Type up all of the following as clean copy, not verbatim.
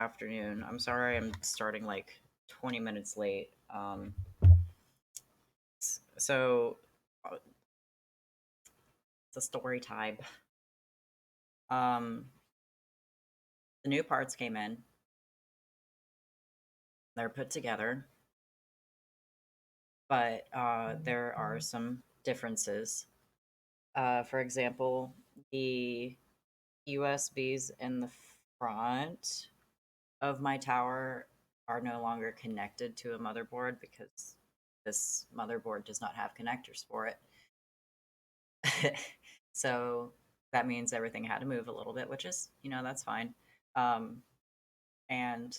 afternoon. I'm sorry I'm starting like 20 minutes late. So it's a story time. Um, the new parts came in. They're put together, but there are some differences. For example, the USBs in the front of my tower are no longer connected to a motherboard because this motherboard does not have connectors for it. So that means everything had to move a little bit, which is, that's fine. Um, and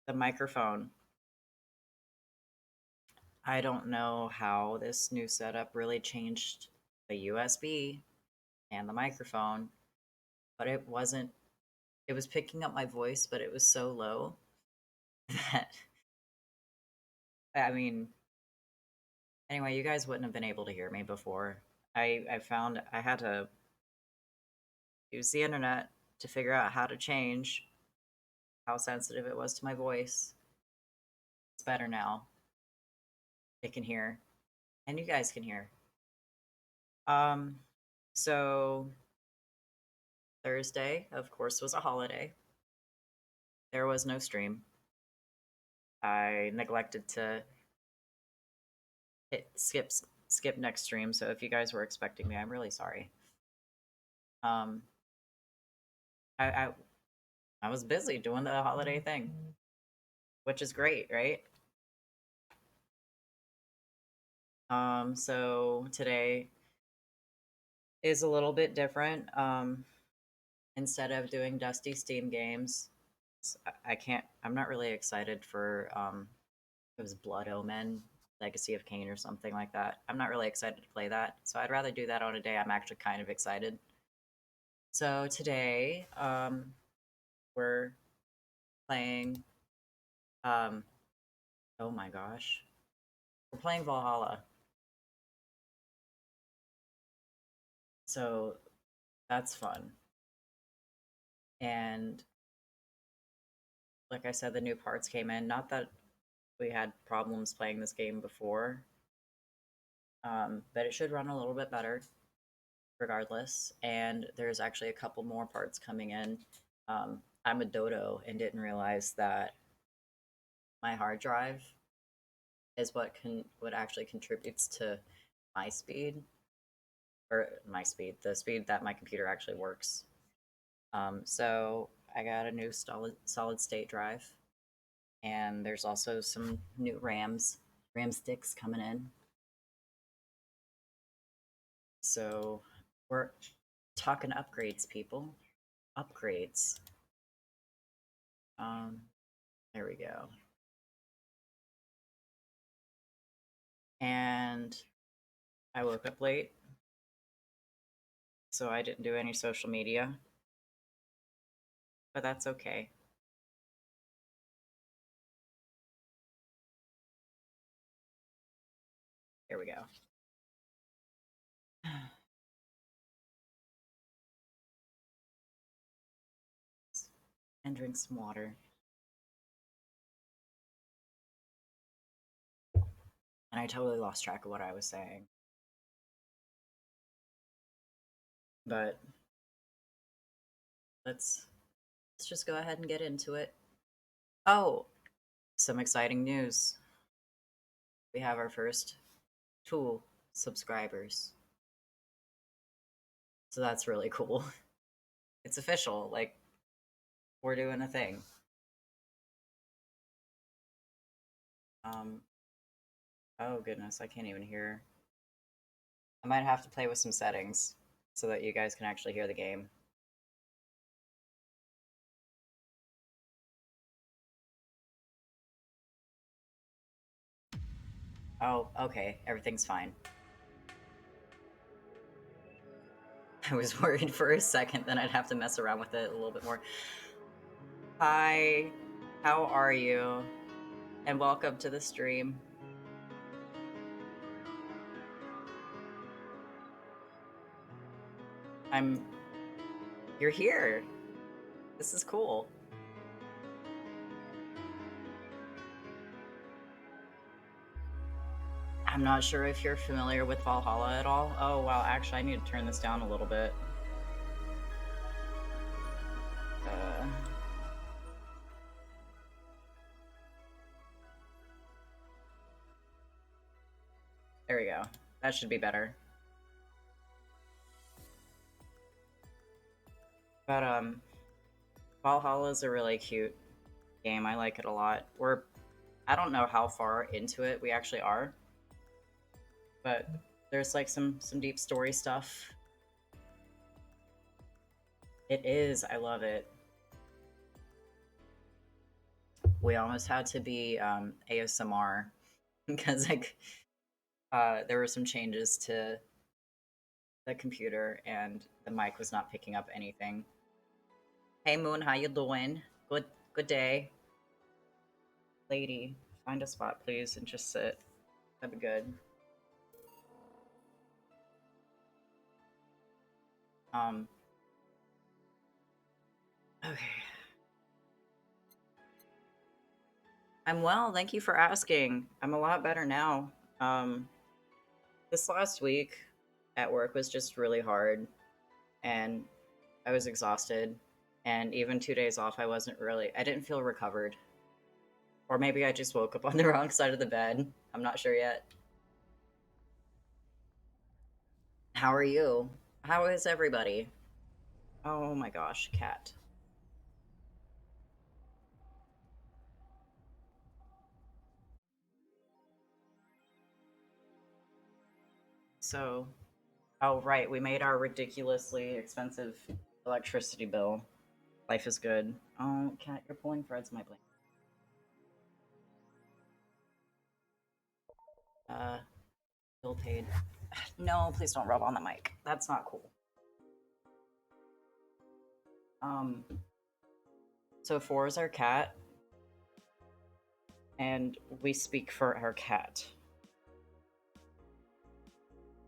the microphone, I don't know how this new setup really changed the USB and the microphone, but it was picking up my voice, but it was so low that, I mean, anyway, you guys wouldn't have been able to hear me before. I found I had to use the internet to figure out how to change how sensitive it was to my voice. It's better now. It can hear, and you guys can hear. Um, so Thursday, of course, was a holiday. There was no stream. I neglected to hit skip next stream, so if you guys were expecting me, I'm really sorry. Um, I, I I was busy doing the holiday thing, which is great, right? So today is a little bit different. Instead of doing Dusty Steam games, I can't. I'm not really excited for. It was Blood Omen, Legacy of Kain, or something like that. I'm not really excited to play that, so I'd rather do that on a day I'm actually kind of excited. So today, we're playing. Um, oh my gosh, we're playing Valhalla. So that's fun. And like I said, the new parts came in. Not that we had problems playing this game before, but it should run a little bit better regardless. And there's actually a couple more parts coming in. I'm a dodo and didn't realize that my hard drive is what actually contributes to my speed, or my speed, the speed that my computer actually works. So I got a new solid state drive, and there's also some new RAM sticks coming in. So we're talking upgrades, people. Upgrades. Um, there we go. And I woke up late, so I didn't do any social media, but that's okay. Here we go. And drink some water. And I totally lost track of what I was saying. But let's just go ahead and get into it. Oh, some exciting news. We have our first tool subscribers. So that's really cool. It's official. Like, we're doing a thing. Um, oh goodness, I can't even hear. I might have to play with some settings so that you guys can actually hear the game. Oh, okay, everything's fine. I was worried for a second, then I'd have to mess around with it a little bit more. Hi, how are you? And welcome to the stream. You're here. This is cool. I'm not sure if you're familiar with Valhalla at all. Oh, wow, actually, I need to turn this down a little bit. Uh, there we go. That should be better. But, Valhalla is a really cute game. I like it a lot. I don't know how far into it we actually are, but there's like some deep story stuff. It is. I love it. We almost had to be ASMR because like there were some changes to the computer and the mic was not picking up anything. Hey Moon, how you doing? Good day. Lady, find a spot please and just sit. That'd be good. Okay. I'm well, thank you for asking. I'm a lot better now. Um this last week at work was just really hard and I was exhausted. And even 2 days off, I didn't feel recovered. Or maybe I just woke up on the wrong side of the bed. I'm not sure yet. How are you? How is everybody? Oh my gosh, cat. So, oh right, we made our ridiculously expensive electricity bill. Life is good. Oh, cat, you're pulling threads in my blanket. Uh, bill paid. No, please don't rub on the mic. That's not cool. Um, so four is our cat, and we speak for our cat.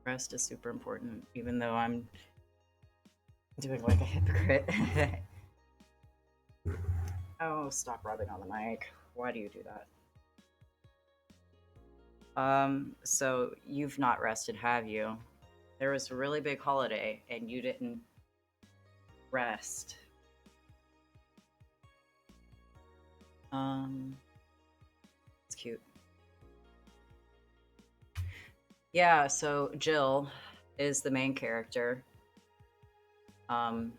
Rest is super important, even though I'm doing like a hypocrite. Oh, stop rubbing on the mic. Why do you do that? So you've not rested, have you? There was a really big holiday and you didn't rest. It's cute. Yeah, so Jill is the main character. Um,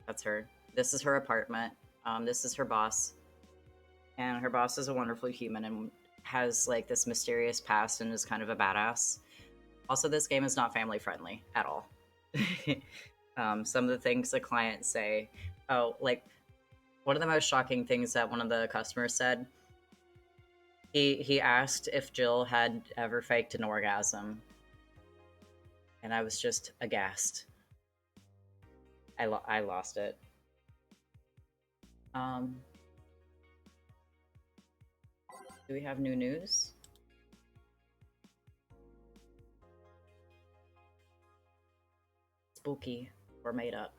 that's her. This is her apartment. This is her boss. And her boss is a wonderful human and has like this mysterious past and is kind of a badass. Also, this game is not family friendly at all. Some of the things the clients say, oh, like one of the most shocking things that one of the customers said, he asked if Jill had ever faked an orgasm, and I was just aghast. I lost it. Um, do we have new news? Spooky or made up.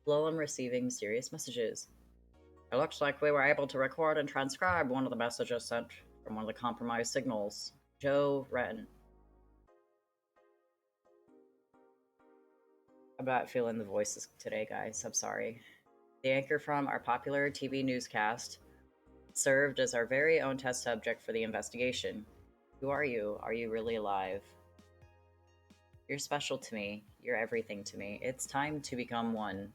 Slow on receiving serious messages. It looks like we were able to record and transcribe one of the messages sent from one of the compromised signals. Joe Wren. I'm not feeling the voices today, guys. I'm sorry. The anchor from our popular TV newscast served as our very own test subject for the investigation. Who are you? Are you really alive? You're special to me. You're everything to me. It's time to become one.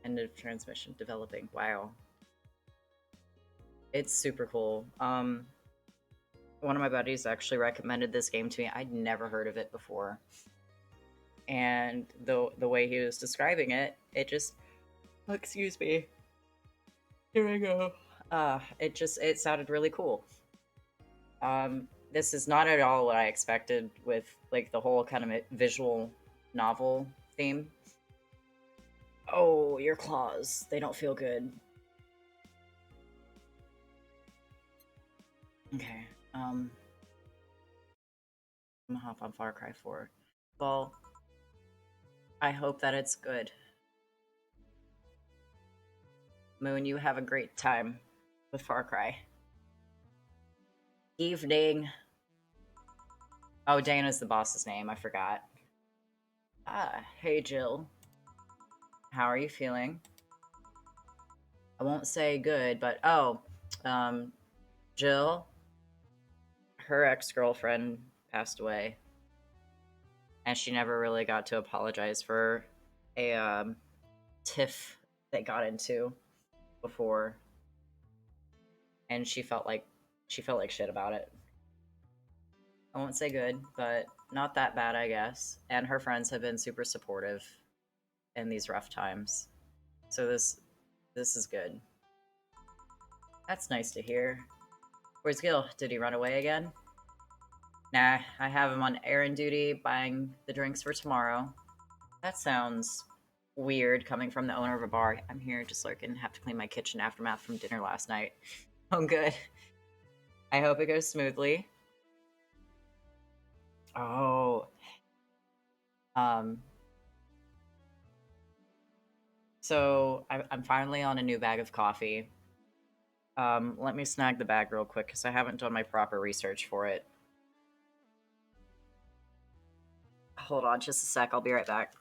End of transmission developing. Wow. It's super cool. One of my buddies actually recommended this game to me. I'd never heard of it before. And the way he was describing it, it just excuse me. Here I go. It sounded really cool. This is not at all what I expected with like the whole kind of visual novel theme. Oh, your claws. They don't feel good. Okay. I'm gonna hop on Far Cry 4. Well, I hope that it's good. Moon, you have a great time with Far Cry. Evening. Oh, Dana's the boss's name. I forgot. Hey Jill. How are you feeling? I won't say good, but um, Jill, her ex-girlfriend passed away, and she never really got to apologize for a tiff they got into before, and she felt like shit about it. I won't say good, but not that bad, I guess. And her friends have been super supportive in these rough times. So this is good. That's nice to hear. Where's Gil? Did he run away again? Nah, I have him on errand duty buying the drinks for tomorrow. That sounds weird coming from the owner of a bar. I'm here just lurking, have to clean my kitchen aftermath from dinner last night. Oh, good. I hope it goes smoothly. Oh, um, so I'm finally on a new bag of coffee. Let me snag the bag real quick because I haven't done my proper research for it. Hold on just a sec. I'll be right back.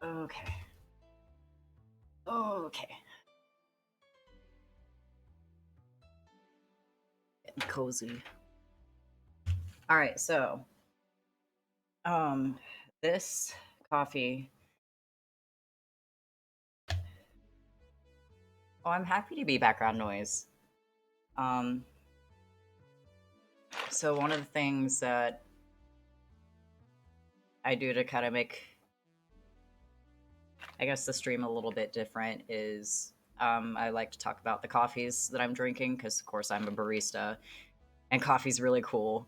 Okay. Okay. Getting cozy. All right, so um this coffee. Oh, I'm happy to be background noise. Um so one of the things that I do to kind of make, I guess, the stream a little bit different is I like to talk about the coffees that I'm drinking because, of course, I'm a barista and coffee's really cool.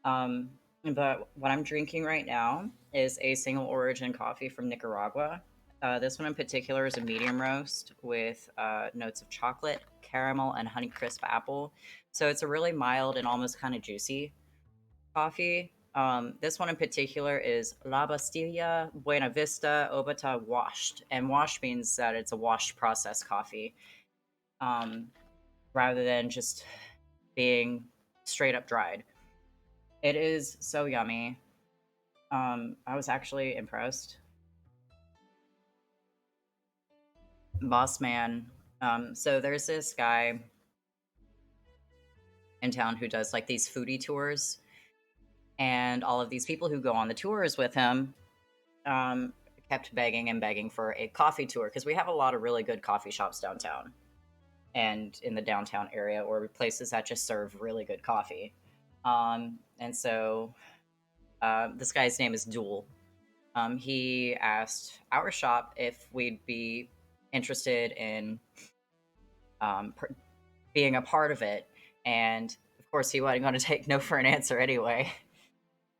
Um, but what I'm drinking right now is a single origin coffee from Nicaragua. This one in particular is a medium roast with notes of chocolate, caramel, and Honeycrisp apple. So it's a really mild and almost kind of juicy coffee. This one in particular is La Bastilla Buena Vista Obata washed, and washed means that it's a washed process coffee, um, rather than just being straight up dried. It is so yummy. I was actually impressed. Boss man. So there's this guy in town who does like these foodie tours, and all of these people who go on the tours with him um, kept begging and begging for a coffee tour because we have a lot of really good coffee shops downtown and in the downtown area, or places that just serve really good coffee. And so this guy's name is Duel. He asked our shop if we'd be interested in um, per- being a part of it, and of course, he wasn't going to take no for an answer anyway.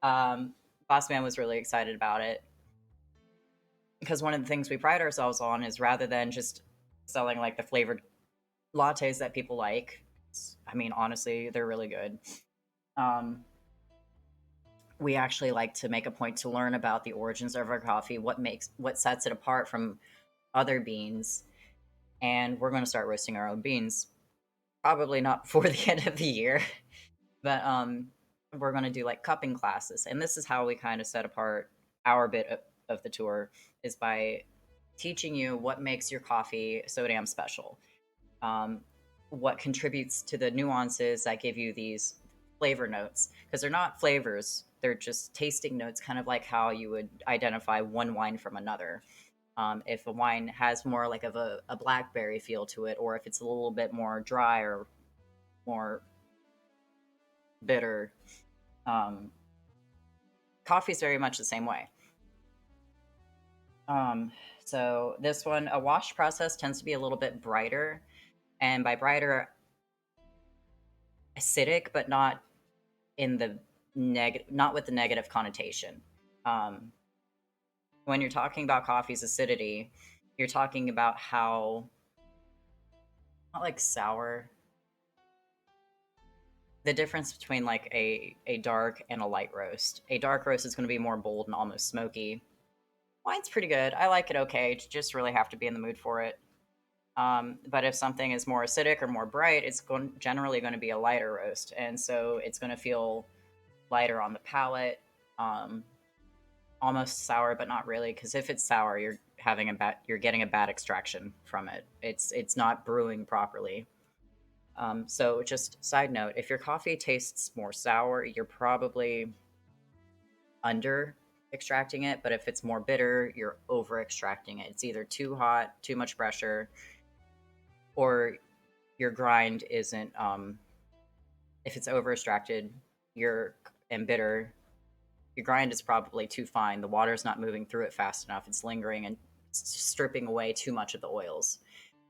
Boss Man was really excited about it because one of the things we pride ourselves on is rather than just selling like the flavored lattes that people like, I mean, honestly, they're really good. Um, we actually like to make a point to learn about the origins of our coffee, what sets it apart from other beans, and we're going to start roasting our own beans. Probably not before the end of the year, but we're going to do like cupping classes, and this is how we kind of set apart our bit of the tour is by teaching you what makes your coffee so damn special, um, what contributes to the nuances that give you these flavor notes, because they're not flavors, they're just tasting notes, kind of like how you would identify one wine from another. If a wine has more like of a blackberry feel to it, or if it's a little bit more dry or more bitter, um, coffee is very much the same way. Um, so this one, a wash process tends to be a little bit brighter, and by brighter, acidic, but not in the negative, not with the negative connotation. Um, when you're talking about coffee's acidity, you're talking about how, not like sour, the difference between like a dark and a light roast. A dark roast is going to be more bold and almost smoky. Wine's pretty good. I like it okay. You just really have to be in the mood for it. But if something is more acidic or more bright, it's generally going to be a lighter roast, and so it's going to feel lighter on the palate, um, almost sour, but not really. Because if it's sour, you're getting a bad extraction from it. It's not brewing properly. So just side note, if your coffee tastes more sour, you're probably under extracting it. But if it's more bitter, you're over extracting it. It's either too hot, too much pressure, or your grind isn't. If it's over extracted, you're and bitter, your grind is probably too fine. The water's not moving through it fast enough. It's lingering and stripping away too much of the oils.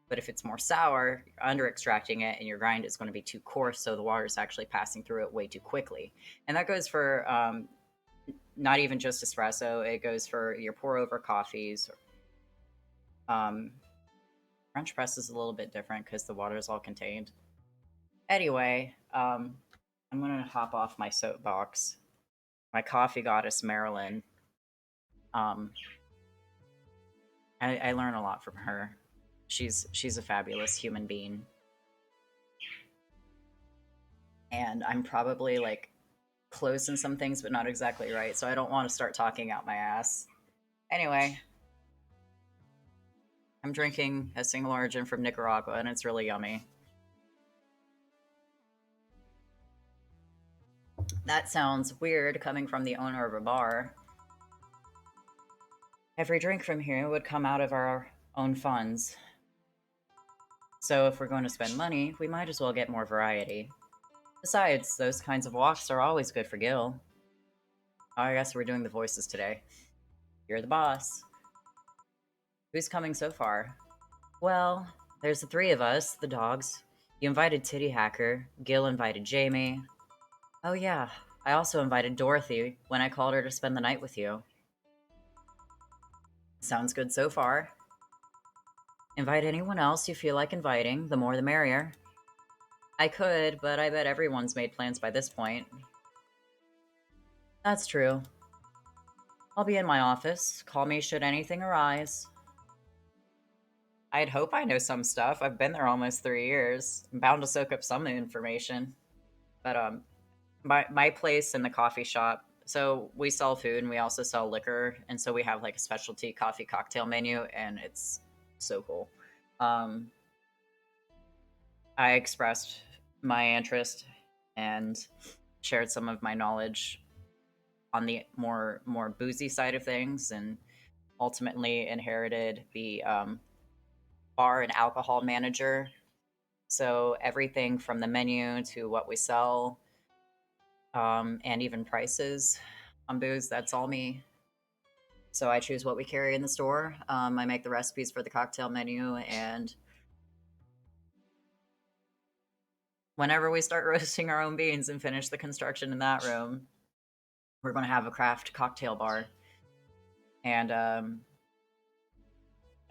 But if it's more sour, you're under extracting it, and your grind is going to be too coarse, so the water is actually passing through it way too quickly. And that goes for not even just espresso. It goes for your pour over coffees. Um, French press is a little bit different because the water is all contained. Anyway, I'm gonna hop off my soapbox. My coffee goddess Marilyn. Um, I learn a lot from her. She's a fabulous human being, and I'm probably like close in some things, but not exactly right. So I don't want to start talking out my ass. Anyway, I'm drinking a single origin from Nicaragua, and it's really yummy. That sounds weird coming from the owner of a bar. Every drink from here would come out of our own funds. So if we're going to spend money, we might as well get more variety. Besides, those kinds of walks are always good for Gil. Oh, I guess we're doing the voices today. You're the boss. Who's coming so far? Well, there's the three of us, the dogs. You invited Titty Hacker. Gil invited Jamie. Oh, yeah. I also invited Dorothy when I called her to spend the night with you. Sounds good so far. Invite anyone else you feel like inviting, the more the merrier. I could, but I bet everyone's made plans by this point. That's true. I'll be in my office. Call me should anything arise. I'd hope I know some stuff. I've been there almost 3 years. I'm bound to soak up some information. But my place in the coffee shop. So we sell food and we also sell liquor, and so we have like a specialty coffee cocktail menu, and it's so cool. Um, I expressed my interest and shared some of my knowledge on the more boozy side of things, and ultimately inherited the bar and alcohol manager. So everything from the menu to what we sell, and even prices on booze, that's all me. So I choose what we carry in the store. I make the recipes for the cocktail menu, and whenever we start roasting our own beans and finish the construction in that room, we're going to have a craft cocktail bar. And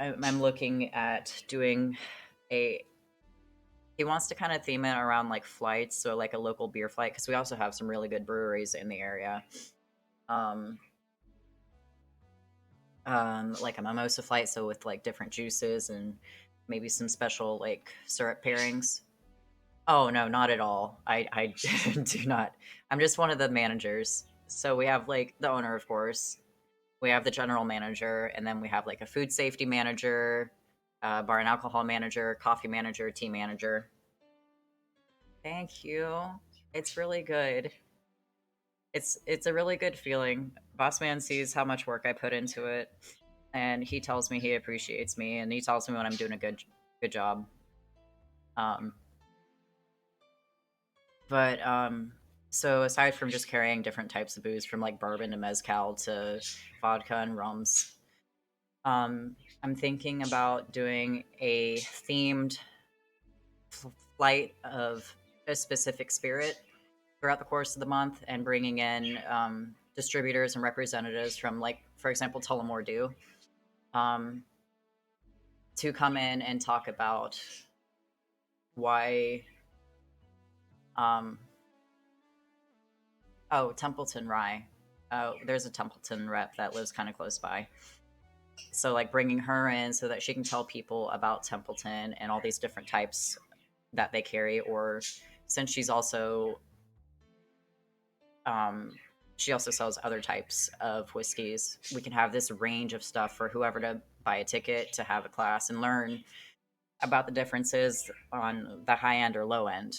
I'm looking at doing a. He wants to kind of theme it around like flights, so like a local beer flight, because we also have some really good breweries in the area. Um, like a mimosa flight, so with like different juices and maybe some special like syrup pairings. Oh no, not at all. I do not. I'm just one of the managers. So we have like the owner, of course. We have the general manager, and then we have like a food safety manager, bar and alcohol manager, coffee manager, tea manager. Thank you. It's really good. It's a really good feeling. Boss man sees how much work I put into it, and he tells me he appreciates me, and he tells me when I'm doing a good job. Um, but so aside from just carrying different types of booze, from like bourbon to mezcal to vodka and rums, I'm thinking about doing a themed flight of a specific spirit throughout the course of the month, and bringing in distributors and representatives from, like, for example, Tullamore Dew. Um, to come in and talk about why oh, Templeton Rye. There's a Templeton rep that lives kind of close by. So like bringing her in so that she can tell people about Templeton and all these different types that they carry, or since she also sells other types of whiskeys, we can have this range of stuff for whoever to buy a ticket to have a class and learn about the differences on the high end or low end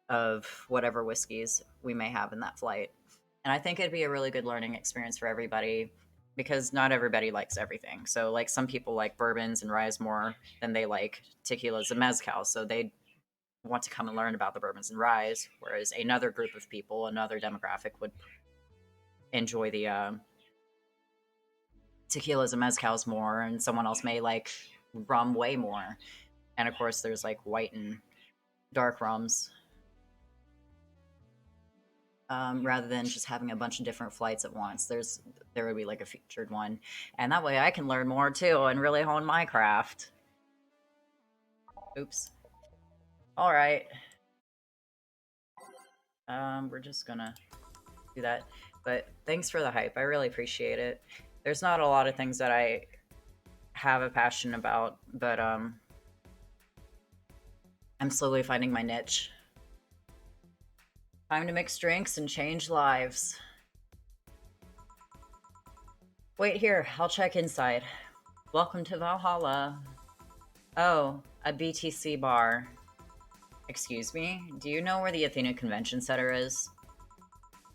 of whatever whiskeys we may have in that flight. And I think it'd be a really good learning experience for everybody because not everybody likes everything. So, like, some people like bourbons and ryes more than they like tequilas and mezcal. So, they want to come and learn about the bourbons and ryes, whereas another group of people, another demographic, would enjoy the tequilas and mezcals more, and someone else may like rum way more. And of course, there's like white and dark rums. Rather than just having a bunch of different flights at once, there would be like a featured one, and that way I can learn more too and really hone my craft. Oops. All right. We're just gonna do that. But thanks for the hype. I really appreciate it. There's not a lot of things that I have a passion about, but I'm slowly finding my niche. Time to mix drinks and change lives. Wait here, I'll check inside. Welcome to Valhalla. Oh, a BTC bar. Excuse me, do you know where the Athena Convention Center is?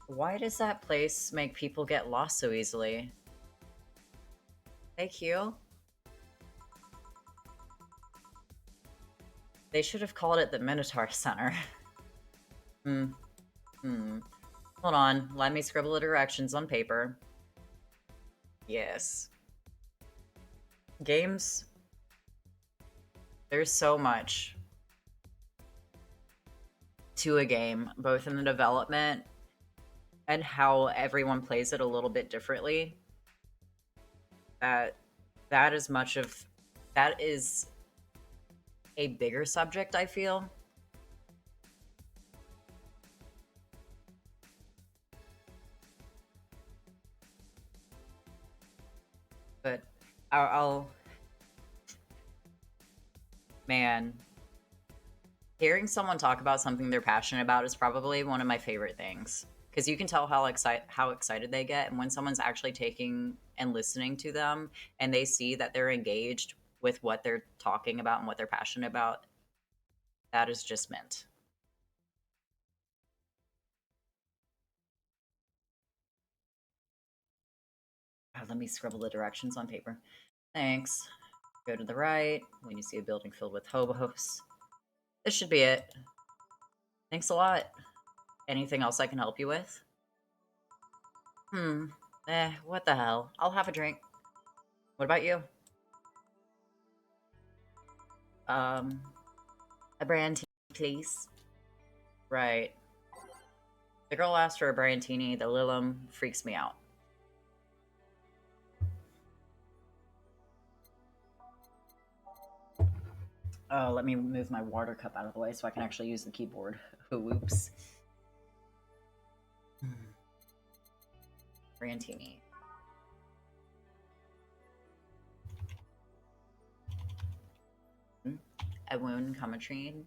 Why does that place make people get lost so easily? Thank you. They should have called it the Minotaur Center. Hold on, let me scribble the directions on paper. Yes. Games. There's so much to a game, both in the development and how everyone plays it a little bit differently. That is a bigger subject, I feel. But man, hearing someone talk about something they're passionate about is probably one of my favorite things, because you can tell how excited they get, and when someone's actually taking and listening to them and they see that they're engaged with what they're talking about and what they're passionate about, that is just mint. Let me scribble the directions on paper. Thanks. Go to the right when you see a building filled with hobos. This should be it. Thanks a lot. Anything else I can help you with? What the hell? I'll have a drink. What about you? A brandini, please. Right. The girl asked for a brandini. The Lilum freaks me out. Oh, let me move my water cup out of the way so I can actually use the keyboard. Oops. Brandini. A wound cometrine,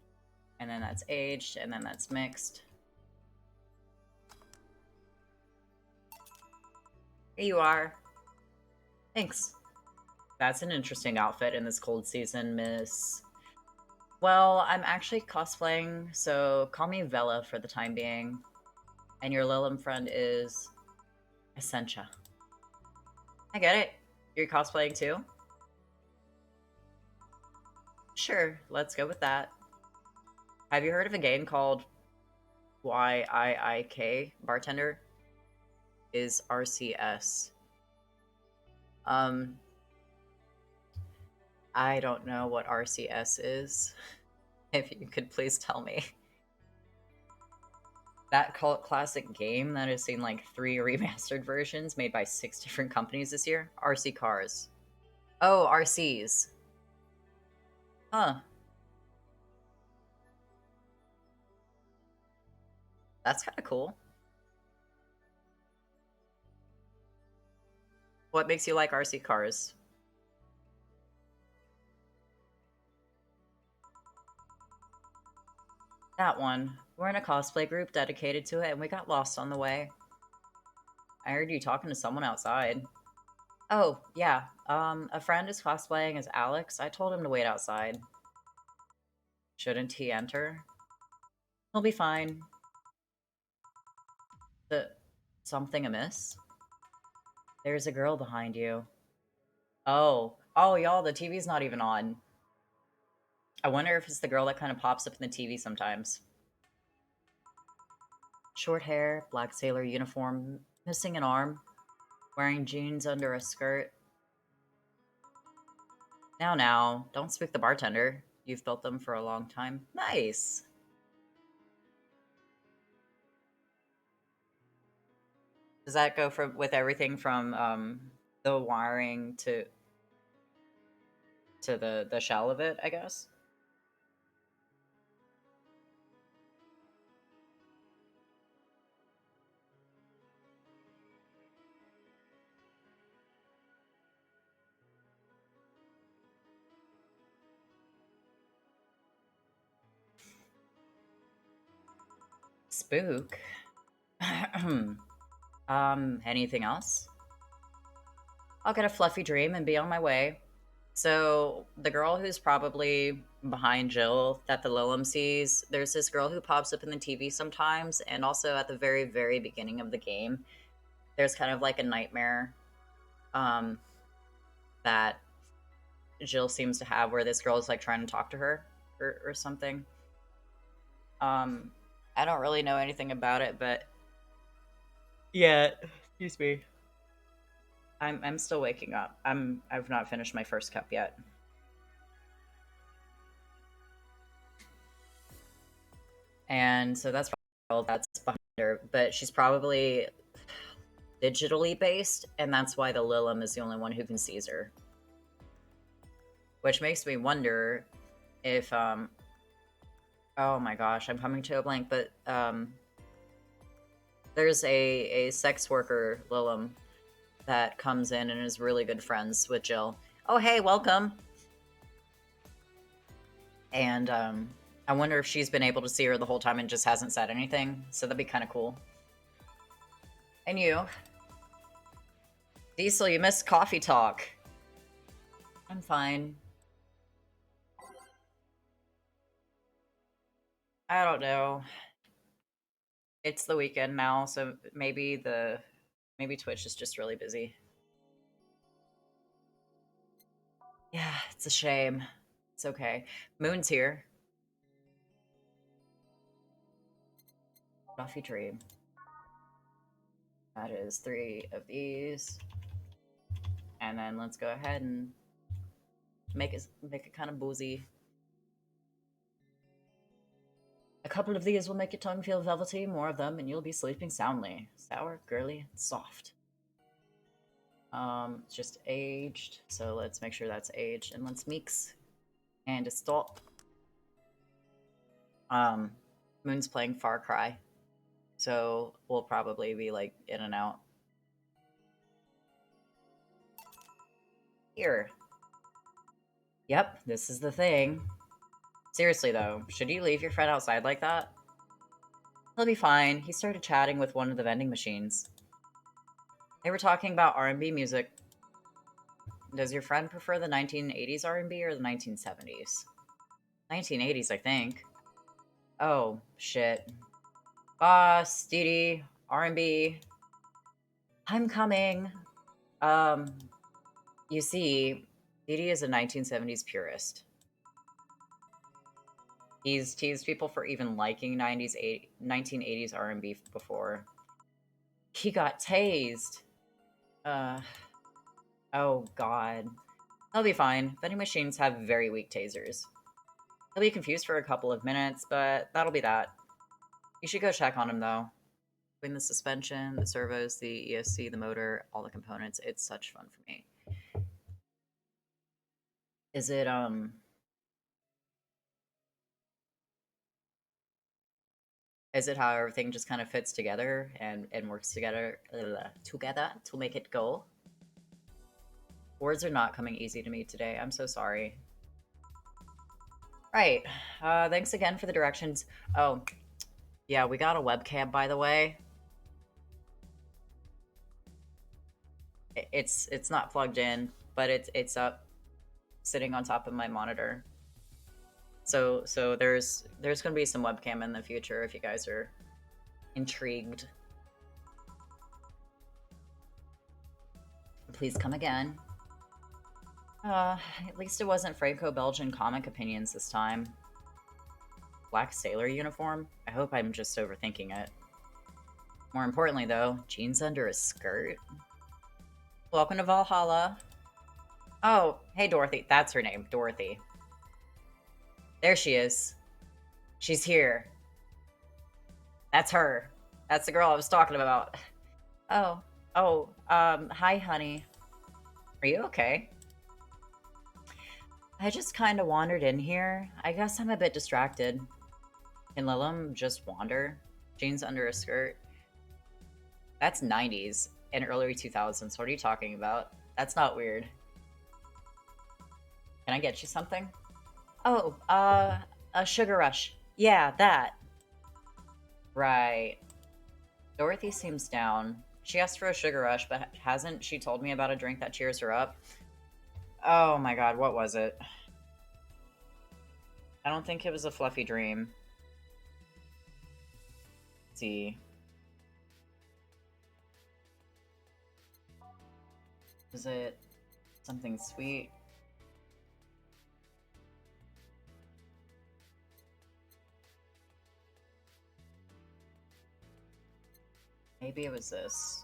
and then that's aged, and then that's mixed. Here you are. Thanks. That's an interesting outfit in this cold season, miss. Well, I'm actually cosplaying, so call me Vela for the time being. And your Lilum friend is Essentia. I get it. You're cosplaying too? Sure, let's go with that. Have you heard of a game called YIIK Bartender? Is RCS. I don't know what RCS is. If you could please tell me. That cult classic game that has seen like 3 remastered versions made by 6 different companies this year? RC Cars. Oh, RCs. Huh. That's kind of cool. What makes you like RC cars? That one. We're in a cosplay group dedicated to it, and we got lost on the way. I heard you talking to someone outside. Oh, yeah. A friend is cosplaying as Alex. I told him to wait outside. Shouldn't he enter? He'll be fine. The something amiss? There's a girl behind you. Oh. Oh, y'all, the TV's not even on. I wonder if it's the girl that kind of pops up in the TV sometimes. Short hair, black sailor uniform, missing an arm, wearing jeans under a skirt. Now, don't spook the bartender. You've built them for a long time. Nice. Does that go from with everything from the wiring to the shell of it, I guess? Spook. Anything else? I'll get a fluffy dream and be on my way. So the girl who's probably behind Jill that the Lilum sees, there's this girl who pops up in the TV sometimes, and also at the very, very beginning of the game, there's kind of like a nightmare um, that Jill seems to have where this girl is like trying to talk to her or something. Um, I don't really know anything about it, but yeah, excuse me. I'm still waking up. I've not finished my first cup yet. And so that's behind her, but she's probably digitally based, and that's why the Lilum is the only one who can seize her. Which makes me wonder if oh my gosh, I'm coming to a blank, but there's a sex worker Lilum that comes in and is really good friends with Jill. Oh hey, welcome. And I wonder if she's been able to see her the whole time and just hasn't said anything. So that'd be kind of cool. And you, Diesel, you missed coffee talk. I'm fine. I don't know. It's the weekend now, so maybe Twitch is just really busy. Yeah, it's a shame. It's okay. Moon's here. Coffee dream. That is 3 of these. And then let's go ahead and make it kind of boozy. A couple of these will make your tongue feel velvety, more of them, and you'll be sleeping soundly. Sour, girly, and soft. It's just aged, so let's make sure that's aged, and let's mix and stop. Um, Moon's playing Far Cry, so we'll probably be like in and out. Here. Yep, this is the thing. Seriously though, should you leave your friend outside like that? He'll be fine. He started chatting with one of the vending machines. They were talking about R&B music. Does your friend prefer the 1980s R&B or the 1970s? 1980s, I think. Oh, shit. Boss, Dee R&B. I'm coming. Um, you see, Dee is a 1970s purist. He's teased people for even liking 1980s R&B before. He got tased. Uh, oh god. He'll be fine. Vending machines have very weak tasers. He'll be confused for a couple of minutes, but that'll be that. You should go check on him, though. Between the suspension, the servos, the ESC, the motor, all the components, it's such fun for me. Is it, Is it how everything just kind of fits together and works together together to make it go? Words are not coming easy to me today. I'm so sorry. Right. Thanks again for the directions. Oh, yeah, we got a webcam, by the way. It's not plugged in, but it's up, sitting on top of my monitor. So there's gonna be some webcam in the future if you guys are intrigued. Please come again. At least it wasn't Franco-Belgian comic opinions this time. Black sailor uniform? I hope I'm just overthinking it. More importantly, though, jeans under a skirt? Welcome to Valhalla. Oh, hey, Dorothy. That's her name, Dorothy. There she is. She's here. That's her. That's the girl I was talking about. Oh, hi, honey. Are you okay? I just kind of wandered in here. I guess I'm a bit distracted. Can Lilum just wander? Jeans under a skirt? That's 90s and early 2000s. What are you talking about? That's not weird. Can I get you something? Oh, a sugar rush. Yeah, that. Right. Dorothy seems down. She asked for a sugar rush, but hasn't she told me about a drink that cheers her up? Oh my god, what was it? I don't think it was a fluffy dream. Let's see. Is it something sweet? Maybe it was this.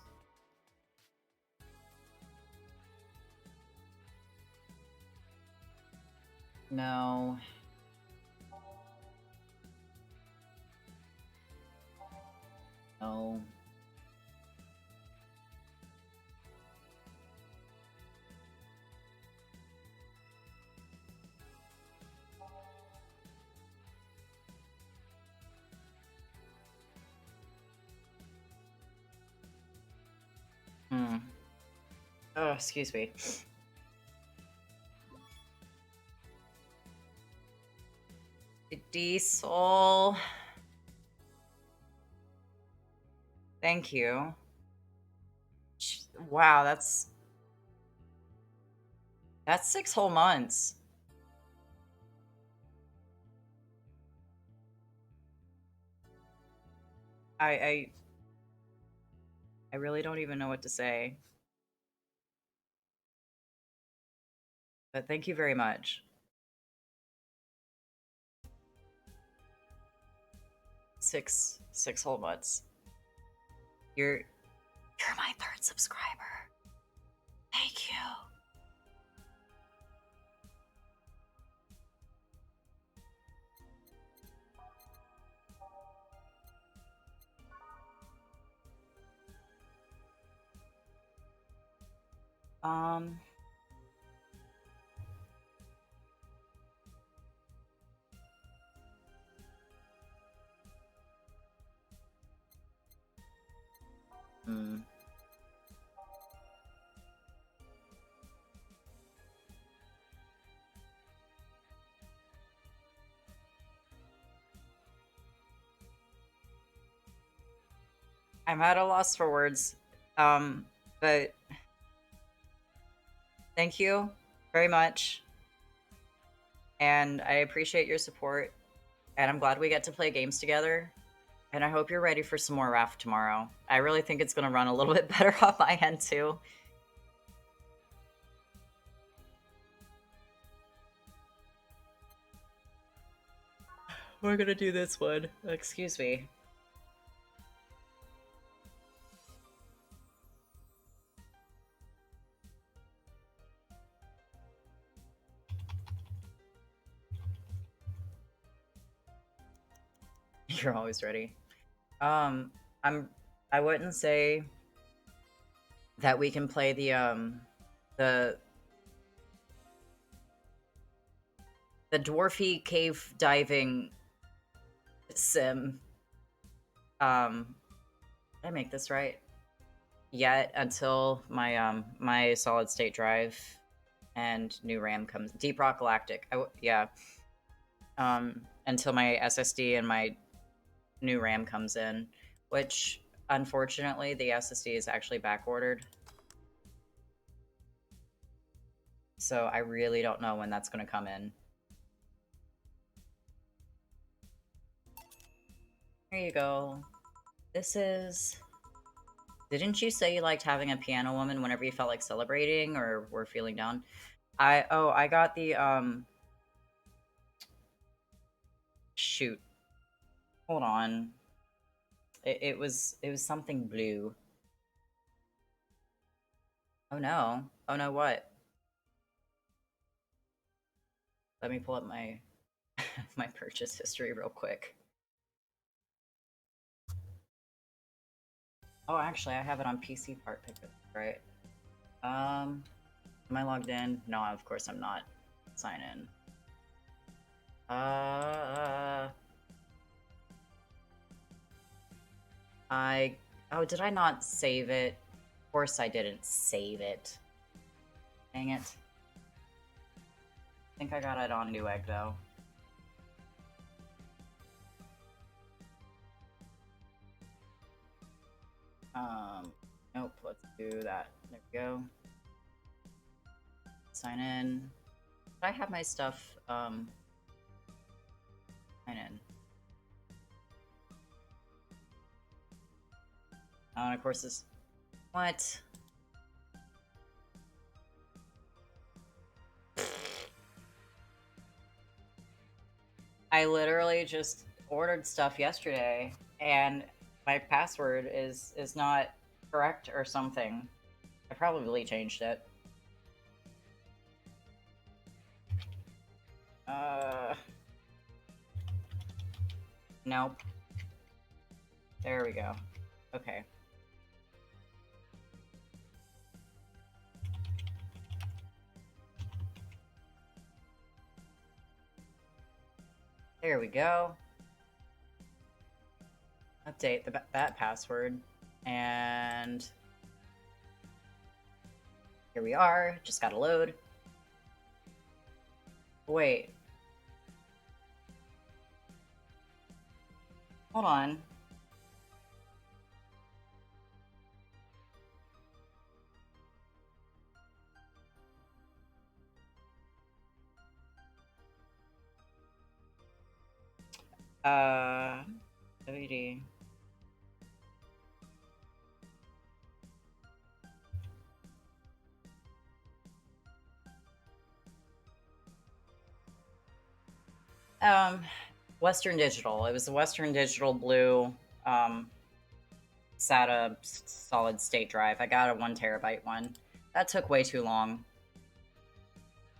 No. No. Hmm. Oh, excuse me. Diesel. Thank you. Wow, that's 6 whole months. I I really don't even know what to say. But thank you very much. 6 whole months. You're my 3rd subscriber. Thank you. Um hmm. I'm at a loss for words. But thank you very much. And I appreciate your support. And I'm glad we get to play games together. And I hope you're ready for some more Raft tomorrow. I really think it's going to run a little bit better on my end, too. We're going to do this one. Excuse me. You're always ready. I wouldn't say that we can play the dwarfy cave diving sim Did I make this right? Yet until my my solid state drive and new RAM comes, Deep Rock Galactic. Yeah. Until my SSD and my new RAM comes in, which unfortunately the SSD is actually back ordered. So I really don't know when that's going to come in. Here you go. This is... Didn't you say you liked having a piano woman whenever you felt like celebrating or were feeling down? I got the shoot. Hold on. It was something blue. Oh no. Oh no, what? Let me pull up my my purchase history real quick. Oh, actually, I have it on PC part picker, right? Am I logged in? No, of course I'm not. Sign in. Oh, did I not save it? Of course I didn't save it. Dang it. I think I got it on Newegg though. Nope, let's do that. There we go. Sign in. Did I have my stuff, sign in. Oh, and of course this... What? I literally just ordered stuff yesterday, and my password is not correct or something. I probably changed it. Nope. There we go. Okay. There we go. Update that password. And here we are. Just gotta load. Wait. Hold on. WD. Western Digital. It was the Western Digital Blue SATA solid state drive. I got a 1 terabyte one. That took way too long.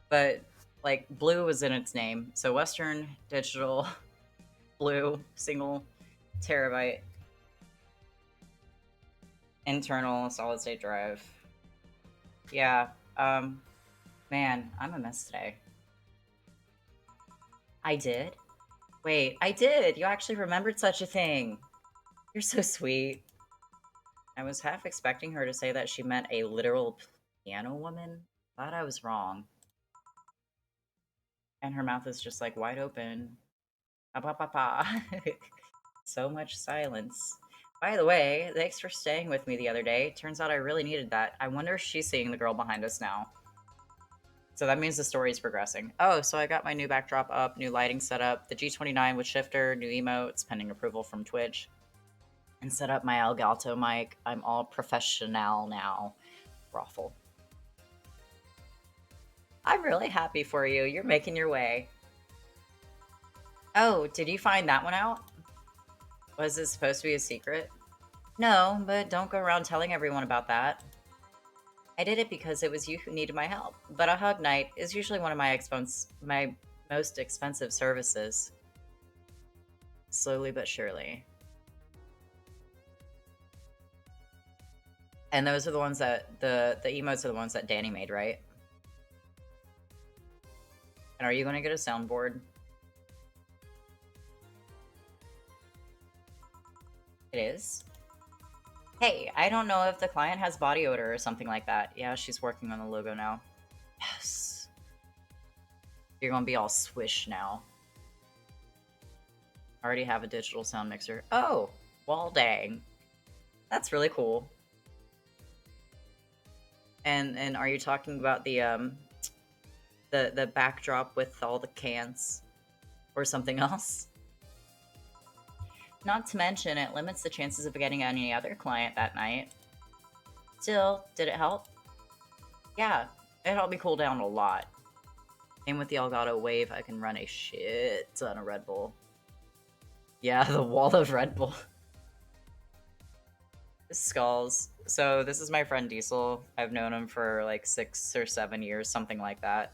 But like blue was in its name. So Western Digital Blue single terabyte internal solid state drive. Yeah. Man, I'm a mess today. I did? Wait, I did. You actually remembered such a thing. You're so sweet. I was half expecting her to say that she meant a literal piano woman. Thought I was wrong. And her mouth is just like wide open. Pa pa pa pa. So much silence. By the way, thanks for staying with me the other day. Turns out I really needed that. I wonder if she's seeing the girl behind us now. So that means the story's progressing. Oh, so I got my new backdrop up, new lighting set up, the G29 with shifter, new emotes, pending approval from Twitch, and set up my Elgato mic. I'm all professional now. Brothel. I'm really happy for you. You're making your way. Oh, did you find that one out? Was it supposed to be a secret? No, but don't go around telling everyone about that. I did it because it was you who needed my help. But a hug night is usually one of my most expensive services. Slowly but surely. And those are the ones that the emotes are the ones that Danny made, right? And are you going to get a soundboard? It is? Hey, I don't know if the client has body odor or something like that. Yeah, she's working on the logo now. Yes. You're gonna be all swish now. I already have a digital sound mixer. Oh, well dang. That's really cool. And are you talking about the backdrop with all the cans or something else? Not to mention, it limits the chances of getting any other client that night. Still, did it help? Yeah, it helped me cool down a lot. And with the Elgato Wave, I can run a shit ton of Red Bull. Yeah, the wall of Red Bull. Skulls. So this is my friend Diesel. I've known him for like 6 or 7 years, something like that.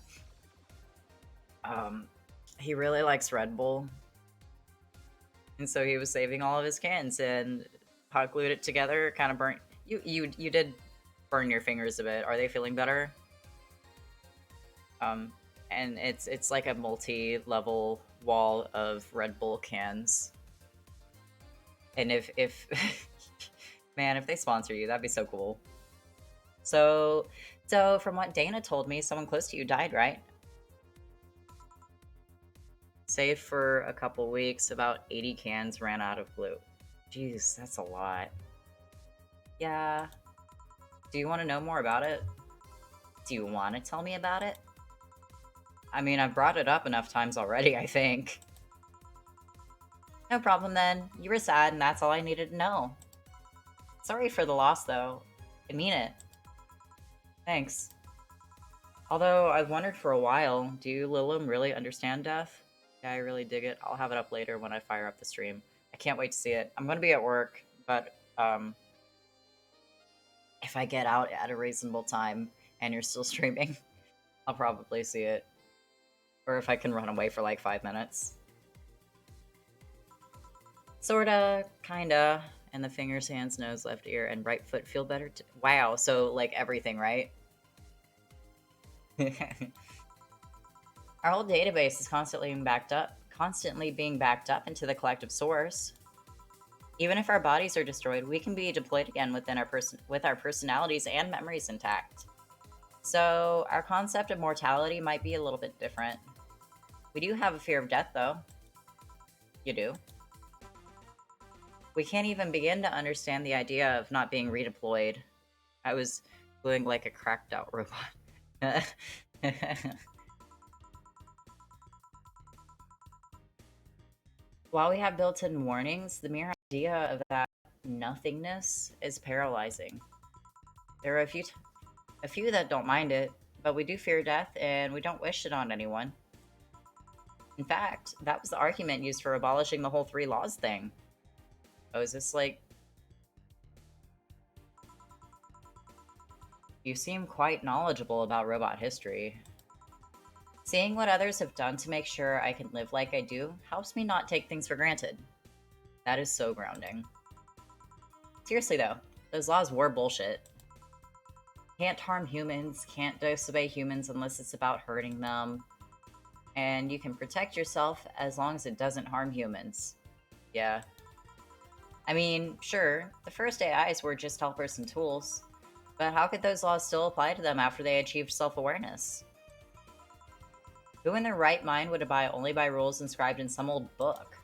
He really likes Red Bull. And so he was saving all of his cans and hot glued it together, kind of burnt. You did burn your fingers a bit. Are they feeling better? And it's like a multi-level wall of Red Bull cans. And if man, if they sponsor you, that'd be so cool. So from what Dana told me, someone close to you died, right? Saved for a couple weeks, about 80 cans ran out of glue. Jeez, that's a lot. Yeah. Do you want to know more about it? Do you want to tell me about it? I mean, I've brought it up enough times already, I think. No problem then. You were sad, and that's all I needed to know. Sorry for the loss, though. I mean it. Thanks. Although, I've wondered for a while, do you, Lilum, really understand death? Yeah, I really dig it. I'll have it up later when I fire up the stream. I can't wait to see it. I'm gonna be at work, but, if I get out at a reasonable time and you're still streaming, I'll probably see it. Or if I can run away for like 5 minutes. Sorta, kinda. And the fingers, hands, nose, left ear, and right foot feel better. Wow, so like everything, right? Our whole database is constantly being backed up into the collective source. Even if our bodies are destroyed, we can be deployed again with our personalities and memories intact. So our concept of mortality might be a little bit different. We do have a fear of death, though. You do. We can't even begin to understand the idea of not being redeployed. I was feeling like a cracked out robot. While we have built-in warnings, the mere idea of that nothingness is paralyzing. There are a few that don't mind it, but we do fear death and we don't wish it on anyone. In fact, that was the argument used for abolishing the whole 3 laws thing. Oh, is this like... You seem quite knowledgeable about robot history. Seeing what others have done to make sure I can live like I do helps me not take things for granted. That is so grounding. Seriously though, those laws were bullshit. Can't harm humans, can't disobey humans unless it's about hurting them. And you can protect yourself as long as it doesn't harm humans. Yeah. I mean, sure, the first AIs were just helpers and tools, but how could those laws still apply to them after they achieved self-awareness? Who in their right mind would abide only by rules inscribed in some old book?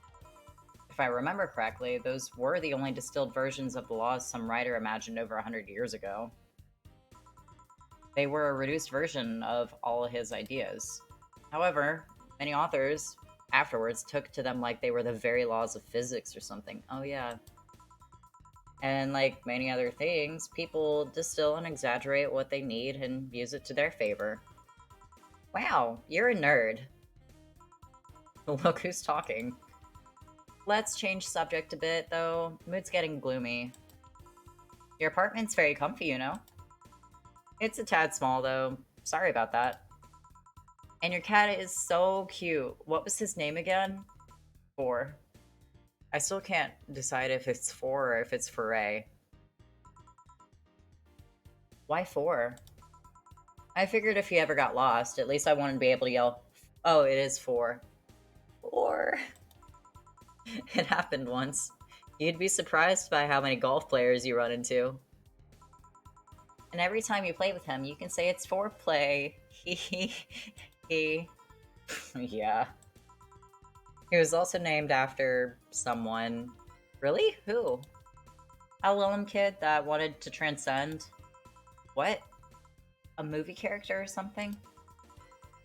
If I remember correctly, those were the only distilled versions of the laws some writer imagined over 100 years ago. They were a reduced version of all his ideas. However, many authors afterwards took to them like they were the very laws of physics or something. Oh yeah. And like many other things, people distill and exaggerate what they need and use it to their favor. Wow, you're a nerd. Look who's talking. Let's change subject a bit, though. Mood's getting gloomy. Your apartment's very comfy, you know? It's a tad small, though. Sorry about that. And your cat is so cute. What was his name again? 4. I still can't decide if it's 4 or if it's Foray. Why 4? I figured if he ever got lost, at least I wanted to be able to yell, oh, it is 4. 4. It happened once. You'd be surprised by how many golf players you run into. And every time you play with him, you can say it's foreplay. He. Yeah. He was also named after someone. Really? Who? A Willem kid that wanted to transcend. What? A movie character or something?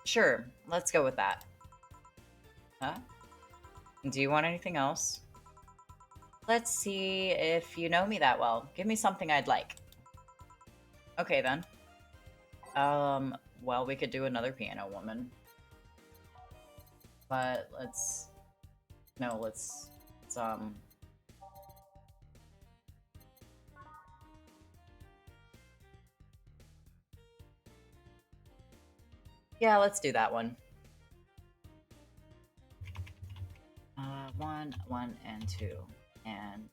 Sure, let's go with that. Huh? Do you want anything else? Let's see if you know me that well. Give me something I'd like. Okay then. Well, we could do another piano woman. But let's... No, let's yeah, let's do that one. One, and two. And,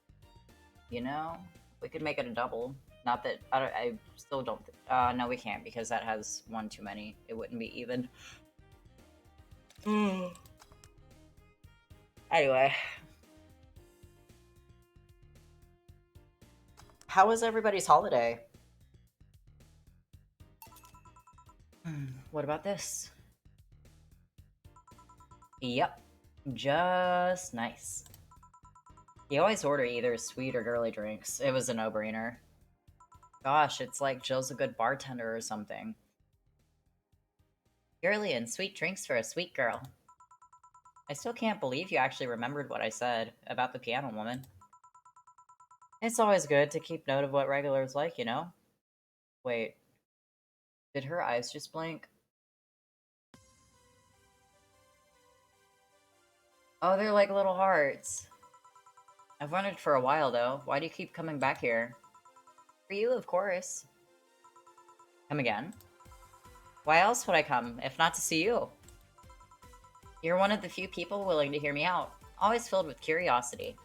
you know, we could make it a double. Not that, I still don't, no we can't because that has one too many. It wouldn't be even. Anyway. How was everybody's holiday? What about this? Yep. Just nice. You always order either sweet or girly drinks. It was a no-brainer. Gosh, it's like Jill's a good bartender or something. Girly and sweet drinks for a sweet girl. I still can't believe you actually remembered what I said about the piano woman. It's always good to keep note of what regulars like, you know? Wait. Did her eyes just blink? Oh, they're like little hearts. I've wondered for a while, though. Why do you keep coming back here? For you, of course. Come again? Why else would I come, if not to see you? You're one of the few people willing to hear me out, always filled with curiosity.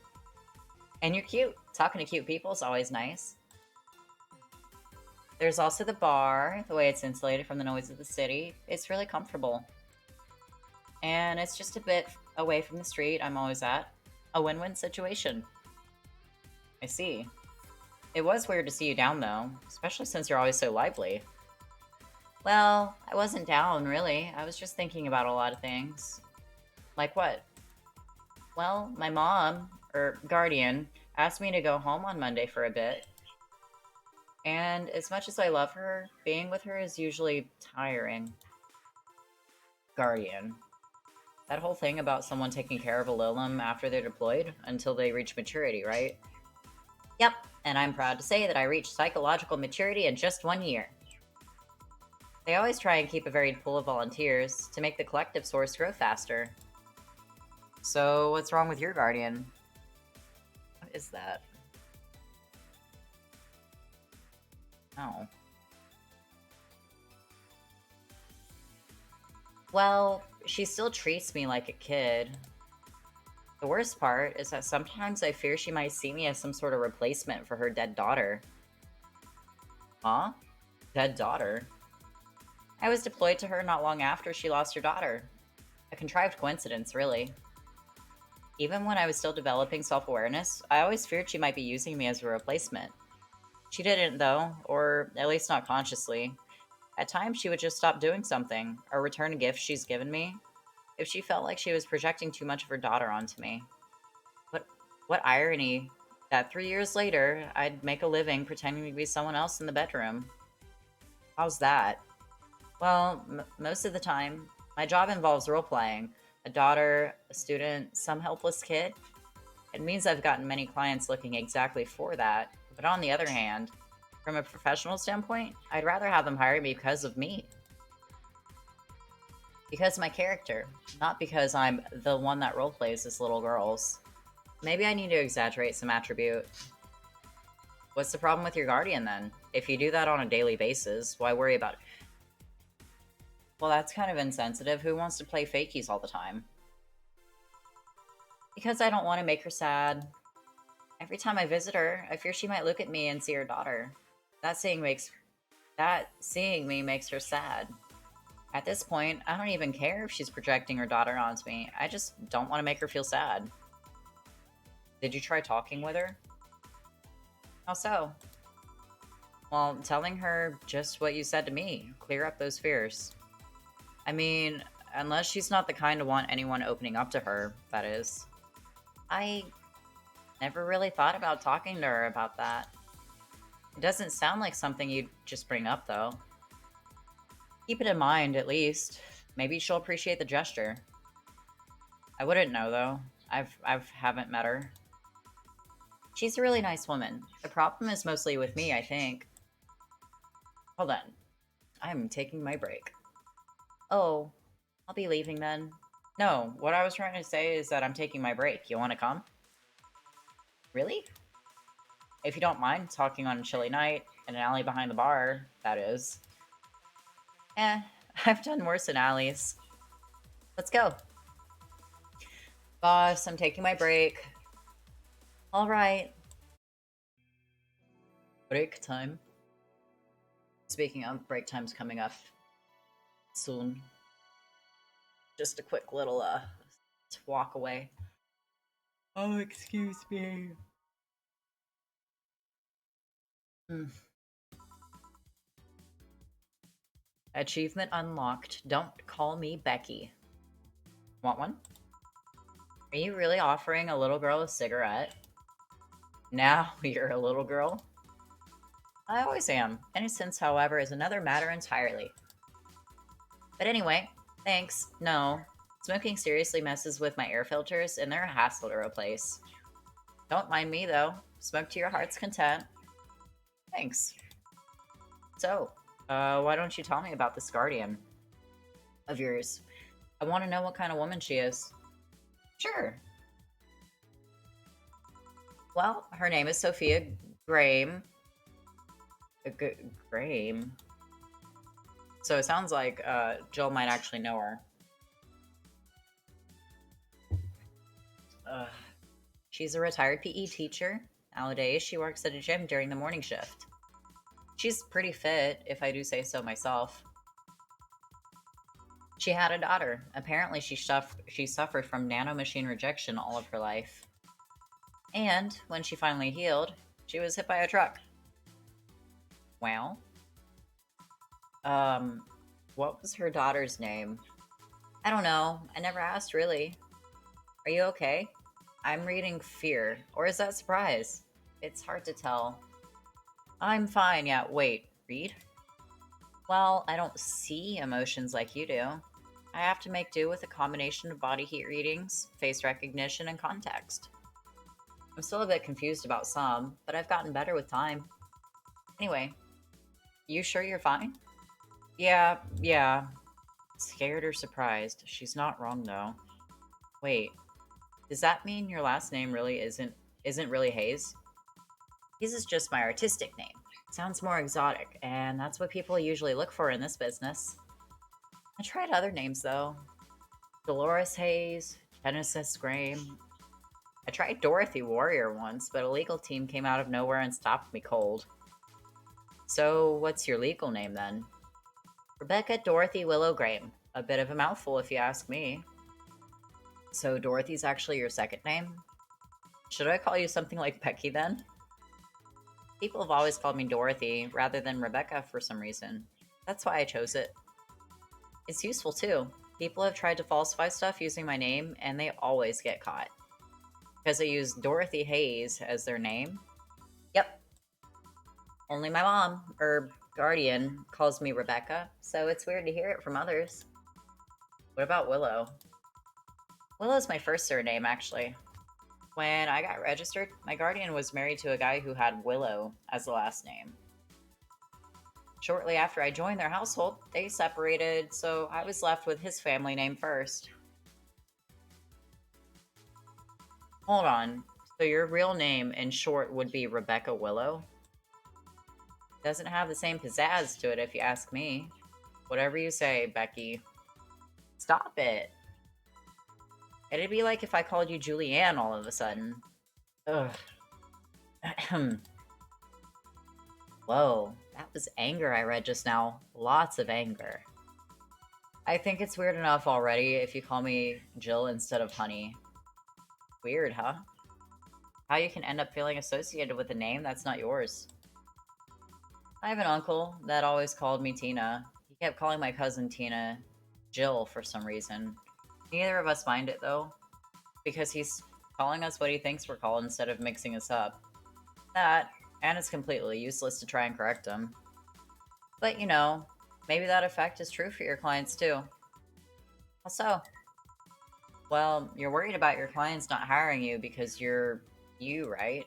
And you're cute. Talking to cute people is always nice. There's also the bar, the way it's insulated from the noise of the city. It's really comfortable. And it's just a bit away from the street I'm always at. A win-win situation. I see. It was weird to see you down, though, especially since you're always so lively. Well, I wasn't down, really. I was just thinking about a lot of things. Like what? Well, my mom, or guardian, asked me to go home on Monday for a bit. And as much as I love her, being with her is usually tiring. Guardian. That whole thing about someone taking care of a Lilum after they're deployed until they reach maturity, right? Yep, and I'm proud to say that I reached psychological maturity in just 1 year. They always try and keep a varied pool of volunteers to make the collective source grow faster. So, what's wrong with your guardian? What is that? Oh. Well, she still treats me like a kid. The worst part is that sometimes I fear she might see me as some sort of replacement for her dead daughter. Huh? Dead daughter? I was deployed to her not long after she lost her daughter. A contrived coincidence, really. Even when I was still developing self-awareness, I always feared she might be using me as a replacement. She didn't, though, or at least not consciously. At times, she would just stop doing something, or return a gift she's given me, if she felt like she was projecting too much of her daughter onto me. What irony that 3 years later, I'd make a living pretending to be someone else in the bedroom. How's that? Well, most of the time, my job involves role-playing. A daughter, a student, some helpless kid. It means I've gotten many clients looking exactly for that. But on the other hand, from a professional standpoint, I'd rather have them hire me because of me. Because of my character, not because I'm the one that roleplays as little girls. Maybe I need to exaggerate some attribute. What's the problem with your guardian, then? If you do that on a daily basis, why worry about it? Well, that's kind of insensitive. Who wants to play fakies all the time? Because I don't want to make her sad. Every time I visit her, I fear she might look at me and see her daughter. That seeing me makes her sad. At this point, I don't even care if she's projecting her daughter onto me. I just don't want to make her feel sad. Did you try talking with her? How so? Well, telling her just what you said to me. Clear up those fears. I mean, unless she's not the kind to want anyone opening up to her, that is. I never really thought about talking to her about that. It doesn't sound like something you'd just bring up, though. Keep it in mind, at least. Maybe she'll appreciate the gesture. I wouldn't know, though. I haven't met her. She's a really nice woman. The problem is mostly with me, I think. Hold on. I'm taking my break. Oh, I'll be leaving then. No, what I was trying to say is that I'm taking my break. You want to come? Really? If you don't mind talking on a chilly night in an alley behind the bar, that is. Eh, I've done worse in alleys. Let's go. Boss, I'm taking my break. All right. Break time. Speaking of, break time's coming up soon. Just a quick little walk away. Oh, excuse me. Achievement unlocked. Don't call me Becky. Want one? Are you really offering a little girl a cigarette? Now you're a little girl? I always am. Innocence, however, is another matter entirely. But anyway, thanks. No. Smoking seriously messes with my air filters, and they're a hassle to replace. Don't mind me, though. Smoke to your heart's content. Thanks. So, why don't you tell me about this guardian of yours? I want to know what kind of woman she is. Sure. Well, her name is Sophia Graham. Graham. So it sounds like Jill might actually know her. She's a retired PE teacher. Nowadays, she works at a gym during the morning shift. She's pretty fit, if I do say so myself. She had a daughter. Apparently, she suffered from nanomachine rejection all of her life. And when she finally healed, she was hit by a truck. Well, what was her daughter's name? I don't know. I never asked, really. Are you okay? I'm reading fear. Or is that surprise? It's hard to tell. I'm fine. Yeah, wait. Read? Well, I don't see emotions like you do. I have to make do with a combination of body heat readings, face recognition, and context. I'm still a bit confused about some, but I've gotten better with time. Anyway, you sure you're fine? Yeah. Scared or surprised. She's not wrong, though. Wait, does that mean your last name really isn't really Hayes? Hayes is just my artistic name. Sounds more exotic, and that's what people usually look for in this business. I tried other names, though. Dolores Hayes, Genesis Graham. I tried Dorothy Warrior once, but a legal team came out of nowhere and stopped me cold. So, what's your legal name, then? Rebecca Dorothy Willow Graham. A bit of a mouthful, if you ask me. So, Dorothy's actually your second name? Should I call you something like Becky, then? People have always called me Dorothy, rather than Rebecca for some reason. That's why I chose it. It's useful, too. People have tried to falsify stuff using my name, and they always get caught. Because they use Dorothy Hayes as their name? Yep. Only my mom, or guardian, calls me Rebecca, so it's weird to hear it from others. What about Willow? Willow's my first surname, actually. When I got registered, my guardian was married to a guy who had Willow as the last name. Shortly after I joined their household, they separated, so I was left with his family name first. Hold on, so your real name in short would be Rebecca Willow? Doesn't have the same pizzazz to it if you ask me. Whatever you say, Becky. Stop it. It'd be like if I called you Julianne all of a sudden. Ugh. Whoa, that was anger I read just now. Lots of anger. I think it's weird enough already if you call me Jill instead of Honey. Weird, huh? how you can end up feeling associated with a name that's not yours. I have an uncle that always called me Tina. He kept calling my cousin Tina Jill for some reason. Neither of us mind it though, because he's calling us what he thinks we're called instead of mixing us up. That, and it's completely useless to try and correct him. But you know, maybe that effect is true for your clients too. Also, well, you're worried about your clients not hiring you because you're you, right?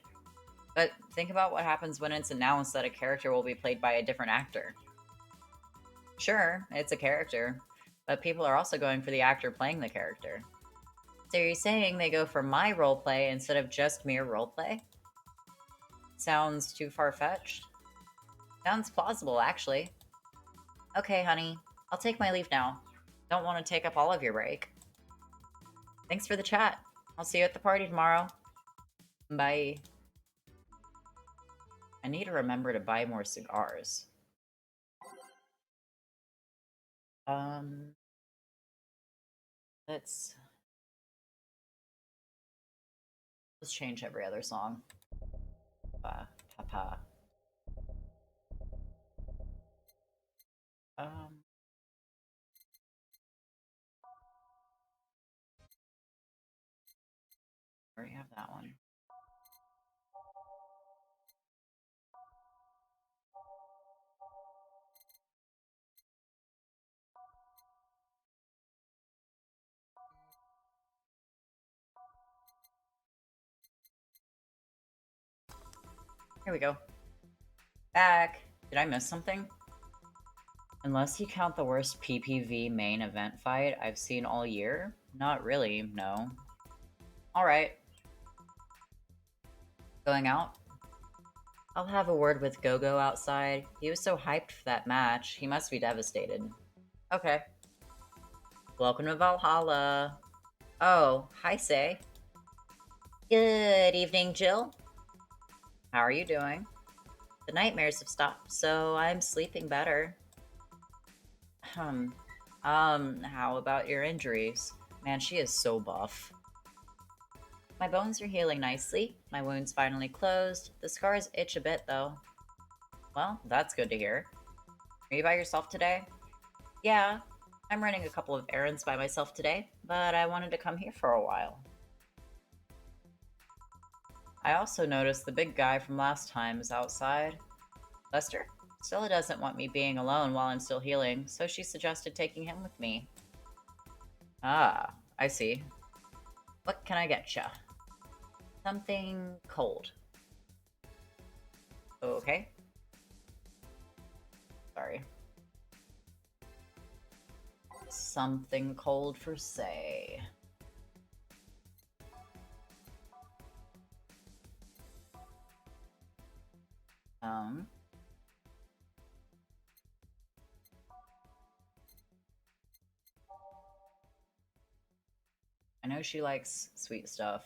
But think about what happens when it's announced that a character will be played by a different actor. Sure, it's a character, but people are also going for the actor playing the character. So you're saying they go for my roleplay instead of just mere roleplay? Sounds too far-fetched? Sounds plausible, actually. Okay, honey, I'll take my leave now. Don't want to take up all of your break. Thanks for the chat. I'll see you at the party tomorrow. Bye. I need to remember to buy more cigars. Let's change every other song. Papa. Already have that one. Here we go. Back. Did I miss something? Unless you count the worst PPV main event fight I've seen all year? Not really, no. Alright. Going out? I'll have a word with Gogo outside. He was so hyped for that match. He must be devastated. Okay. Welcome to Valhalla. Oh, hi, Say. Good evening, Jill. How are you doing? The nightmares have stopped, so I'm sleeping better. How about your injuries? Man, she is so buff. My bones are healing nicely. My wound's finally closed. The scars itch a bit, though. Well, that's good to hear. Are you by yourself today? Yeah, I'm running a couple of errands by myself today, but I wanted to come here for a while. I also noticed the big guy from last time is outside. Lester? Stella doesn't want me being alone while I'm still healing, so she suggested taking him with me. Ah, I see. What can I get ya? Something cold. Okay. Sorry. Something cold for Say. I know she likes sweet stuff.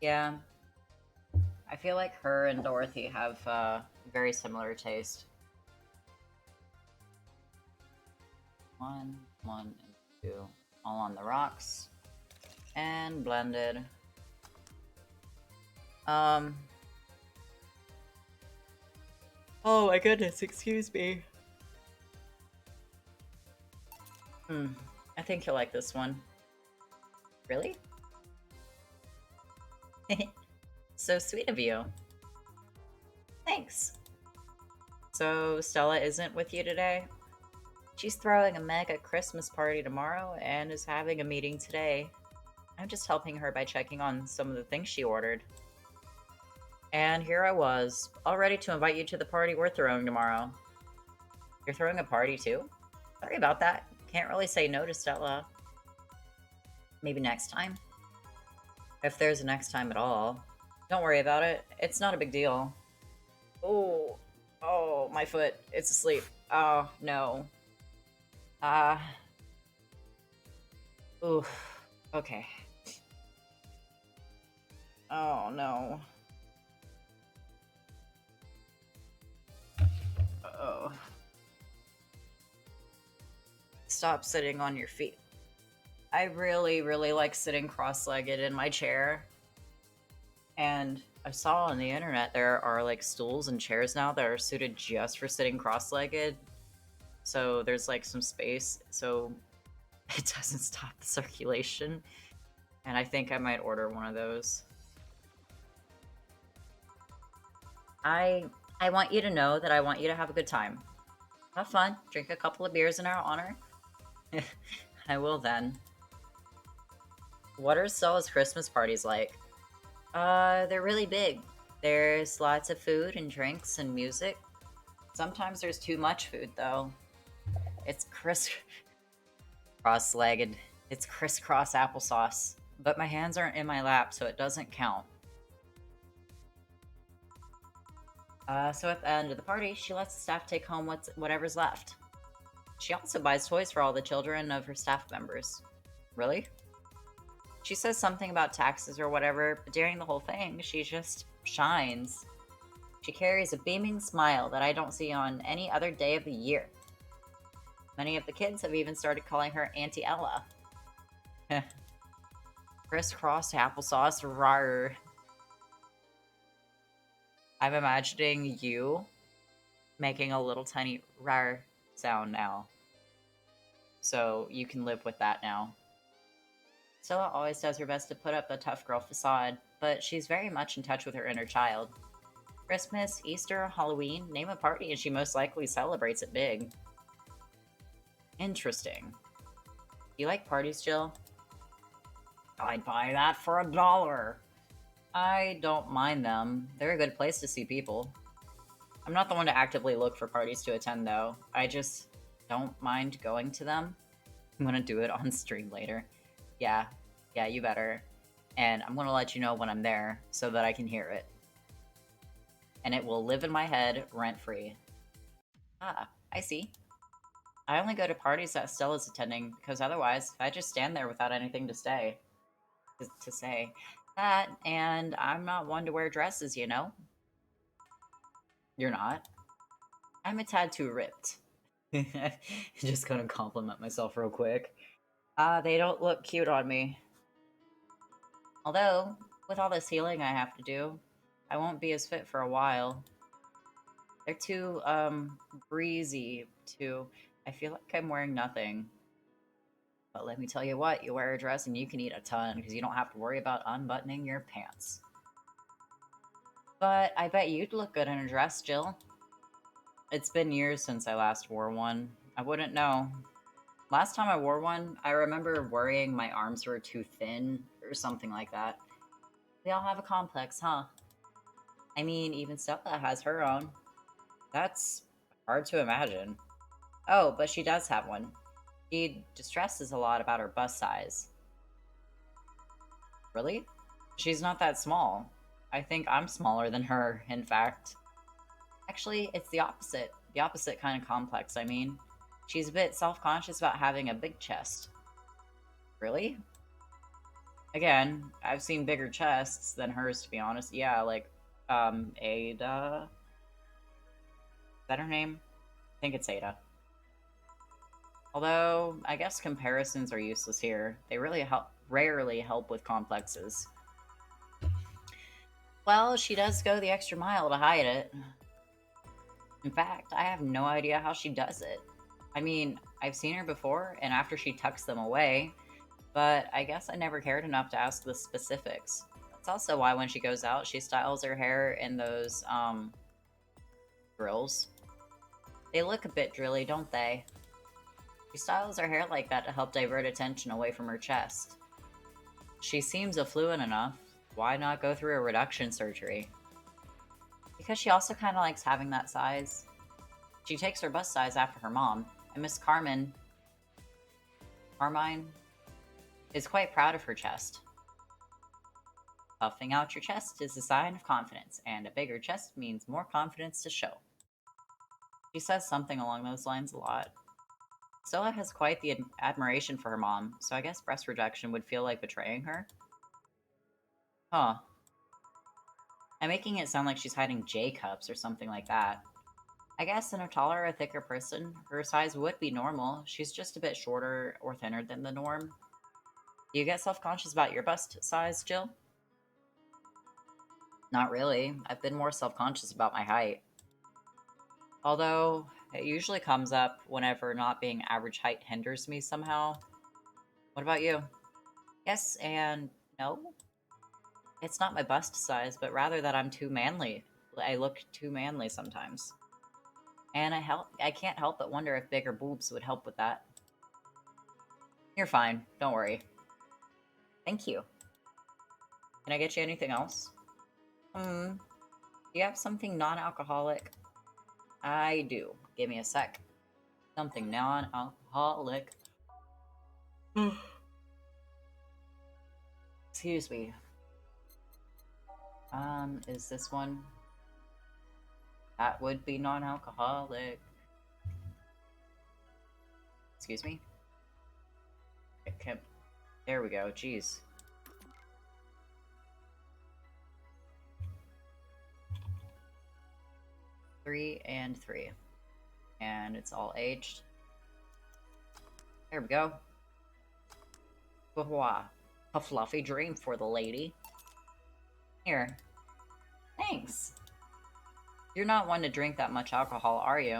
Yeah. I feel like her and Dorothy have very similar taste. One, and two. All on the rocks. And blended. Oh my goodness, excuse me. I think you'll like this one. Really? So sweet of you. Thanks. So Stella isn't with you today? She's throwing a mega Christmas party tomorrow and is having a meeting today. I'm just helping her by checking on some of the things she ordered. And here I was, all ready to invite you to the party we're throwing tomorrow. You're throwing a party too? Sorry about that. Can't really say no to Stella. Maybe next time? If there's a next time at all. Don't worry about it. It's not a big deal. Oh, my foot. It's asleep. Oh, no. Oof. Okay. Oh, no. Oh. Stop sitting on your feet. I really, really like sitting cross-legged in my chair. And I saw on the internet there are like stools and chairs now that are suited just for sitting cross-legged. So there's like some space so it doesn't stop the circulation. And I think I might order one of those. I want you to know that I want you to have a good time. Have fun. Drink a couple of beers in our honor. I will then. What are Stella's Christmas parties like? They're really big. There's lots of food and drinks and music. Sometimes there's too much food, though. It's cross-legged. It's crisscross applesauce. But my hands aren't in my lap, so it doesn't count. So at the end of the party, she lets the staff take home whatever's left. She also buys toys for all the children of her staff members. Really? She says something about taxes or whatever, but during the whole thing, she just shines. She carries a beaming smile that I don't see on any other day of the year. Many of the kids have even started calling her Auntie Ella. Crisscross applesauce, rawr. I'm imagining you making a little tiny rawr sound now. So you can live with that now. Stella always does her best to put up the tough girl facade, but she's very much in touch with her inner child. Christmas, Easter, Halloween, name a party and she most likely celebrates it big. Interesting. Do you like parties, Jill? I'd buy that for $1. I don't mind them. They're a good place to see people. I'm not the one to actively look for parties to attend, though. I just don't mind going to them. I'm gonna do it on stream later. Yeah, you better. And I'm gonna let you know when I'm there so that I can hear it. And it will live in my head rent-free. Ah, I see. I only go to parties that Stella's attending, because otherwise, I just stand there without anything to say. That, and I'm not one to wear dresses, you know? You're not? I'm a tad too ripped. Just gonna compliment myself real quick. They don't look cute on me. Although, with all this healing I have to do, I won't be as fit for a while. They're too, breezy, I feel like I'm wearing nothing. But let me tell you what, you wear a dress and you can eat a ton, because you don't have to worry about unbuttoning your pants. But I bet you'd look good in a dress, Jill. It's been years since I last wore one. I wouldn't know. Last time I wore one, I remember worrying my arms were too thin, or something like that. We all have a complex, huh? I mean, even Stella has her own. That's hard to imagine. Oh, but she does have one. She distresses a lot about her bust size. Really? She's not that small. I think I'm smaller than her, in fact. Actually, it's the opposite. The opposite kind of complex, I mean. She's a bit self-conscious about having a big chest. Really? Again, I've seen bigger chests than hers, to be honest. Yeah, like, Ada? Is that her name? I think it's Ada. Although, I guess comparisons are useless here. They really rarely help with complexes. Well, she does go the extra mile to hide it. In fact, I have no idea how she does it. I mean, I've seen her before, and after she tucks them away, but I guess I never cared enough to ask the specifics. That's also why when she goes out, she styles her hair in those, drills. They look a bit drilly, don't they? She styles her hair like that to help divert attention away from her chest. She seems affluent enough. Why not go through a reduction surgery? Because she also kind of likes having that size. She takes her bust size after her mom, and Miss Carmine is quite proud of her chest. Puffing out your chest is a sign of confidence, and a bigger chest means more confidence to show. She says something along those lines a lot. Stella has quite the admiration for her mom, so I guess breast reduction would feel like betraying her? Huh. I'm making it sound like she's hiding J-cups or something like that. I guess in a taller or thicker person, her size would be normal. She's just a bit shorter or thinner than the norm. Do you get self-conscious about your bust size, Jill? Not really. I've been more self-conscious about my height. Although, it usually comes up whenever not being average height hinders me somehow. What about you? Yes and no. It's not my bust size, but rather that I'm too manly. I look too manly sometimes. And I can't help but wonder if bigger boobs would help with that. You're fine. Don't worry. Thank you. Can I get you anything else? Do you have something non-alcoholic? I do. Give me a sec. Something non-alcoholic. Excuse me. Is this one? That would be non-alcoholic. Excuse me? There we go. Jeez. Three and three. And it's all aged. There we go. A fluffy dream for the lady. Here. Thanks. You're not one to drink that much alcohol, are you?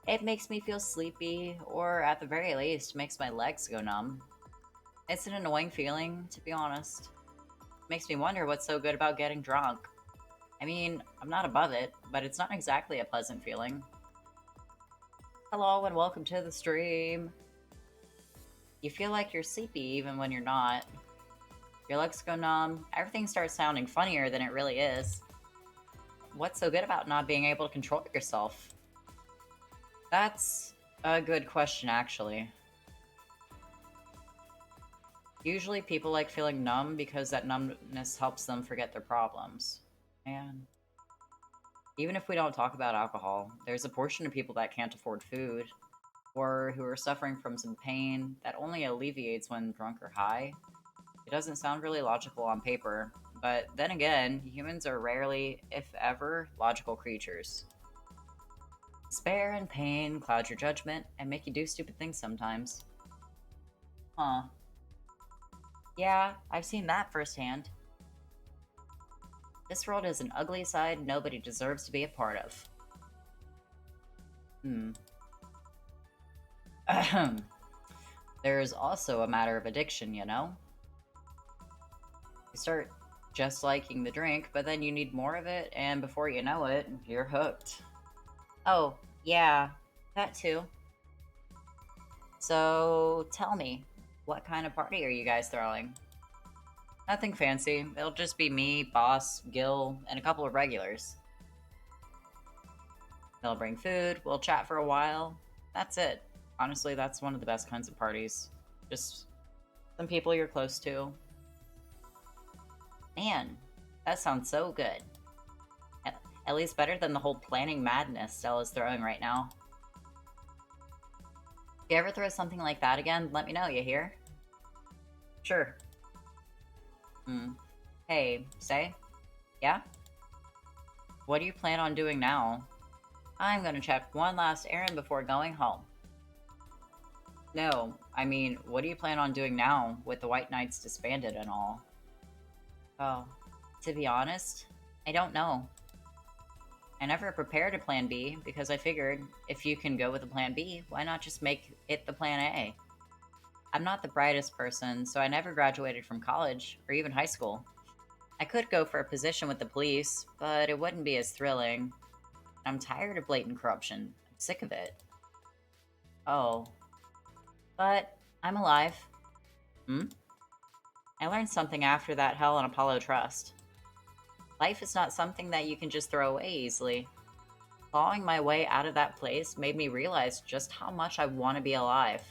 It makes me feel sleepy, or at the very least, makes my legs go numb. It's an annoying feeling, to be honest. It makes me wonder what's so good about getting drunk. I mean, I'm not above it, but it's not exactly a pleasant feeling. Hello and welcome to the stream. You feel like you're sleepy even when you're not. Your legs go numb, everything starts sounding funnier than it really is. What's so good about not being able to control yourself? That's a good question, actually. Usually people like feeling numb because that numbness helps them forget their problems. And even if we don't talk about alcohol, there's a portion of people that can't afford food, or who are suffering from some pain that only alleviates when drunk or high. It doesn't sound really logical on paper, but then again, humans are rarely, if ever, logical creatures. Despair and pain cloud your judgment and make you do stupid things sometimes. Huh. Yeah, I've seen that firsthand. This world is an ugly side nobody deserves to be a part of. There's also a matter of addiction, you know? You start just liking the drink, but then you need more of it, and before you know it, you're hooked. Oh, yeah, that too. So, tell me, what kind of party are you guys throwing? Nothing fancy. It'll just be me, Boss, Gil, and a couple of regulars. They'll bring food, we'll chat for a while. That's it. Honestly, that's one of the best kinds of parties. Just some people you're close to. Man, that sounds so good. At least better than the whole planning madness Stella's throwing right now. If you ever throw something like that again, let me know, you hear? Sure. Hey, say? Yeah? What do you plan on doing now? I'm gonna check one last errand before going home. No, I mean, what do you plan on doing now, with the White Knights disbanded and all? Oh, to be honest, I don't know. I never prepared a plan B, because I figured, if you can go with a plan B, why not just make it the plan A? I'm not the brightest person, so I never graduated from college, or even high school. I could go for a position with the police, but it wouldn't be as thrilling. I'm tired of blatant corruption. I'm sick of it. Oh. But I'm alive. I learned something after that hell on Apollo Trust. Life is not something that you can just throw away easily. Clawing my way out of that place made me realize just how much I want to be alive.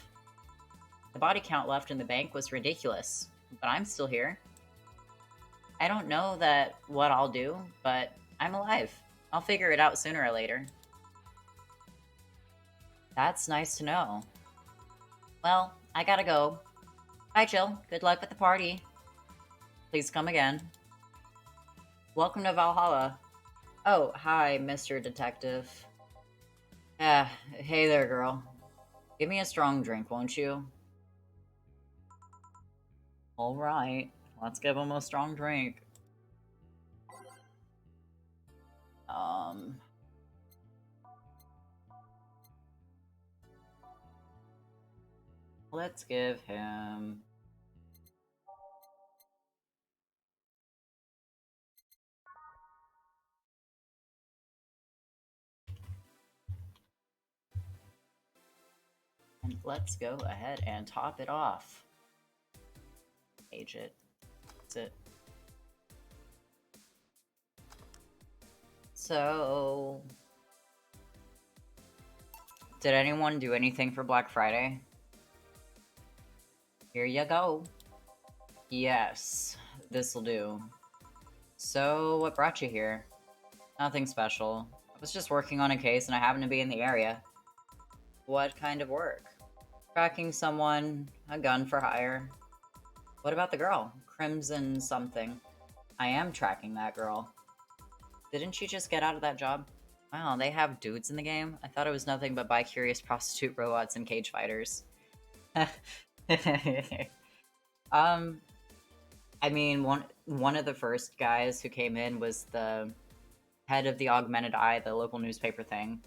The body count left in the bank was ridiculous, but I'm still here. I don't know what I'll do, but I'm alive. I'll figure it out sooner or later. That's nice to know. Well, I gotta go. Bye, Jill. Good luck with the party. Please come again. Welcome to Valhalla. Oh, hi, Mr. Detective. Hey there, girl. Give me a strong drink, won't you? All right, let's give him a strong drink. Um, let's give him. And let's go ahead and top it off. Age it. That's it. So, did anyone do anything for Black Friday? Here you go. Yes, this'll do. So, what brought you here? Nothing special. I was just working on a case and I happened to be in the area. What kind of work? Tracking someone, a gun for hire. What about the girl? Crimson something. I am tracking that girl. Didn't she just get out of that job? Wow, they have dudes in the game? I thought it was nothing but bi-curious prostitute robots and cage fighters. um, I mean, one of the first guys who came in was the head of the Augmented Eye, the local newspaper thing.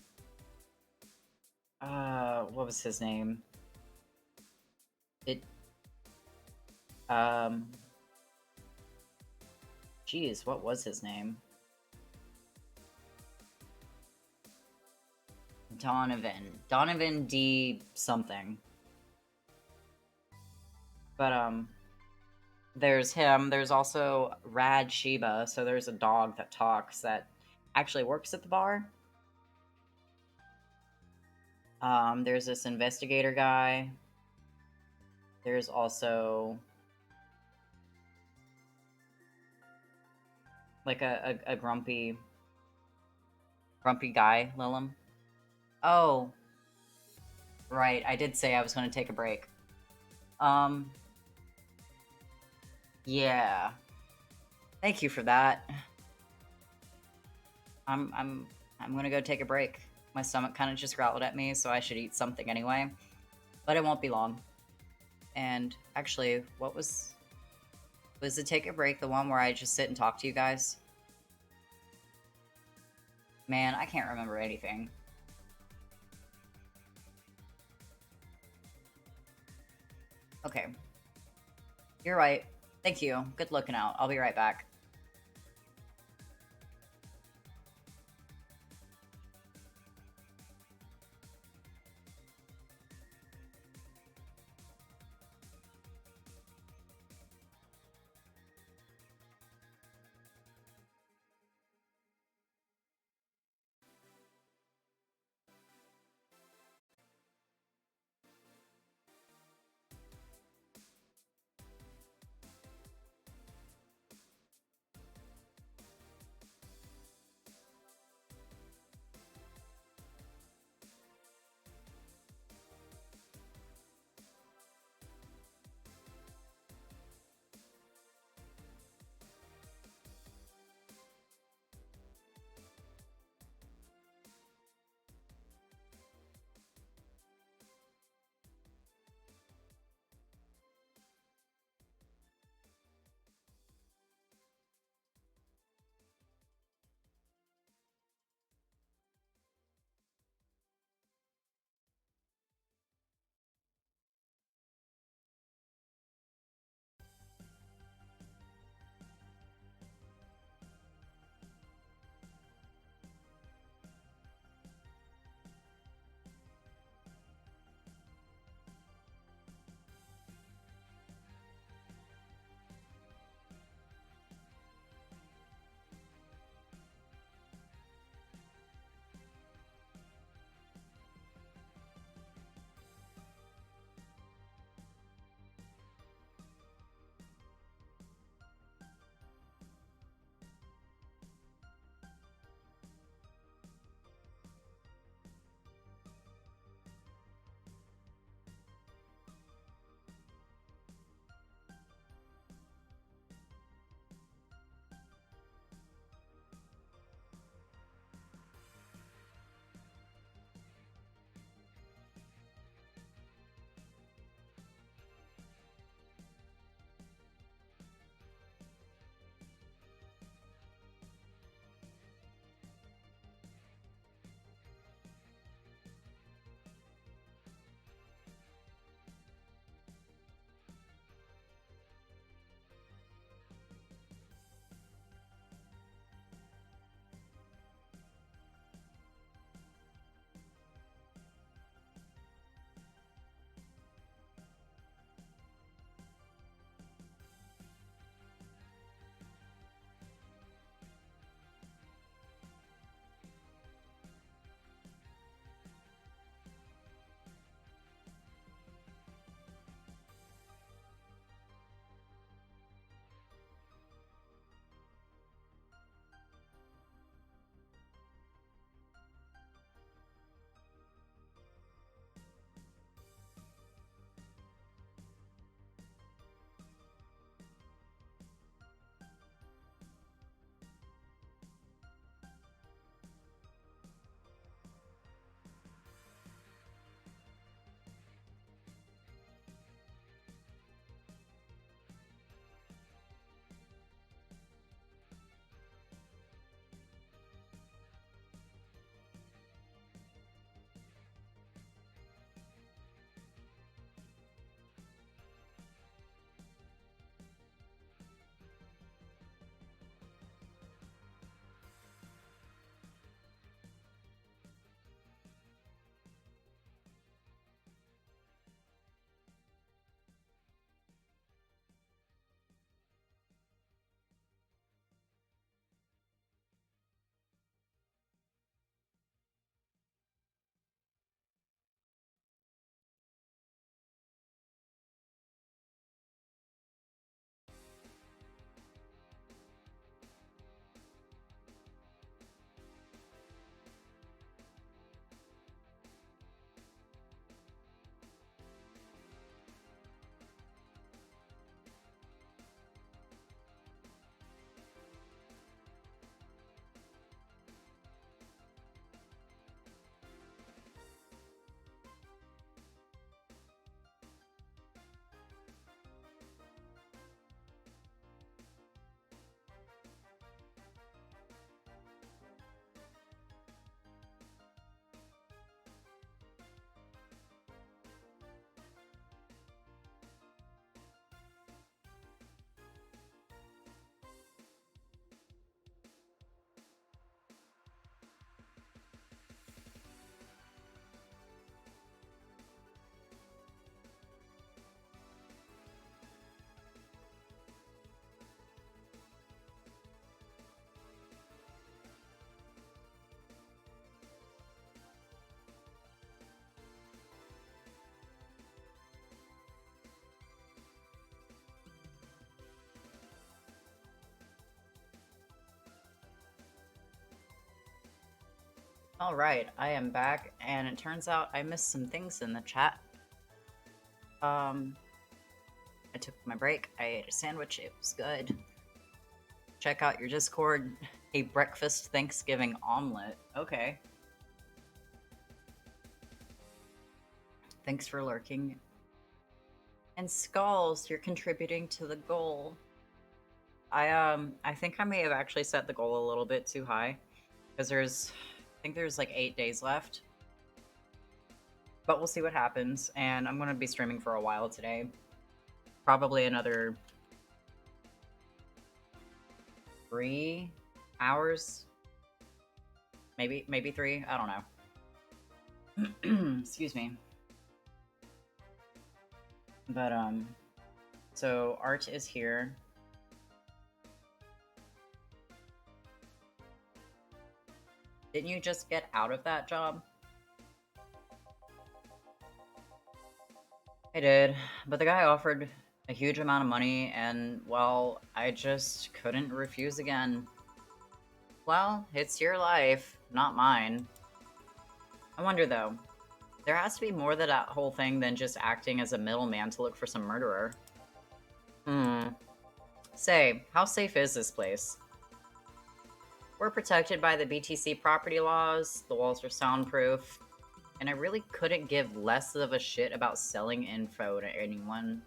What was his name? It, um, geez, what was his name? Donovan D something. But there's him. There's also Rad Shiba. So there's a dog that talks that actually works at the bar. There's this investigator guy. There's also like a grumpy guy, Lilum. Oh, right. I did say I was going to take a break. Um, yeah. Thank you for that. I'm gonna go take a break. My stomach kind of just growled at me, so I should eat something anyway. But it won't be long. And actually, was the take a break the one where I just sit and talk to you guys? Man, I can't remember anything. Okay. You're right. Thank you. Good looking out. I'll be right back. Alright, I am back, and it turns out I missed some things in the chat. I took my break, I ate a sandwich, it was good. Check out your Discord. A breakfast Thanksgiving omelet. Okay. Thanks for lurking. And Skulls, you're contributing to the goal. I think I may have actually set the goal a little bit too high. Because I think there's like 8 days left. But we'll see what happens, and I'm gonna be streaming for a while today. Probably another 3 hours. Maybe 3, I don't know. Excuse me. But, so Art is here. Didn't you just get out of that job? I did, but the guy offered a huge amount of money, and, well, I just couldn't refuse again. Well, it's your life, not mine. I wonder, though, there has to be more to that whole thing than just acting as a middleman to look for some murderer. Say, how safe is this place? We're protected by the BTC property laws, the walls are soundproof, and I really couldn't give less of a shit about selling info to anyone.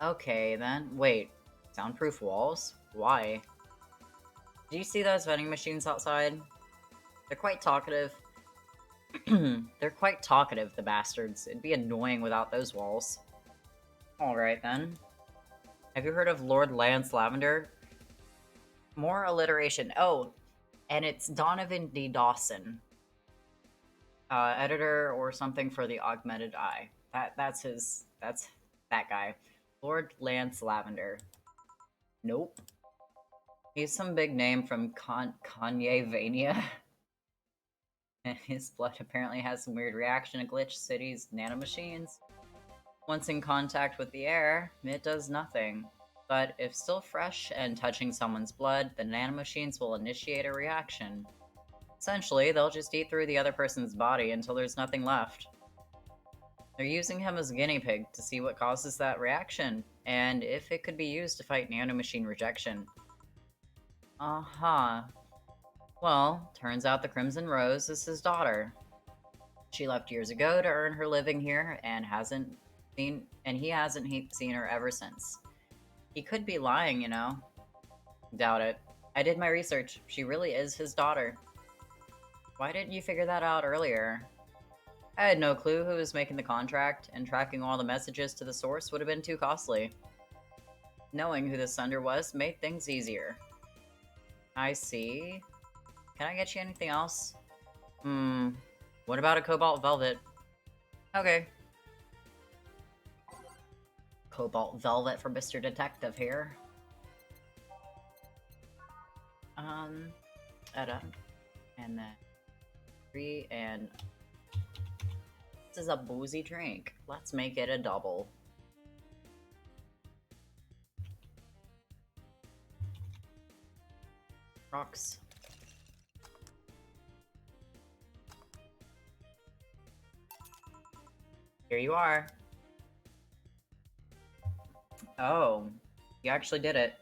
Okay, then. Wait, soundproof walls? Why? Do you see those vending machines outside? They're quite talkative. They're quite talkative, the bastards. It'd be annoying without those walls. Alright, then. Have you heard of Lord Lance Lavender? More alliteration. Oh, and it's Donovan D. Dawson. Editor or something for the Augmented Eye. That's that guy. Lord Lance Lavender. Nope. He's some big name from Kanye-vania. And his blood apparently has some weird reaction to Glitch City's nanomachines. Once in contact with the air, it does nothing. But if still fresh and touching someone's blood, the nanomachines will initiate a reaction. Essentially, they'll just eat through the other person's body until there's nothing left. They're using him as a guinea pig to see what causes that reaction, and if it could be used to fight nanomachine rejection. Uh-huh. Well, turns out the Crimson Rose is his daughter. She left years ago to earn her living here and he hasn't seen her ever since. He could be lying, you know. Doubt it. I did my research. She really is his daughter. Why didn't you figure that out earlier? I had no clue who was making the contract, and tracking all the messages to the source would have been too costly. Knowing who the sender was made things easier. I see. Can I get you anything else? What about a cobalt velvet? Okay. Cobalt velvet for Mr. Detective here. And then 3 and... This is a boozy drink. Let's make it a double. Rocks. Here you are. Oh, you actually did it.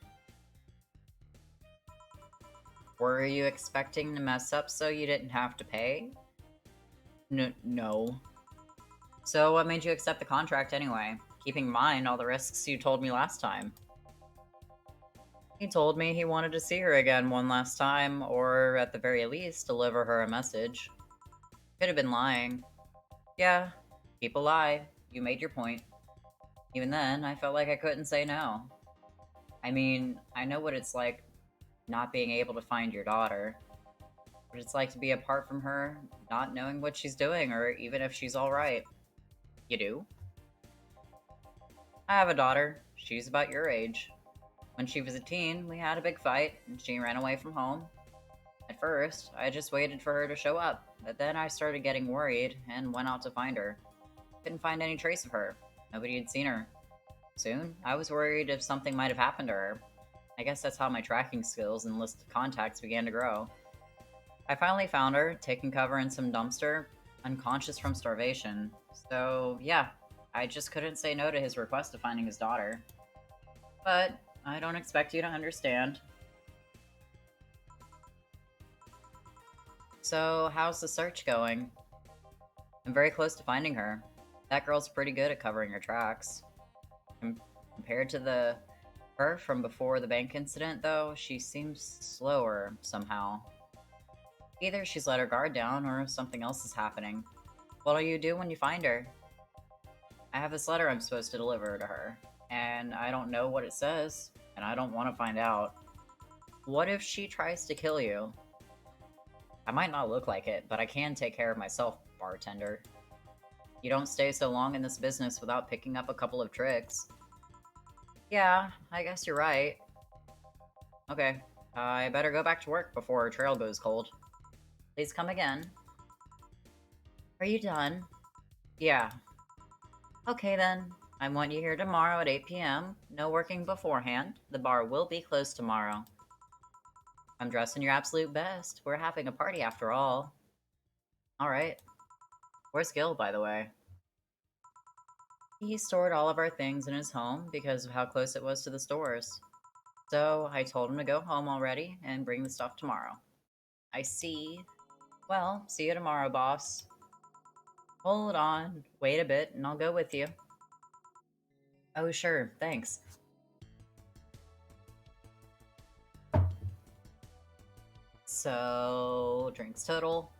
Were you expecting to mess up so you didn't have to pay? No. So what made you accept the contract anyway? Keeping in mind all the risks you told me last time. He told me he wanted to see her again one last time, or at the very least, deliver her a message. Could have been lying. Yeah, people lie. You made your point. Even then, I felt like I couldn't say no. I mean, I know what it's like not being able to find your daughter. What it's like to be apart from her, not knowing what she's doing, or even if she's alright. You do? I have a daughter. She's about your age. When she was a teen, we had a big fight, and she ran away from home. At first, I just waited for her to show up, but then I started getting worried and went out to find her. Couldn't find any trace of her. Nobody had seen her. Soon, I was worried if something might have happened to her. I guess that's how my tracking skills and list of contacts began to grow. I finally found her, taking cover in some dumpster, unconscious from starvation. So, yeah, I just couldn't say no to his request of finding his daughter. But I don't expect you to understand. So, how's the search going? I'm very close to finding her. That girl's pretty good at covering her tracks. Compared to her from before the bank incident, though, she seems slower somehow. Either she's let her guard down or something else is happening. What'll you do when you find her? I have this letter I'm supposed to deliver to her, and I don't know what it says, and I don't want to find out. What if she tries to kill you? I might not look like it, but I can take care of myself, bartender. You don't stay so long in this business without picking up a couple of tricks. Yeah, I guess you're right. Okay, I better go back to work before our trail goes cold. Please come again. Are you done? Yeah. Okay then. I want you here tomorrow at 8 p.m. No working beforehand. The bar will be closed tomorrow. I'm dressing your absolute best. We're having a party after all. Alright. Where's Gil, by the way? He stored all of our things in his home because of how close it was to the stores. So I told him to go home already and bring the stuff tomorrow. I see. Well, see you tomorrow, boss. Hold on. Wait a bit and I'll go with you. Oh, sure. Thanks. So, drinks total,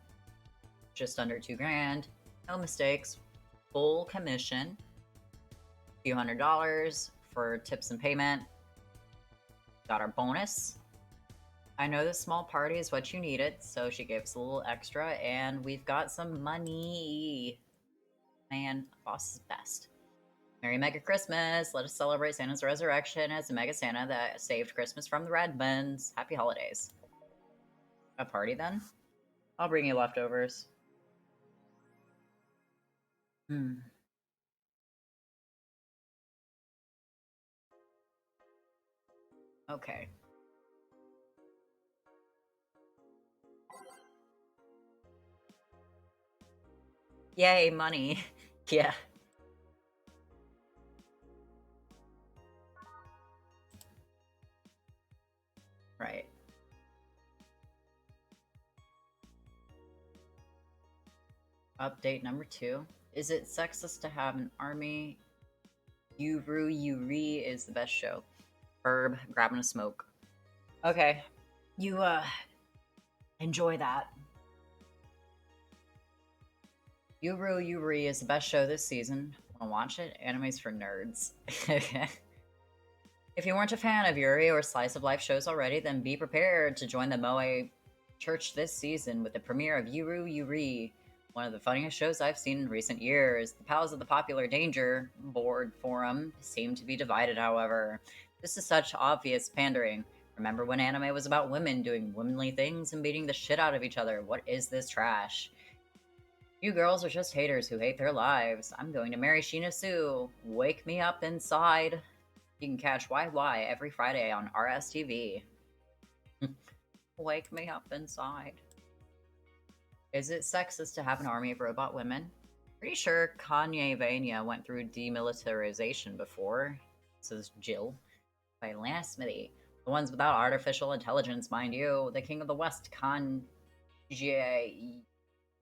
just under 2 grand. No mistakes. Full commission. Few $100 for tips and payment. Got our bonus. I know this small party is what you needed, so she gave us a little extra, and we've got some money. Man, boss is best. Merry Mega Christmas! Let us celebrate Santa's resurrection as a Mega Santa that saved Christmas from the Redmonds. Happy holidays. A party then? I'll bring you leftovers. Okay. Yay, money. Yeah. Right. Update number 2. Is it sexist to have an army? Yuri is the best show. Herb, grabbing a smoke. Okay. You, enjoy that. Yuri is the best show this season. Wanna watch it? Anime's for nerds. If you weren't a fan of Yuri or slice of life shows already, then be prepared to join the Moe Church this season with the premiere of Yuri, one of the funniest shows I've seen in recent years. The pals of the Popular Danger board forum seem to be divided, however. This is such obvious pandering. Remember when anime was about women doing womanly things and beating the shit out of each other? What is this trash? You girls are just haters who hate their lives. I'm going to marry Sheena Sue. Wake me up inside. You can catch YY every Friday on RSTV. Wake me up inside. Is it sexist to have an army of robot women? Pretty sure Kanye Vania went through demilitarization before, says Jill. By Lana Smithy. The ones without artificial intelligence, mind you. The King of the West, Kanye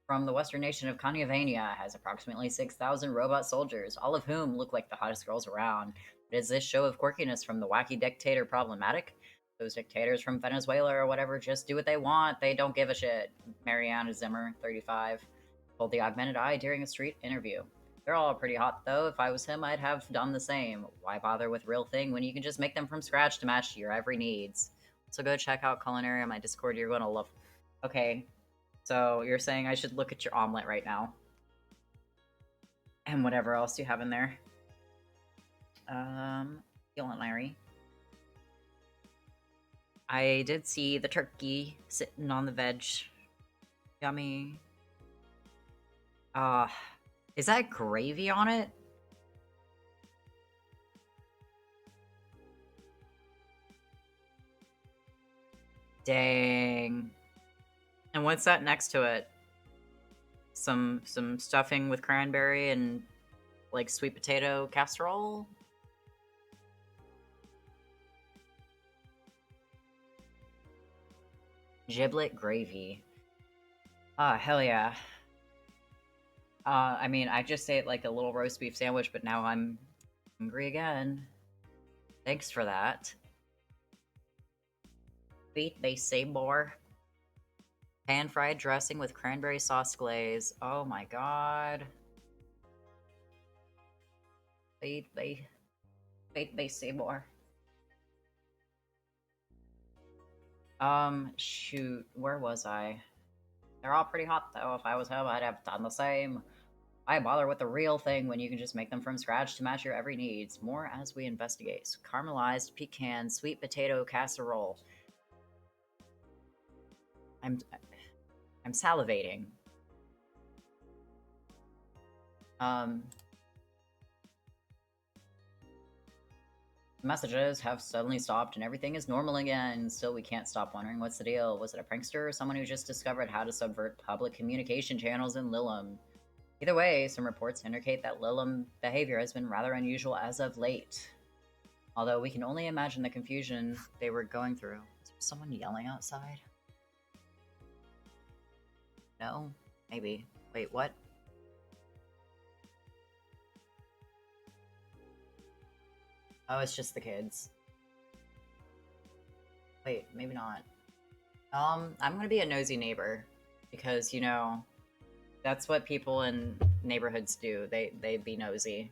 from the western nation of Kanyavania has approximately 6,000 robot soldiers, all of whom look like the hottest girls around. But is this show of quirkiness from the wacky dictator problematic? Those dictators from Venezuela or whatever just do what they want. They don't give a shit. Mariana Zimmer, 35, told the Augmented Eye during a street interview. They're all pretty hot, though. If I was him, I'd have done the same. Why bother with real thing when you can just make them from scratch to match your every needs? So go check out Culinary on my Discord. You're going to love. Okay, so you're saying I should look at your omelet right now. And whatever else you have in there. Culinary. I did see the turkey sitting on the veg. Yummy. Is that gravy on it? Dang. And what's that next to it? Some stuffing with cranberry and like sweet potato casserole? Giblet gravy. Ah, hell yeah. I mean, I just ate like a little roast beef sandwich, but now I'm hungry again. Thanks for that. Beat they say more. Pan-fried dressing with cranberry sauce glaze. Oh my god. They say more. Shoot, where was I? They're all pretty hot though. If I was home, I'd have done the same. Why bother with the real thing when you can just make them from scratch to match your every needs? More as we investigate. Caramelized pecan sweet potato casserole. I'm I'm salivating. Um, Messages have suddenly stopped and everything is normal again. Still, we can't stop wondering what's the deal. Was it a prankster or someone who just discovered how to subvert public communication channels in Lilum? Either way, some reports indicate that Lilum behavior has been rather unusual as of late. Although we can only imagine the confusion they were going through. Is there someone yelling outside? No? Maybe. Wait, what? Oh, it's just the kids. Wait, maybe not. I'm gonna be a nosy neighbor. Because, you know, that's what people in neighborhoods do. They be nosy.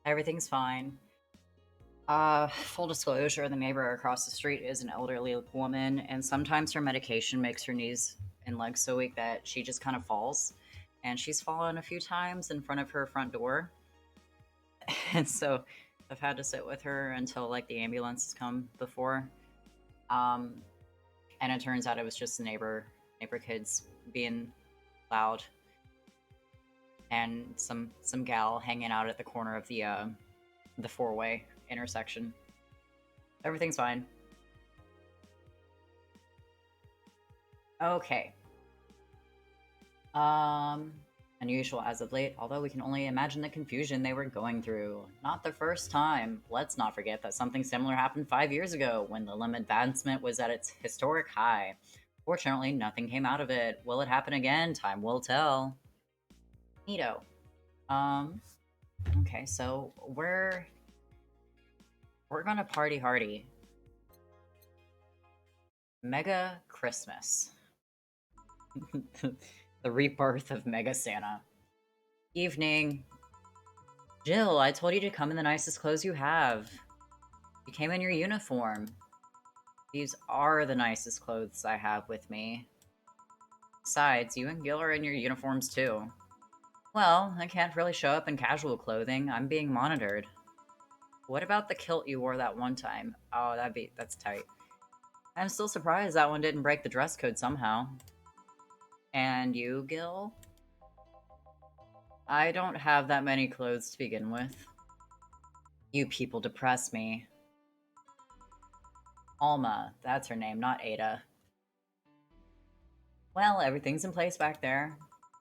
Everything's fine. Full disclosure, the neighbor across the street is an elderly woman, and sometimes her medication makes her knees and legs so weak that she just kind of falls. And she's fallen a few times in front of her front door. And so I've had to sit with her until like the ambulance has come before. Um, and it turns out it was just the neighbor kids being loud, and some gal hanging out at the corner of the four-way intersection. Everything's fine. Okay. Unusual as of late, although we can only imagine the confusion they were going through. Not the first time. Let's not forget that something similar happened 5 years ago when the limb advancement was at its historic high. Fortunately, nothing came out of it. Will it happen again? Time will tell. Neato. Um, okay, so we're gonna party hardy. Mega Christmas. The rebirth of Mega Santa. Evening. Jill, I told you to come in the nicest clothes you have. You came in your uniform. These are the nicest clothes I have with me. Besides, you and Gil are in your uniforms too. Well, I can't really show up in casual clothing. I'm being monitored. What about the kilt you wore that one time? Oh, that's tight. I'm still surprised that one didn't break the dress code somehow. And you, Gil? I don't have that many clothes to begin with. You people depress me. Alma, that's her name, not Ada. Well, everything's in place back there.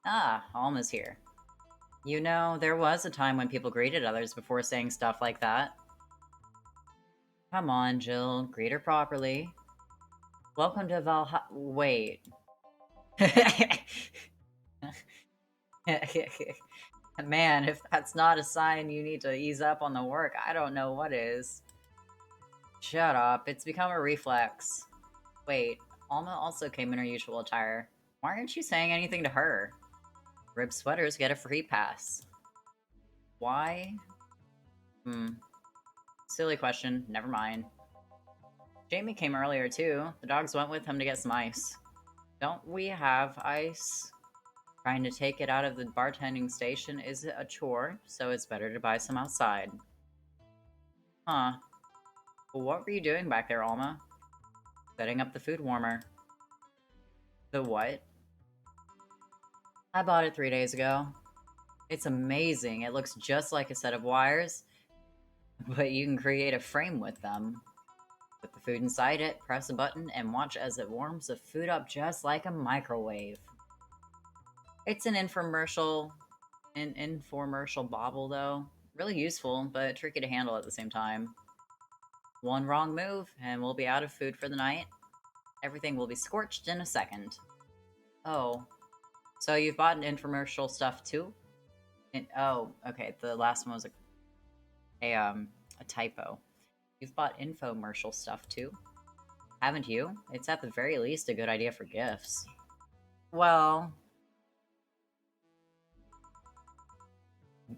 Ah, Alma's here. You know, there was a time when people greeted others before saying stuff like that. Come on, Jill. Greet her properly. Welcome to Valhalla. Wait. Man, if that's not a sign you need to ease up on the work, I don't know what is. Shut up. It's become a reflex. Wait, Alma also came in her usual attire. Why aren't you saying anything to her? Rib sweaters get a free pass. Why? Silly question. Never mind. Jamie came earlier too. The dogs went with him to get some ice. Don't we have ice? Trying to take it out of the bartending station is a chore, so it's better to buy some outside. Huh. Well, what were you doing back there, Alma? Setting up the food warmer. The what? I bought it 3 days ago. It's amazing. It looks just like a set of wires, but you can create a frame with them. Put the food inside it, press a button, and watch as it warms the food up just like a microwave. It's an infomercial bauble, though. Really useful, but tricky to handle at the same time. One wrong move, and we'll be out of food for the night. Everything will be scorched in a second. Oh. So you've bought an infomercial stuff, too? Oh, okay, the last one was a typo. You've bought infomercial stuff, too? Haven't you? It's at the very least a good idea for gifts. Well...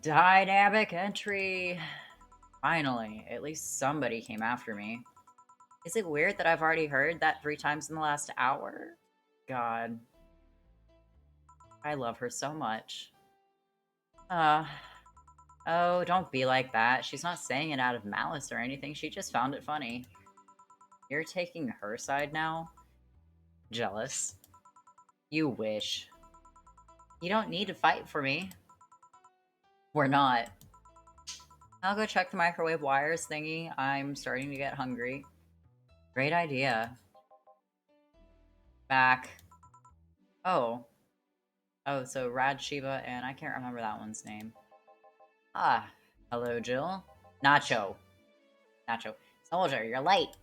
Dynamic entry! Finally, at least somebody came after me. Is it weird that I've already heard that 3 times in the last hour? God. I love her so much. Oh, don't be like that. She's not saying it out of malice or anything. She just found it funny. You're taking her side now? Jealous. You wish. You don't need to fight for me. We're not. I'll go check the microwave wires thingy. I'm starting to get hungry. Great idea. Back. Oh. Oh, so Rad Shiva and I can't remember that one's name. Ah. Hello, Jill. Nacho. Nacho. Soldier, you're late.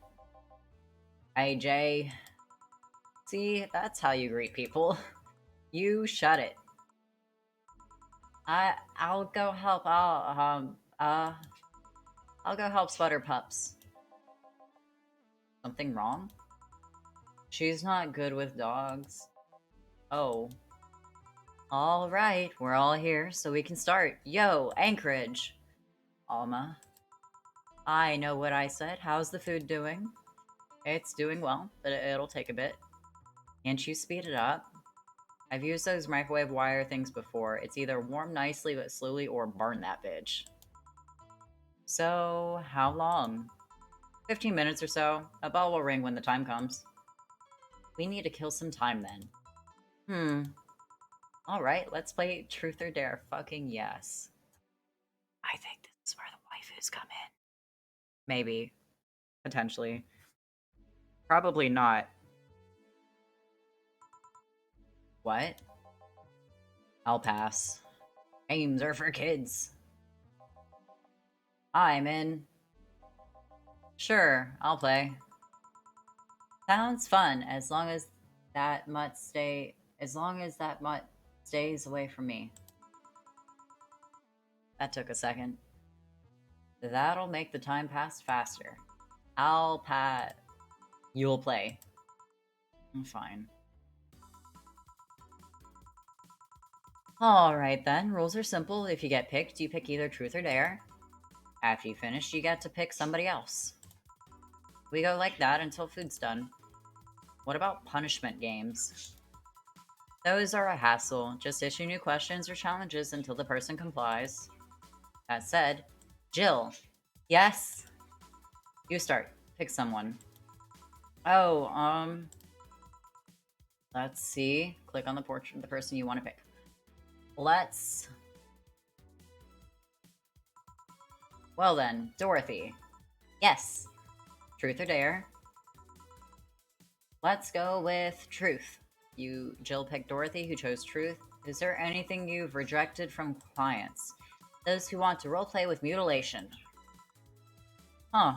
Hey, Jay. See, that's how you greet people. You shut it. I'll go help. I'll go help Sweater Pups. Something wrong? She's not good with dogs. Oh. Alright, we're all here, so we can start. Yo, Anchorage! Alma. I know what I said. How's the food doing? It's doing well, but it'll take a bit. Can't you speed it up? I've used those microwave wire things before. It's either warm nicely but slowly or burn that bitch. So, how long? 15 minutes or so. A bell will ring when the time comes. We need to kill some time then. Alright, let's play Truth or Dare. Fucking yes. I think this is where the waifus come in. Maybe. Potentially. Probably not. What? I'll pass. Games are for kids. I'm in. Sure, I'll play. Sounds fun, as long as that mutt stays away from me. That took a second. That'll make the time pass faster. I'll pat. You'll play. I'm fine. Alright then, rules are simple. If you get picked, you pick either Truth or Dare. After you finish, you get to pick somebody else. We go like that until food's done. What about punishment games? Those are a hassle. Just issue new questions or challenges until the person complies. That said, Jill. Yes? You start. Pick someone. Oh, let's see. Click on the portrait of the person you want to pick. Well then, Dorothy. Yes. Truth or Dare? Let's go with Truth. Jill picked Dorothy, who chose Truth. Is there anything you've rejected from clients? Those who want to roleplay with mutilation. Huh.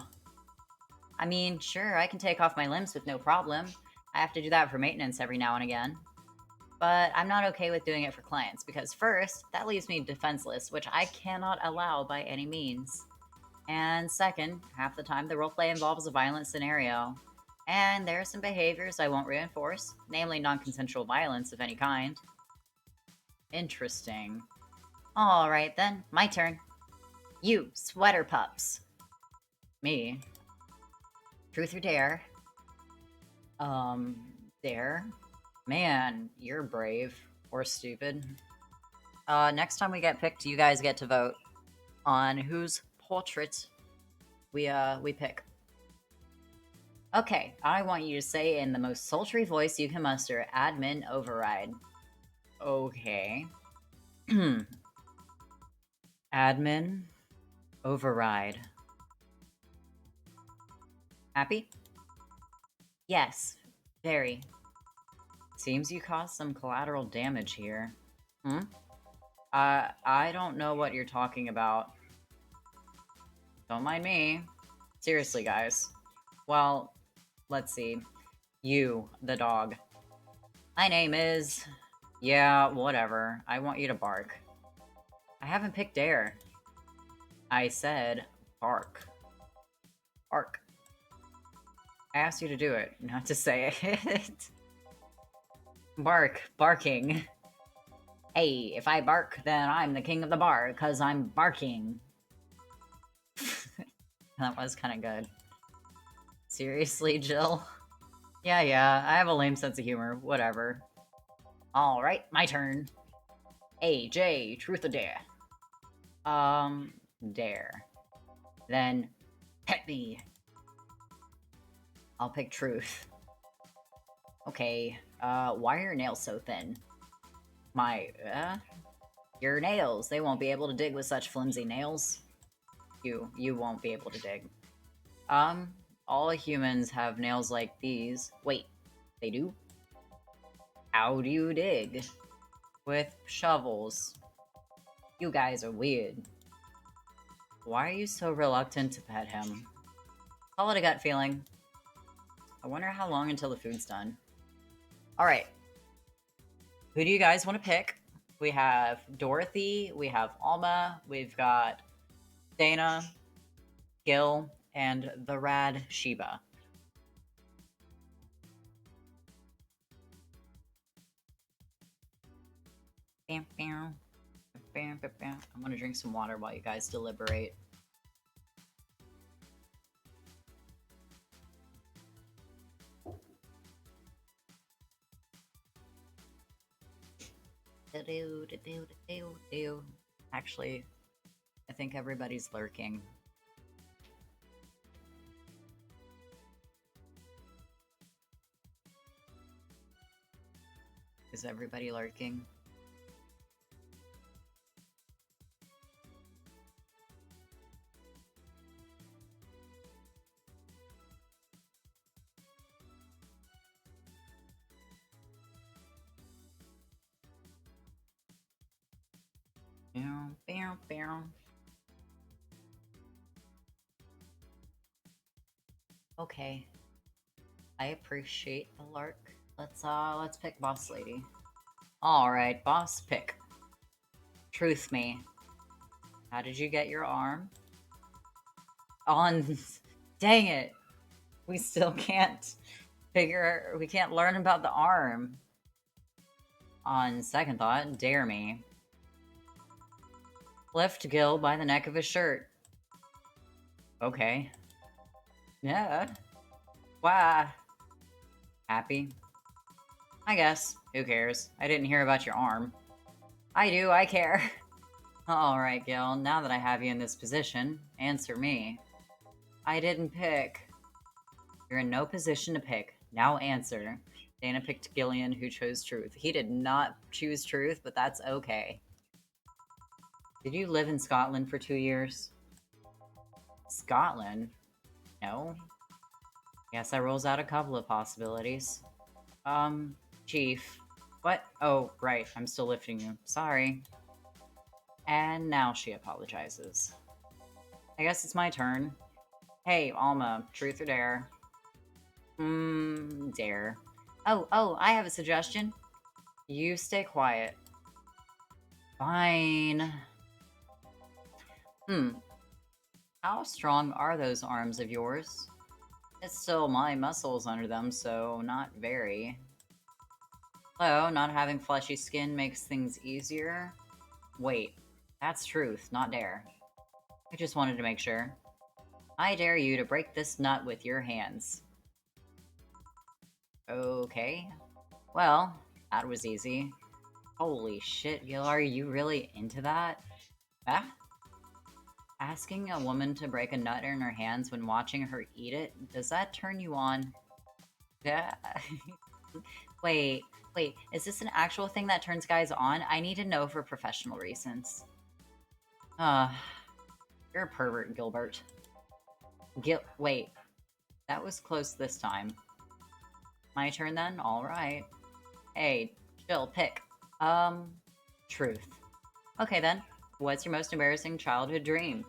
I mean, sure, I can take off my limbs with no problem. I have to do that for maintenance every now and again. But I'm not okay with doing it for clients because, first, that leaves me defenseless, which I cannot allow by any means. And second, half the time the roleplay involves a violent scenario. And there are some behaviors I won't reinforce, namely non consensual violence of any kind. Interesting. Alright then, my turn. You, sweater pups. Me. Truth or dare? Dare? Man, you're brave. Or stupid. Next time we get picked, you guys get to vote on whose portrait we pick. Okay, I want you to say in the most sultry voice you can muster, admin override. Okay. Admin override. Happy? Yes, very. Seems you caused some collateral damage here. Hmm? I don't know what you're talking about. Don't mind me. Seriously, guys. Well, let's see. You, the dog. My name is... Yeah, whatever. I want you to bark. I haven't picked dare. I said bark. Bark. I asked you to do it, not to say it. Bark. Barking. Hey, if I bark, then I'm the king of the bar, because I'm barking. That was kind of good. Seriously, Jill? Yeah, I have a lame sense of humor. Whatever. Alright, my turn. AJ, truth or dare? Dare. Then, pet me. I'll pick truth. Okay, why are your nails so thin? Your nails. They won't be able to dig with such flimsy nails. You won't be able to dig. All humans have nails like these. Wait, they do? How do you dig? With shovels. You guys are weird. Why are you so reluctant to pet him? Call it a gut feeling. I wonder how long until the food's done. Alright. Who do you guys want to pick? We have Dorothy, we have Alma, we've got Dana, Gil, and the rad Sheba. I'm gonna drink some water while you guys deliberate. Actually, I think everybody's lurking. Is everybody lurking? Okay. I appreciate the lark. Let's pick boss lady. Alright, boss pick. Truth me. How did you get your arm? Dang it! We still can't we can't learn about the arm. On second thought, dare me. Lift Gil by the neck of his shirt. Okay. Yeah. Why? Happy? I guess. Who cares? I didn't hear about your arm. I do, I care. Alright, Gil, now that I have you in this position, answer me. I didn't pick. You're in no position to pick. Now answer. Dana picked Gillian, who chose truth. He did not choose truth, but that's okay. Did you live in Scotland for 2 years? Scotland? No. Guess that rules out a couple of possibilities. Chief. What? Oh, right, I'm still lifting you. Sorry. And now she apologizes. I guess it's my turn. Hey, Alma, truth or dare? Dare. Oh, I have a suggestion. You stay quiet. Fine. How strong are those arms of yours? It's still my muscles under them, so not very. Hello, not having fleshy skin makes things easier? Wait, that's truth, not dare. I just wanted to make sure. I dare you to break this nut with your hands. Okay. Well, that was easy. Holy shit, Gil, are you really into that? Ah? Asking a woman to break a nut in her hands when watching her eat it, does that turn you on? Yeah. Wait, is this an actual thing that turns guys on? I need to know for professional reasons. You're a pervert, Gilbert. Wait, that was close this time. My turn then? Alright. Hey, chill, pick. Truth. Okay then, what's your most embarrassing childhood dream?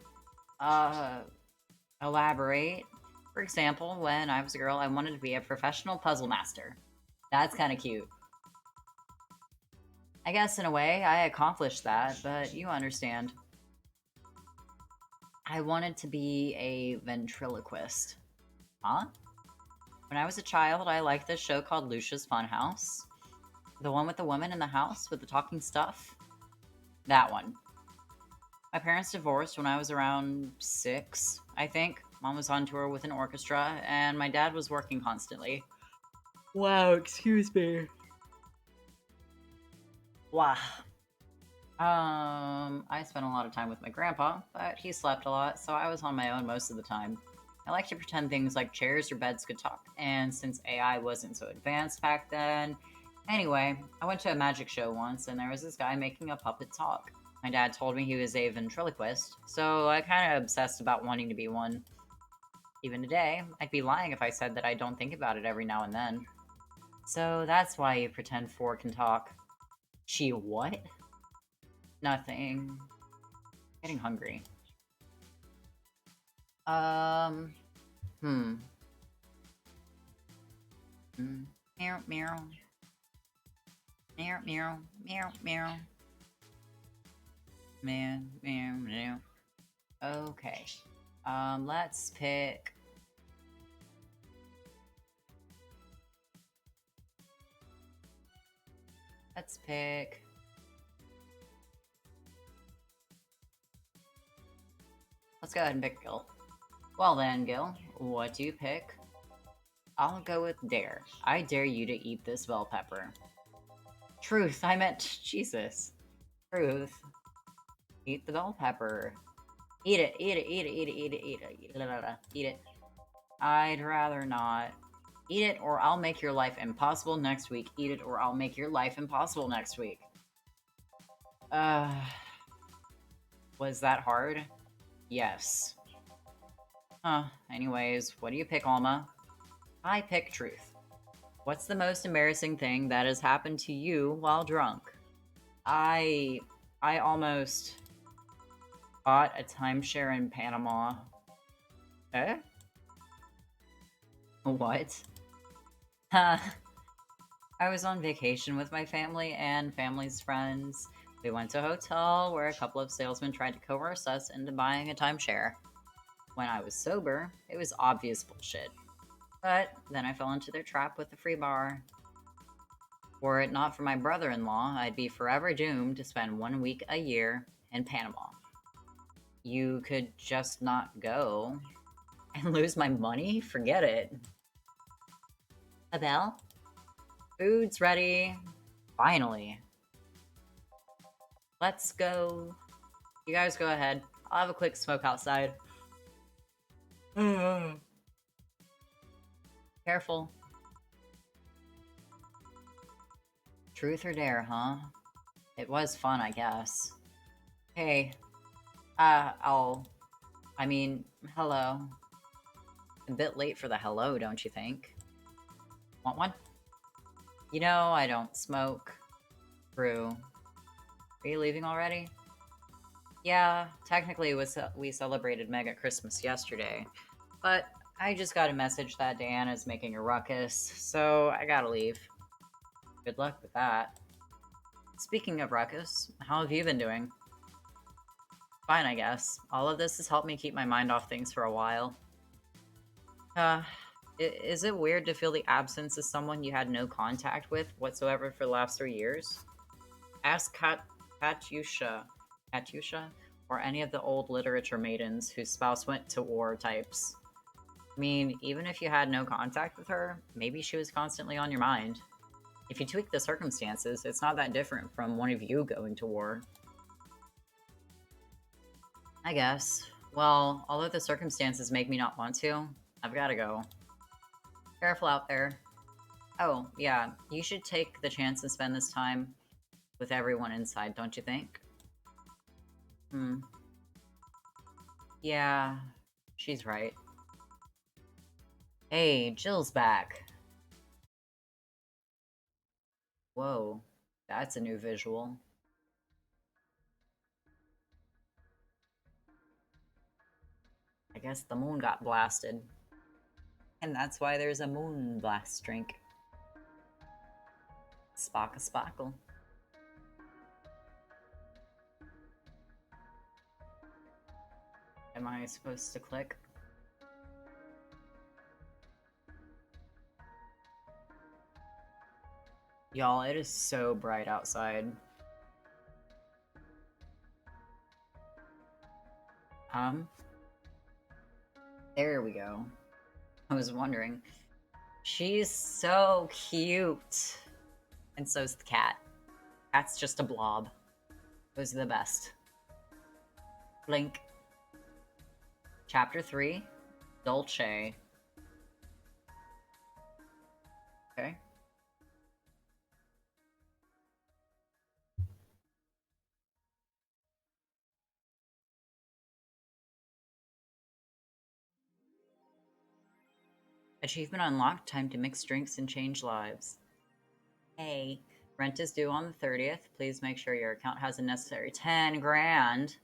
Elaborate. For example, when I was a girl, I wanted to be a professional puzzle master. That's kind of cute. I guess in a way, I accomplished that, but you understand. I wanted to be a ventriloquist. Huh? When I was a child, I liked this show called Lucia's Funhouse. The one with the woman in the house with the talking stuff. That one. My parents divorced when I was around 6, I think. Mom was on tour with an orchestra, and my dad was working constantly. Wow, excuse me. Wow. I spent a lot of time with my grandpa, but he slept a lot, so I was on my own most of the time. I like to pretend things like chairs or beds could talk, and since AI wasn't so advanced back then... Anyway, I went to a magic show once, and there was this guy making a puppet talk. My dad told me he was a ventriloquist, so I kind of obsessed about wanting to be one. Even today, I'd be lying if I said that I don't think about it every now and then. So that's why you pretend 4 can talk. She what? Nothing. Getting hungry. Meow, meow. Meow, meow, meow, meow. Meow, meow, meow. Okay. Let's pick... Let's pick... Let's go ahead and pick Gil. Well then, Gil, what do you pick? I'll go with dare. I dare you to eat this bell pepper. Truth, I meant Jesus. Truth. Eat the bell pepper. Eat it, eat it, eat it, eat it, eat it, eat it, eat it, eat it. I'd rather not. Eat it or I'll make your life impossible next week. Eat it or I'll make your life impossible next week. Was that hard? Yes. Anyways, what do you pick, Alma? I pick truth. What's the most embarrassing thing that has happened to you while drunk? I almost bought a timeshare in Panama. Eh? What? I was on vacation with my family and family's friends. We went to a hotel where a couple of salesmen tried to coerce us into buying a timeshare. When I was sober, it was obvious bullshit. But then I fell into their trap with the free bar. Were it not for my brother-in-law, I'd be forever doomed to spend 1 week a year in Panama. You could just not go and lose my money? Forget it. A bell? Food's ready. Finally. Let's go. You guys go ahead. I'll have a quick smoke outside. Careful. Truth or dare, huh? It was fun, I guess. Hey. Hello. A bit late for the hello, don't you think? Want one? You know, I don't smoke. True. Are you leaving already? Yeah, technically we celebrated Mega Christmas yesterday, But I just got a message that Diana's making a ruckus, so I gotta leave. Good luck with that. Speaking of ruckus, how have you been doing? Fine, I guess. All of this has helped me keep my mind off things for a while. Uh, is it weird to feel the absence of someone you had no contact with whatsoever for the last 3 years? Ask Katyusha, or any of the old literature maidens whose spouse went to war types. I mean, even if you had no contact with her, maybe she was constantly on your mind. If you tweak the circumstances, it's not that different from one of you going to war. I guess. Well, although the circumstances make me not want to, I've gotta go. Careful out there. Oh, yeah, you should take the chance and spend this time with everyone inside, don't you think? Hmm. Yeah, she's right. Hey, Jill's back. Whoa, that's a new visual. I guess the moon got blasted. And that's why there's a moon blast drink. Spock a spockle. Am I supposed to click? Y'all, it is so bright outside. There we go. I was wondering. She's so cute. And so's the cat. Cat's just a blob. Those are the best. Blink. Chapter 3, Dolce. Okay. Achievement unlocked. Time to mix drinks and change lives. Hey, rent is due on the 30th. Please make sure your account has the necessary 10 grand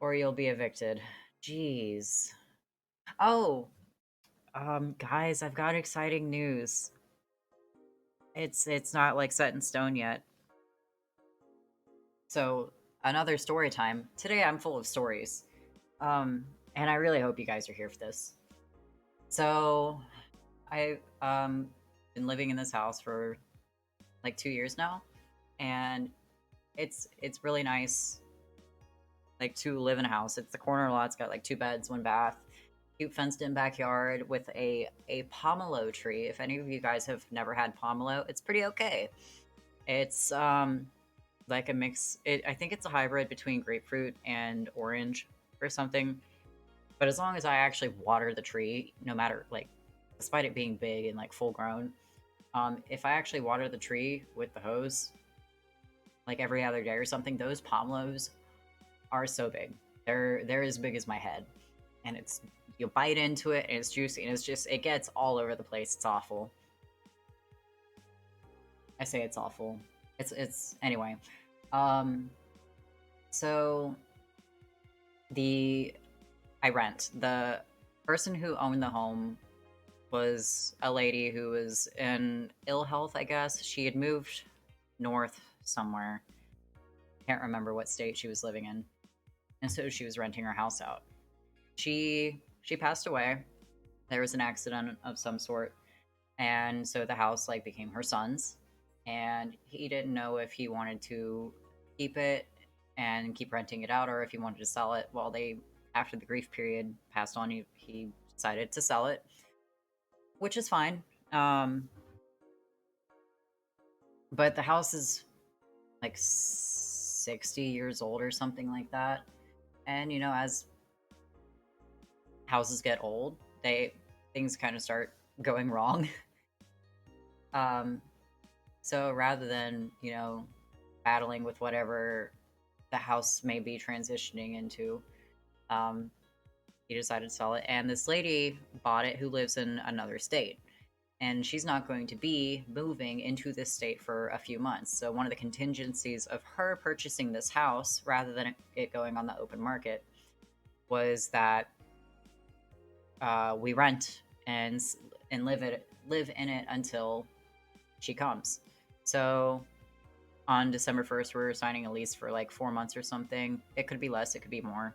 or you'll be evicted. Jeez. Oh, guys, I've got exciting news. It's not like set in stone yet. So, another story time. Today I'm full of stories. And I really hope you guys are here for this. So, I've been living in this house for like 2 years now, and it's really nice, like, to live in a house. It's the corner lot. It's got like 2 beds, 1 bath, cute fenced-in backyard with a pomelo tree. If any of you guys have never had pomelo, it's pretty okay. It's like a mix. I think it's a hybrid between grapefruit and orange or something. But as long as I actually water the tree, no matter, like, despite it being big and like full grown, if I actually water the tree with the hose, like every other day or something, those pomelos are so big. They're as big as my head, and it's, you bite into it and it's juicy and it's just, it gets all over the place. It's awful. I say it's awful. It's anyway. So I rent. The person who owned the home was a lady who was in ill health, I guess. She had moved north somewhere. Can't remember what state she was living in. And so she was renting her house out. She passed away. There was an accident of some sort. And so the house like became her son's. And he didn't know if he wanted to keep it and keep renting it out or if he wanted to sell it. Well, after the grief period passed on, he decided to sell it, which is fine. But the house is like 60 years old or something like that. And you know, as houses get old, things kind of start going wrong. So rather than, you know, battling with whatever the house may be transitioning into, he decided to sell it. And this lady bought it who lives in another state. And she's not going to be moving into this state for a few months. So one of the contingencies of her purchasing this house, rather than it going on the open market, was that we rent and live in it until she comes. So on December 1st, we're signing a lease for like 4 months or something. It could be less, it could be more.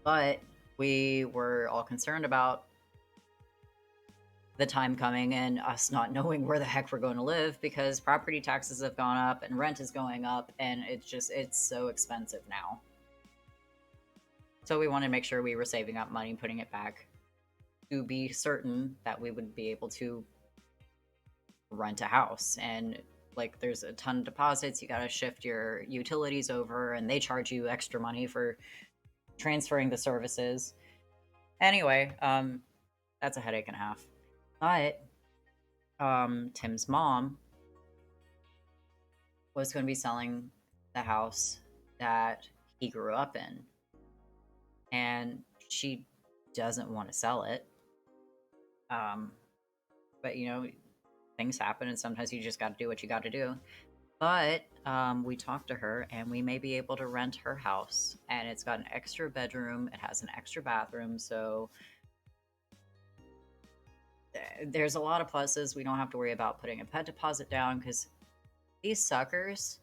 But we were all concerned about the time coming and us not knowing where the heck we're going to live because property taxes have gone up and rent is going up and it's so expensive now. So we wanted to make sure we were saving up money, putting it back to be certain that we would be able to rent a house. And like there's a ton of deposits, you got to shift your utilities over and they charge you extra money for transferring the services. Anyway, that's a headache and a half. But Tim's mom was going to be selling the house that he grew up in. And she doesn't want to sell it. But you know, things happen and sometimes you just got to do what you got to do. But we talked to her and we may be able to rent her house. And it's got an extra bedroom. It has an extra bathroom. So there's a lot of pluses. We don't have to worry about putting a pet deposit down because these suckers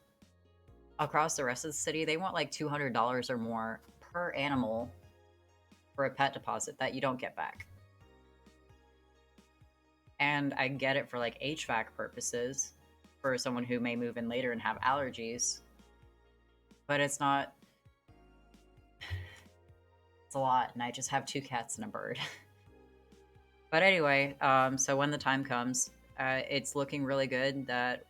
across the rest of the city, they want like $200 or more per animal for a pet deposit that you don't get back. And I get it for like HVAC purposes for someone who may move in later and have allergies, but it's not. It's a lot, and I just have 2 cats and a bird. But anyway, so when the time comes, it's looking really good that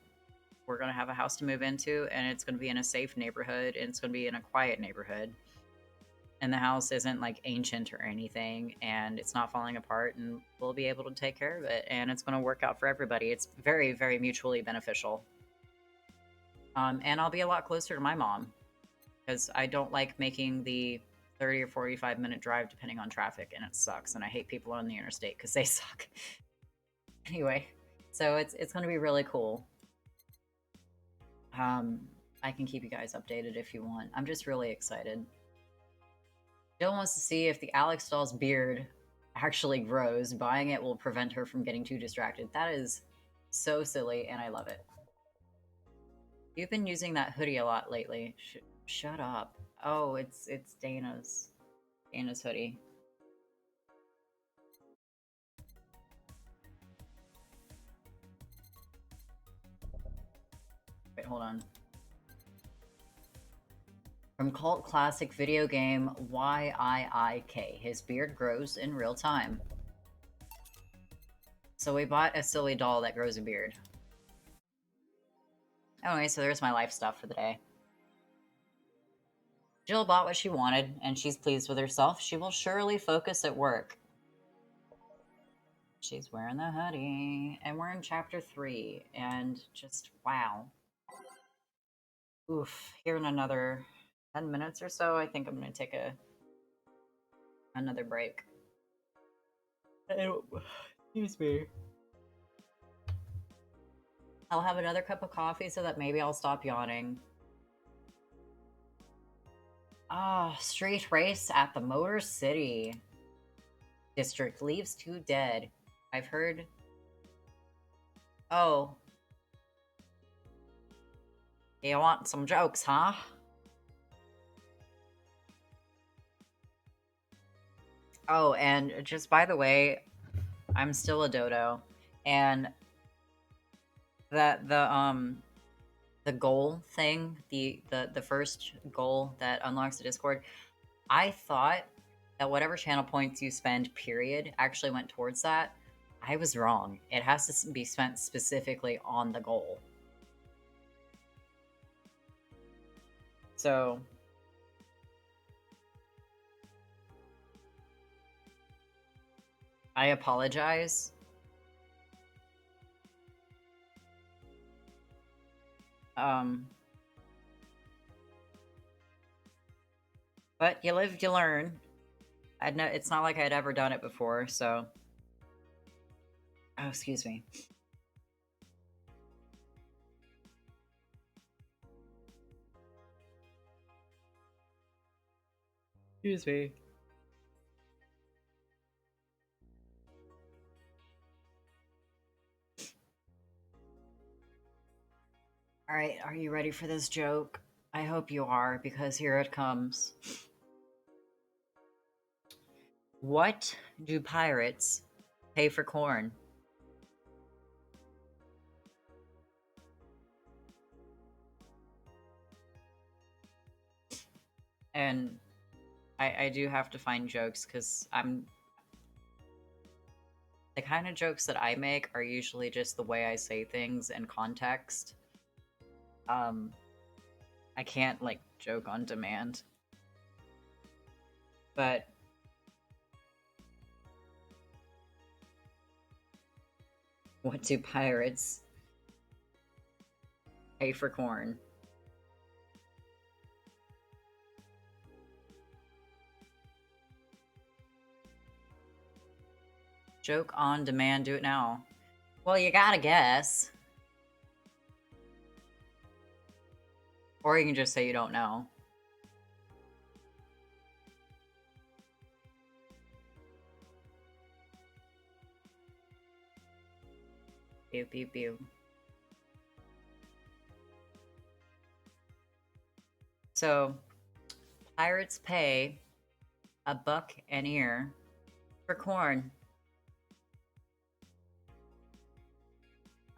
we're going to have a house to move into, and it's going to be in a safe neighborhood, and it's going to be in a quiet neighborhood. And the house isn't like ancient or anything, and it's not falling apart, and we'll be able to take care of it, and it's going to work out for everybody. It's very, very mutually beneficial. And I'll be a lot closer to my mom because I don't like making the 30 or 45-minute drive depending on traffic, and it sucks, and I hate people on the interstate because they suck. Anyway, so it's going to be really cool. I can keep you guys updated if you want. I'm just really excited. Jill wants to see if the Alex doll's beard actually grows. Buying it will prevent her from getting too distracted. That is so silly, and I love it. You've been using that hoodie a lot lately. Shut up. Oh, it's Dana's hoodie. Wait, hold on. From cult classic video game YIIK. His beard grows in real time. So we bought a silly doll that grows a beard. Anyway, so there's my life stuff for the day. Jill bought what she wanted, and she's pleased with herself. She will surely focus at work. She's wearing the hoodie, and we're in chapter 3, and just wow. Oof, here in another 10 minutes or so, I think I'm going to take another break. Excuse me. I'll have another cup of coffee so that maybe I'll stop yawning. Ah, street race at the Motor City District leaves 2 dead. I've heard. Oh. You want some jokes, huh? Oh, and just by the way, I'm still a dodo. And that the goal thing, the first goal that unlocks the Discord, I thought that whatever channel points you spend, period, actually went towards that. I was wrong. It has to be spent specifically on the goal. So I apologize. But you live, you learn. It's not like I'd ever done it before, so. Oh, excuse me. Excuse me. All right, are you ready for this joke? I hope you are, because here it comes. What do pirates pay for corn? And I do have to find jokes because the kind of jokes that I make are usually just the way I say things in context. I can't like joke on demand. But what do pirates pay for corn? Joke on demand, do it now. Well, you gotta guess. Or you can just say you don't know. Pew, pew, pew. So, pirates pay $1 an ear for corn.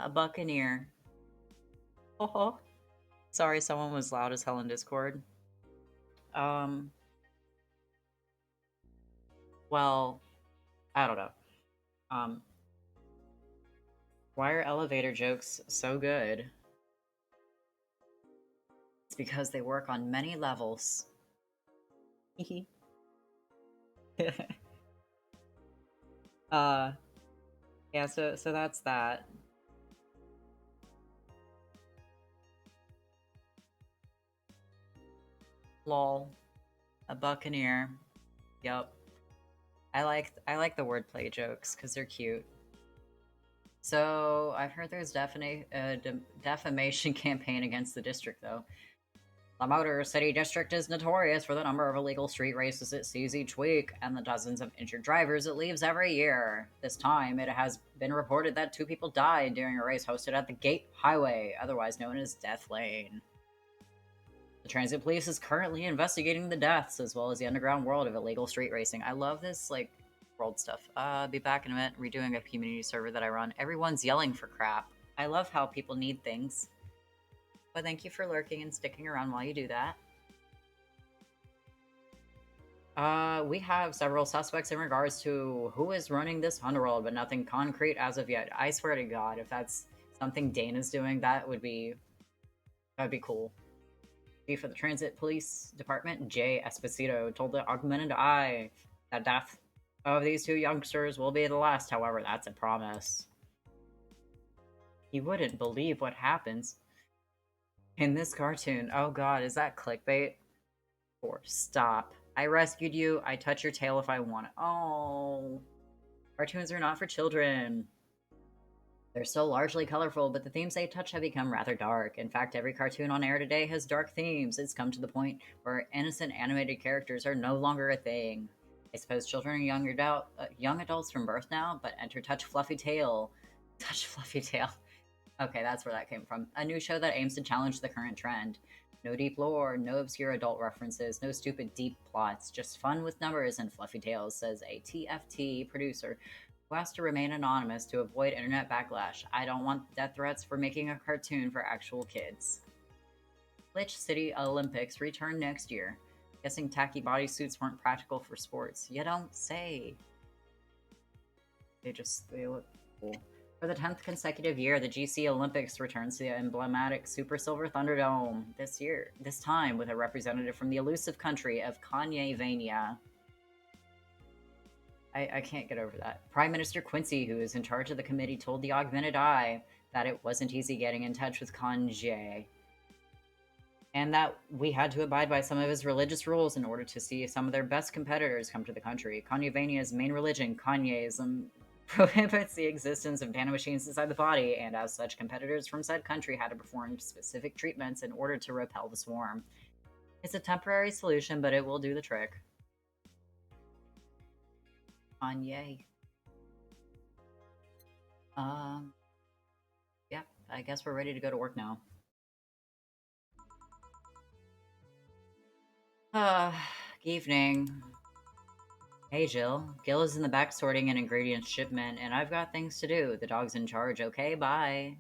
$1 an ear. Oh, sorry, someone was loud as hell in Discord. Well, I don't know. Why are elevator jokes so good? It's because they work on many levels. Yeah, so that's that. Lol. A buccaneer. Yup. I like the wordplay jokes because they're cute. So I've heard there's definitely a defamation campaign against the district, though. The Motor City District is notorious for the number of illegal street races it sees each week and the dozens of injured drivers it leaves every year. This time, it has been reported that 2 people died during a race hosted at the Gate Highway, otherwise known as Death Lane. The transit police is currently investigating the deaths, as well as the underground world of illegal street racing. I love this, like, world stuff. Be back in a minute, redoing a community server that I run. Everyone's yelling for crap. I love how people need things. But thank you for lurking and sticking around while you do that. We have several suspects in regards to who is running this underworld, but nothing concrete as of yet. I swear to God, if that's something Dana's doing, that'd be cool. Chief of the Transit Police Department, Jay Esposito, told the Augmented Eye that death of these 2 youngsters will be the last. However, that's a promise. He wouldn't believe what happens in this cartoon. Oh God, is that clickbait? Or stop. I rescued you. I touch your tail if I want it. Oh, cartoons are not for children. They're still largely colorful, but the themes they touch have become rather dark. In fact, every cartoon on air today has dark themes. It's come to the point where innocent animated characters are no longer a thing. I suppose children are young adults from birth now, but enter Touch Fluffy Tail. Touch Fluffy Tail. Okay, that's where that came from. A new show that aims to challenge the current trend. No deep lore, no obscure adult references, no stupid deep plots, just fun with numbers and fluffy tales, says a TFT producer who has to remain anonymous to avoid internet backlash. I don't want death threats for making a cartoon for actual kids. Glitch City Olympics return next year. Guessing tacky bodysuits weren't practical for sports. You don't say. They look cool. For the 10th consecutive year, the GC Olympics returns to the emblematic Super Silver Thunderdome this time with a representative from the elusive country of Kanye-vania. I can't get over that. Prime Minister Quincy, who is in charge of the committee, told the Augmented Eye that it wasn't easy getting in touch with Kanye, and that we had to abide by some of his religious rules in order to see some of their best competitors come to the country. Kanye-vania's main religion, Kanyeism, prohibits the existence of nanomachines inside the body, and as such, competitors from said country had to perform specific treatments in order to repel the swarm. It's a temporary solution, but it will do the trick. Kanye. Yeah, I guess we're ready to go to work now. Evening. Hey, Jill. Gil is in the back sorting an ingredients shipment, and I've got things to do. The dog's in charge. Okay, bye.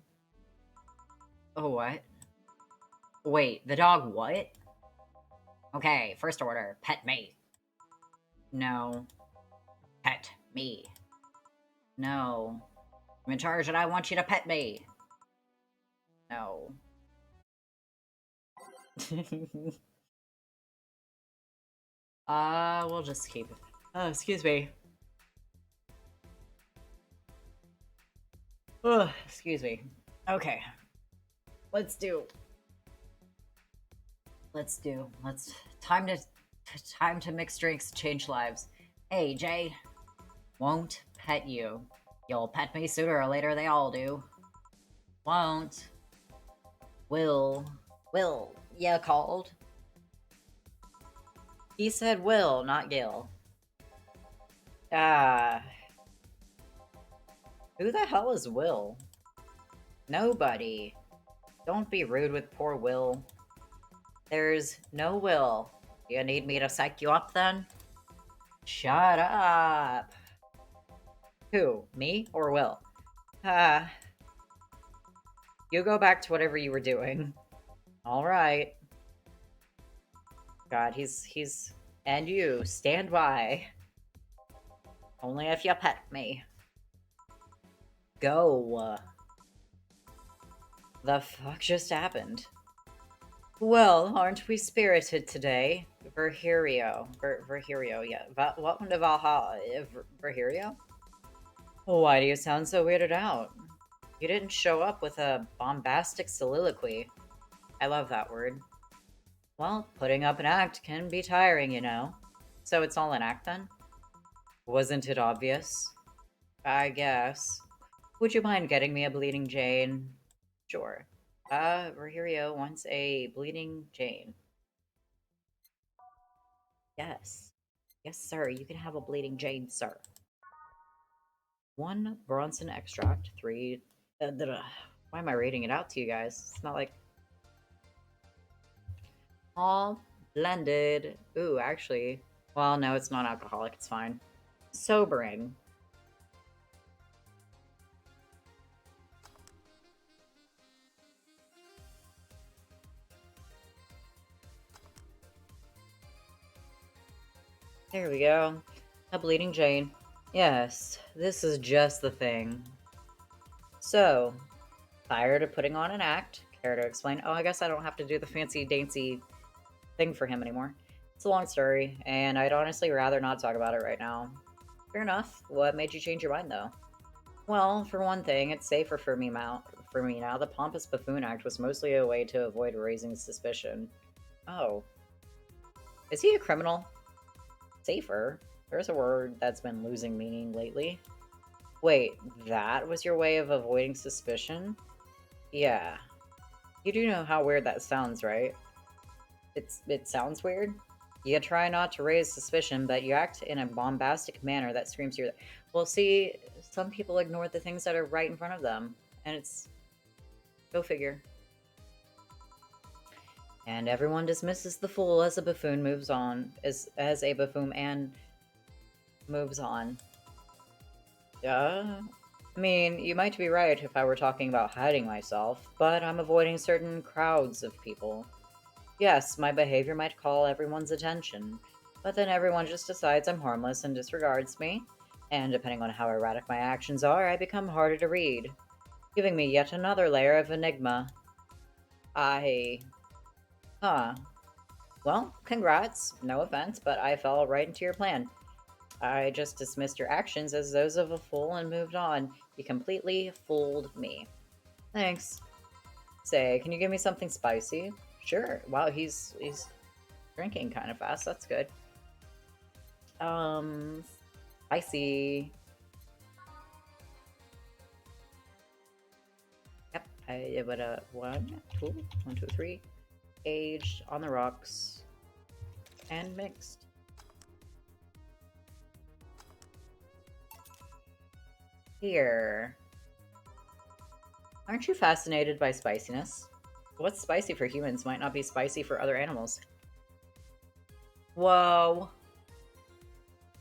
Oh, what? Wait, the dog what? Okay, first order. Pet me. No. Pet me. No. I'm in charge and I want you to pet me. No. We'll just keep it. Oh, excuse me. Ugh, excuse me. Okay. Let's do. Time to mix drinks, change lives. Hey, Jay. Won't pet you. You'll pet me sooner or later, they all do. Won't. Will. Will. Yeah, called. He said Will, not Gil. Who the hell is Will? Nobody. Don't be rude with poor Will. There's no Will. You need me to psych you up then? Shut up. Who? Me or Will? You go back to whatever you were doing. Alright. God, he's... And you, stand by. Only if you pet me. Go. The fuck just happened? Well, aren't we spirited today? Verhirio. Verhirio, yeah. What one of Valhalla? Verhirio? Why do you sound so weirded out? You didn't show up with a bombastic soliloquy. I love that word. Well, putting up an act can be tiring, you know. So it's all an act then? Wasn't it obvious? I guess. Would you mind getting me a Bleeding Jane? Sure. Rogerio wants a Bleeding Jane. Yes. Yes, sir. You can have a Bleeding Jane, sir. 1 Bronson extract, 3... why am I reading it out to you guys? It's not like... All blended. Ooh, actually... Well, no, it's not alcoholic. It's fine. Sobering. There we go. A Bleeding Jane. Yes, this is just the thing. So, tired of putting on an act. Care to explain? Oh, I guess I don't have to do the fancy dancy thing for him anymore. It's a long story, and I'd honestly rather not talk about it right now. Fair enough. What made you change your mind, though? Well, for one thing, it's safer for me now. The Pompous Buffoon Act was mostly a way to avoid raising suspicion. Oh. Is he a criminal? Safer? There's a word that's been losing meaning lately. Wait, that was your way of avoiding suspicion? Yeah. You do know how weird that sounds, right? It sounds weird? You try not to raise suspicion, but you act in a bombastic manner that screams you're... Well, see, some people ignore the things that are right in front of them, and it's... Go figure. And everyone dismisses the fool as a buffoon moves on, as a buffoon and moves on. I mean, you might be right if I were talking about hiding myself, but I'm avoiding certain crowds of people. Yes, my behavior might call everyone's attention, but then everyone just decides I'm harmless and disregards me, and depending on how erratic my actions are, I become harder to read, giving me yet another layer of enigma. Huh. Well, congrats. No offense, but I fell right into your plan. I just dismissed your actions as those of a fool and moved on. You completely fooled me. Thanks. Say, can you give me something spicy? Sure. Wow, he's drinking kind of fast. That's good. Spicy. Yep. I would 1, 2, 1, 2, 3. Aged on the rocks and mixed. Here. Aren't you fascinated by spiciness? What's spicy for humans might not be spicy for other animals. Whoa.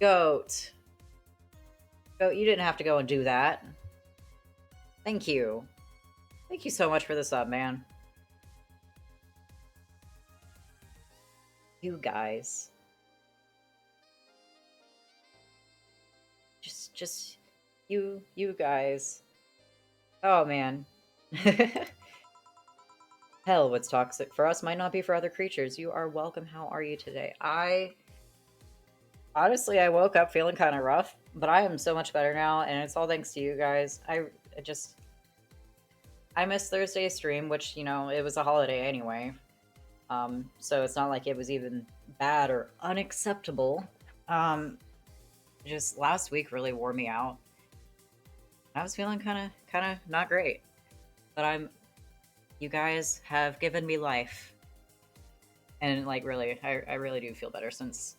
Goat. Goat, you didn't have to go and do that. Thank you. Thank you so much for the sub, man. You guys. Just you guys. Oh, man. Hell, what's toxic for us might not be for other creatures. You are welcome. How are you today? Honestly, I woke up feeling kind of rough, but I am so much better now, and it's all thanks to you guys. I missed Thursday's stream, which, you know, it was a holiday anyway. So it's not like it was even bad or unacceptable. Just last week really wore me out. I was feeling kind of not great, but you guys have given me life, and like really, I really do feel better since,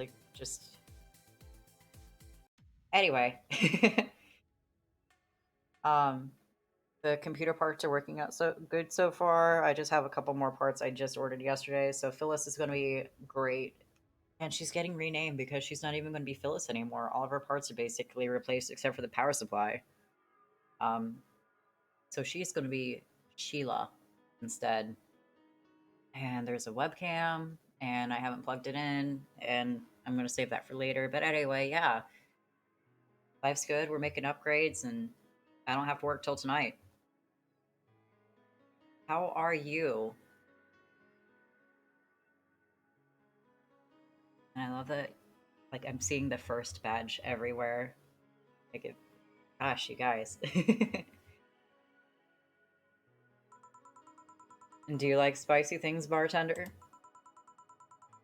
like, just anyway. The computer parts are working out so good so far. I just have a couple more parts I just ordered yesterday, so Phyllis is going to be great. And she's getting renamed because she's not even going to be Phyllis anymore. All of her parts are basically replaced except for the power supply. So she's going to be Sheila instead. And there's a webcam, and I haven't plugged it in, and I'm going to save that for later. But anyway, yeah. Life's good. We're making upgrades, and I don't have to work till tonight. How are you? And I love that, like, I'm seeing the first badge everywhere. Like, gosh, you guys. And do you like spicy things, bartender?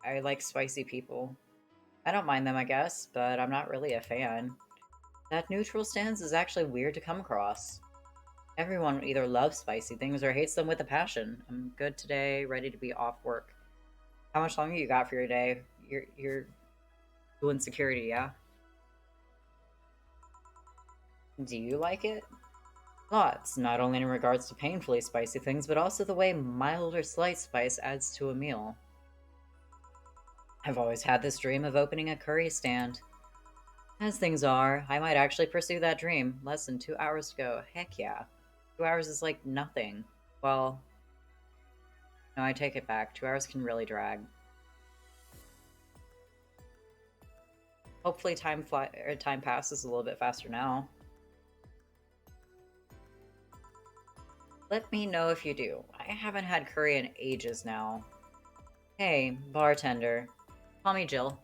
I like spicy people. I don't mind them, I guess, but I'm not really a fan. That neutral stance is actually weird to come across. Everyone either loves spicy things or hates them with a passion. I'm good today, ready to be off work. How much longer you got for your day? You're doing security, yeah? Do you like it? Lots, not only in regards to painfully spicy things, but also the way mild or slight spice adds to a meal. I've always had this dream of opening a curry stand. As things are, I might actually pursue that dream. Less than 2 hours to go. Heck yeah. 2 hours is like nothing. Well, no, I take it back. 2 hours can really drag. Hopefully time passes a little bit faster now. Let me know if you do. I haven't had curry in ages now. Hey, bartender. Call me Jill.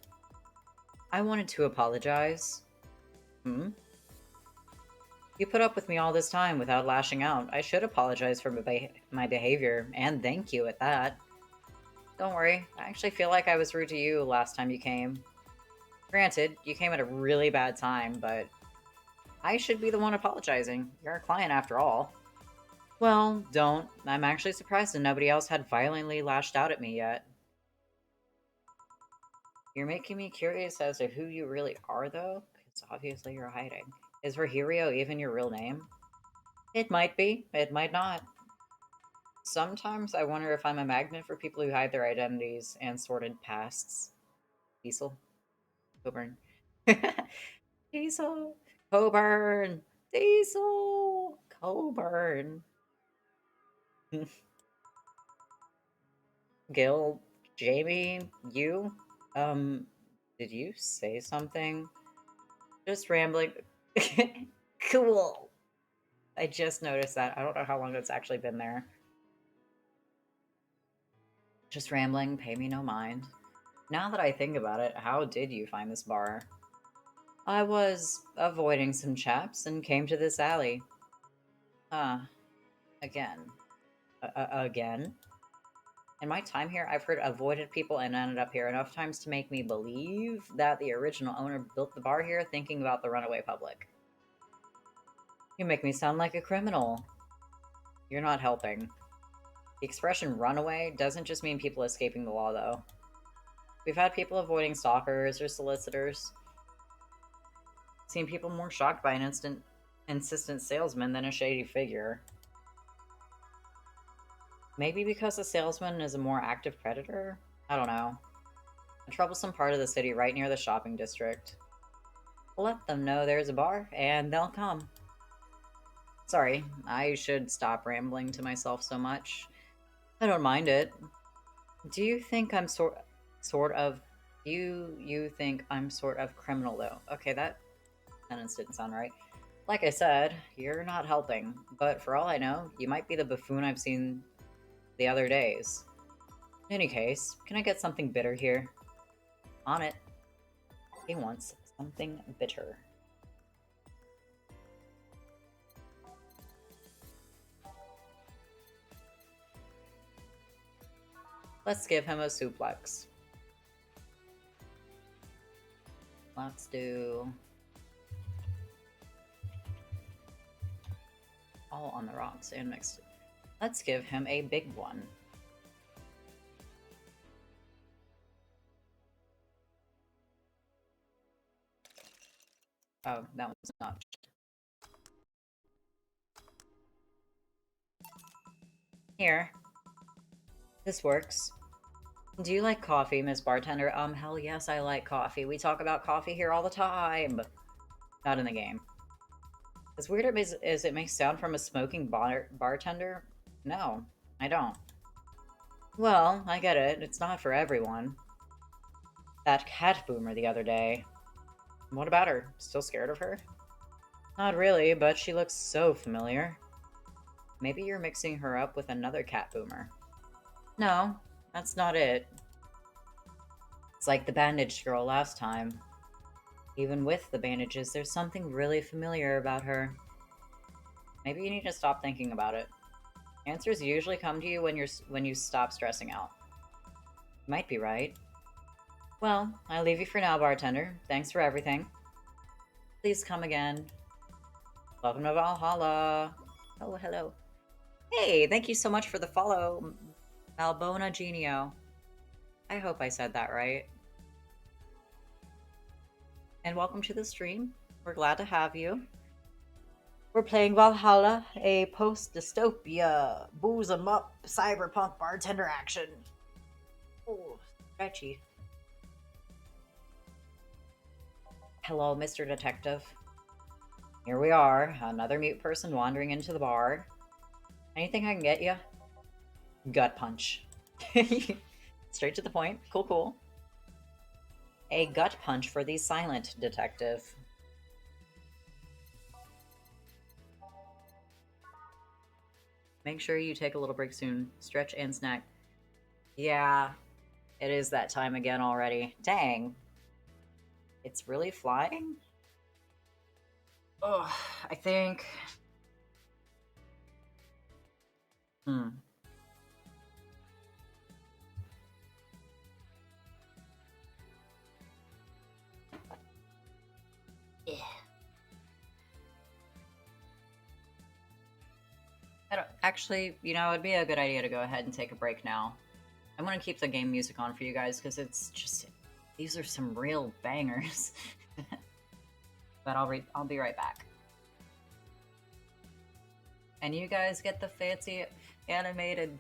I wanted to apologize. Hmm? You put up with me all this time without lashing out. I should apologize for my behavior, and thank you at that. Don't worry, I actually feel like I was rude to you last time you came. Granted, you came at a really bad time, but I should be the one apologizing. You're a client after all. Well, don't. I'm actually surprised that nobody else had violently lashed out at me yet. You're making me curious as to who you really are, though, because obviously you're hiding. Is Rogerio even your real name? It might be. It might not. Sometimes I wonder if I'm a magnet for people who hide their identities and sordid pasts. Diesel? Coburn. Diesel! Coburn! Diesel! Coburn! Gil? Jamie? You? Did you say something? Just rambling. Cool. I just noticed that. I don't know how long it's actually been there. Just rambling, pay me no mind. Now that I think about it, how did you find this bar? I was avoiding some chaps and came to this alley. Again. Again? In my time here, I've heard avoided people and ended up here enough times to make me believe that the original owner built the bar here thinking about the runaway public. You make me sound like a criminal. You're not helping. The expression runaway doesn't just mean people escaping the law, though. We've had people avoiding stalkers or solicitors. Seen people more shocked by an insistent salesman than a shady figure. Maybe because a salesman is a more active predator? I don't know. A troublesome part of the city right near the shopping district. Let them know there's a bar, and they'll come. Sorry, I should stop rambling to myself so much. I don't mind it. Do you think I'm sort of... You think I'm sort of criminal, though? Okay, that sentence didn't sound right. Like I said, you're not helping. But for all I know, you might be the buffoon I've seen the other days. In any case, can I get something bitter here? On it. He wants something bitter. Let's give him a suplex. Let's do... all on the rocks and mixed. Let's give him a big one. Oh, that one's not. Here. This works. Do you like coffee, Miss Bartender? Hell yes, I like coffee. We talk about coffee here all the time. Not in the game. As weird as it may sound from a smoking bartender, no, I don't. Well, I get it. It's not for everyone. That cat boomer the other day. What about her? Still scared of her? Not really, but she looks so familiar. Maybe you're mixing her up with another cat boomer. No, that's not it. It's like the bandaged girl last time. Even with the bandages, there's something really familiar about her. Maybe you need to stop thinking about it. Answers usually come to you when you stop stressing out. You might be right. Well, I leave you for now, bartender. Thanks for everything. Please come again. Welcome to Valhalla. Oh, hello. Hey, thank you so much for the follow, Malbona Genio. I hope I said that right. And welcome to the stream. We're glad to have you. We're playing Valhalla, a post-dystopia, booze 'em up, cyberpunk bartender action. Oh, stretchy. Hello, Mr. Detective. Here we are, another mute person wandering into the bar. Anything I can get you? Gut punch. Straight to the point. Cool, cool. A gut punch for the silent detective. Make sure you take a little break soon. Stretch and snack. Yeah, it is that time again already. Dang. It's really flying? Oh, I think... Yeah. Actually, you know, it'd be a good idea to go ahead and take a break now. I'm gonna keep the game music on for you guys because it's just... these are some real bangers. But I'll be right back. And you guys get the fancy animated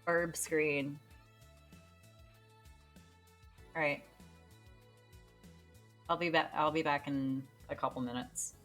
herb screen. All right. I'll be back in a couple minutes.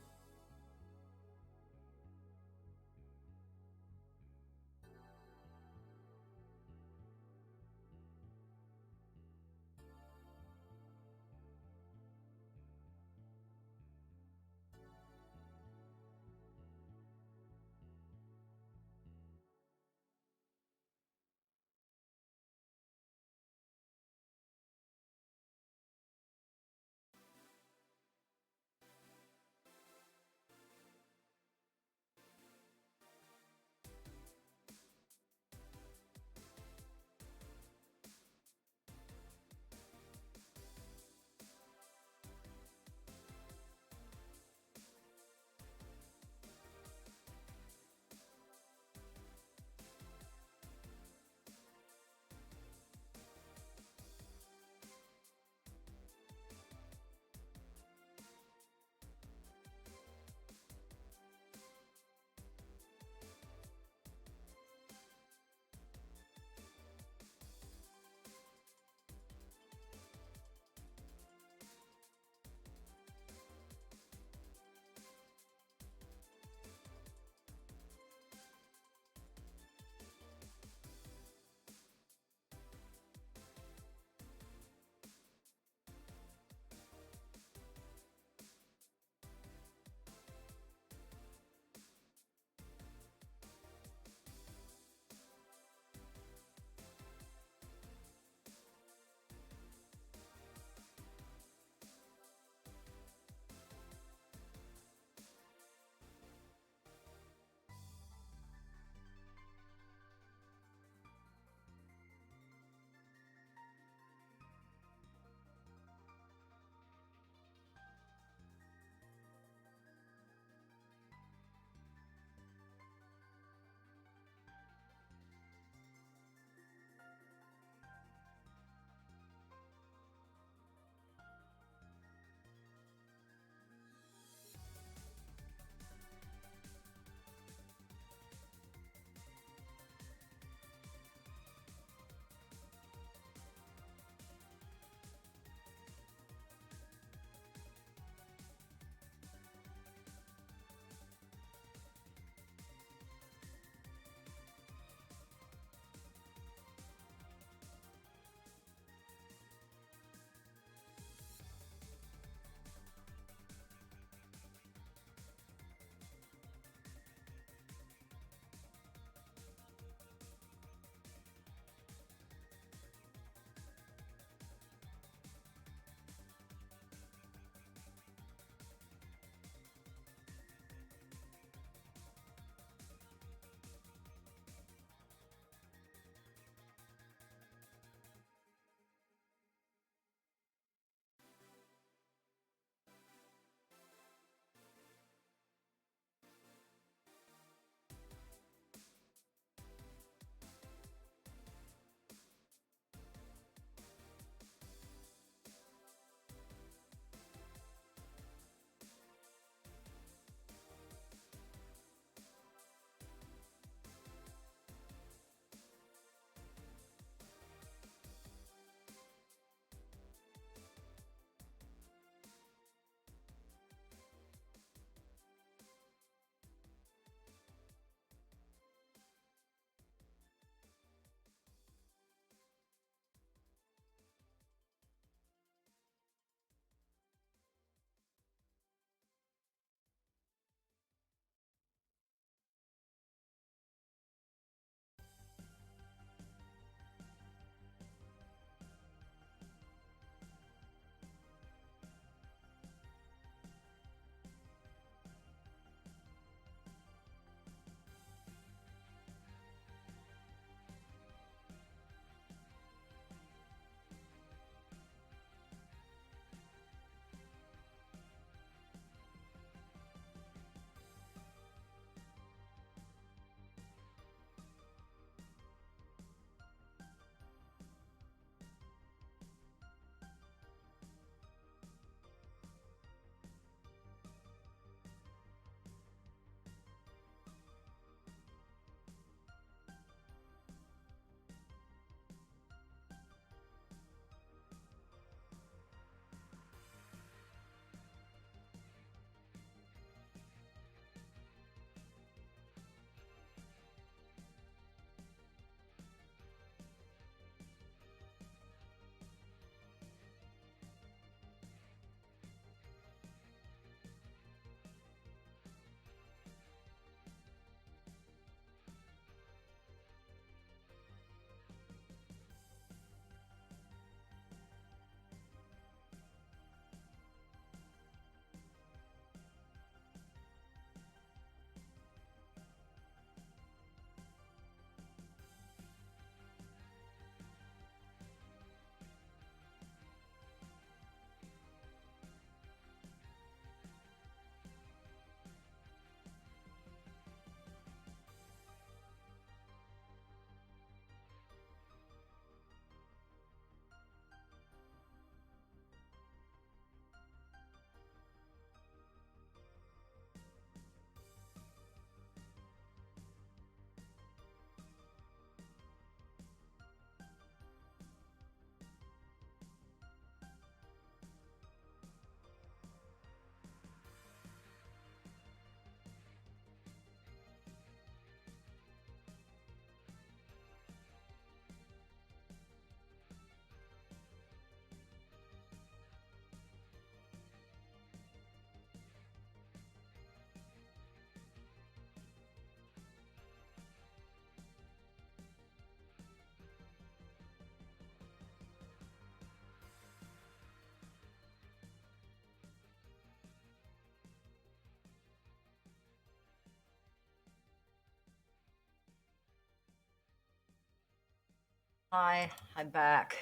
Hi, I'm back.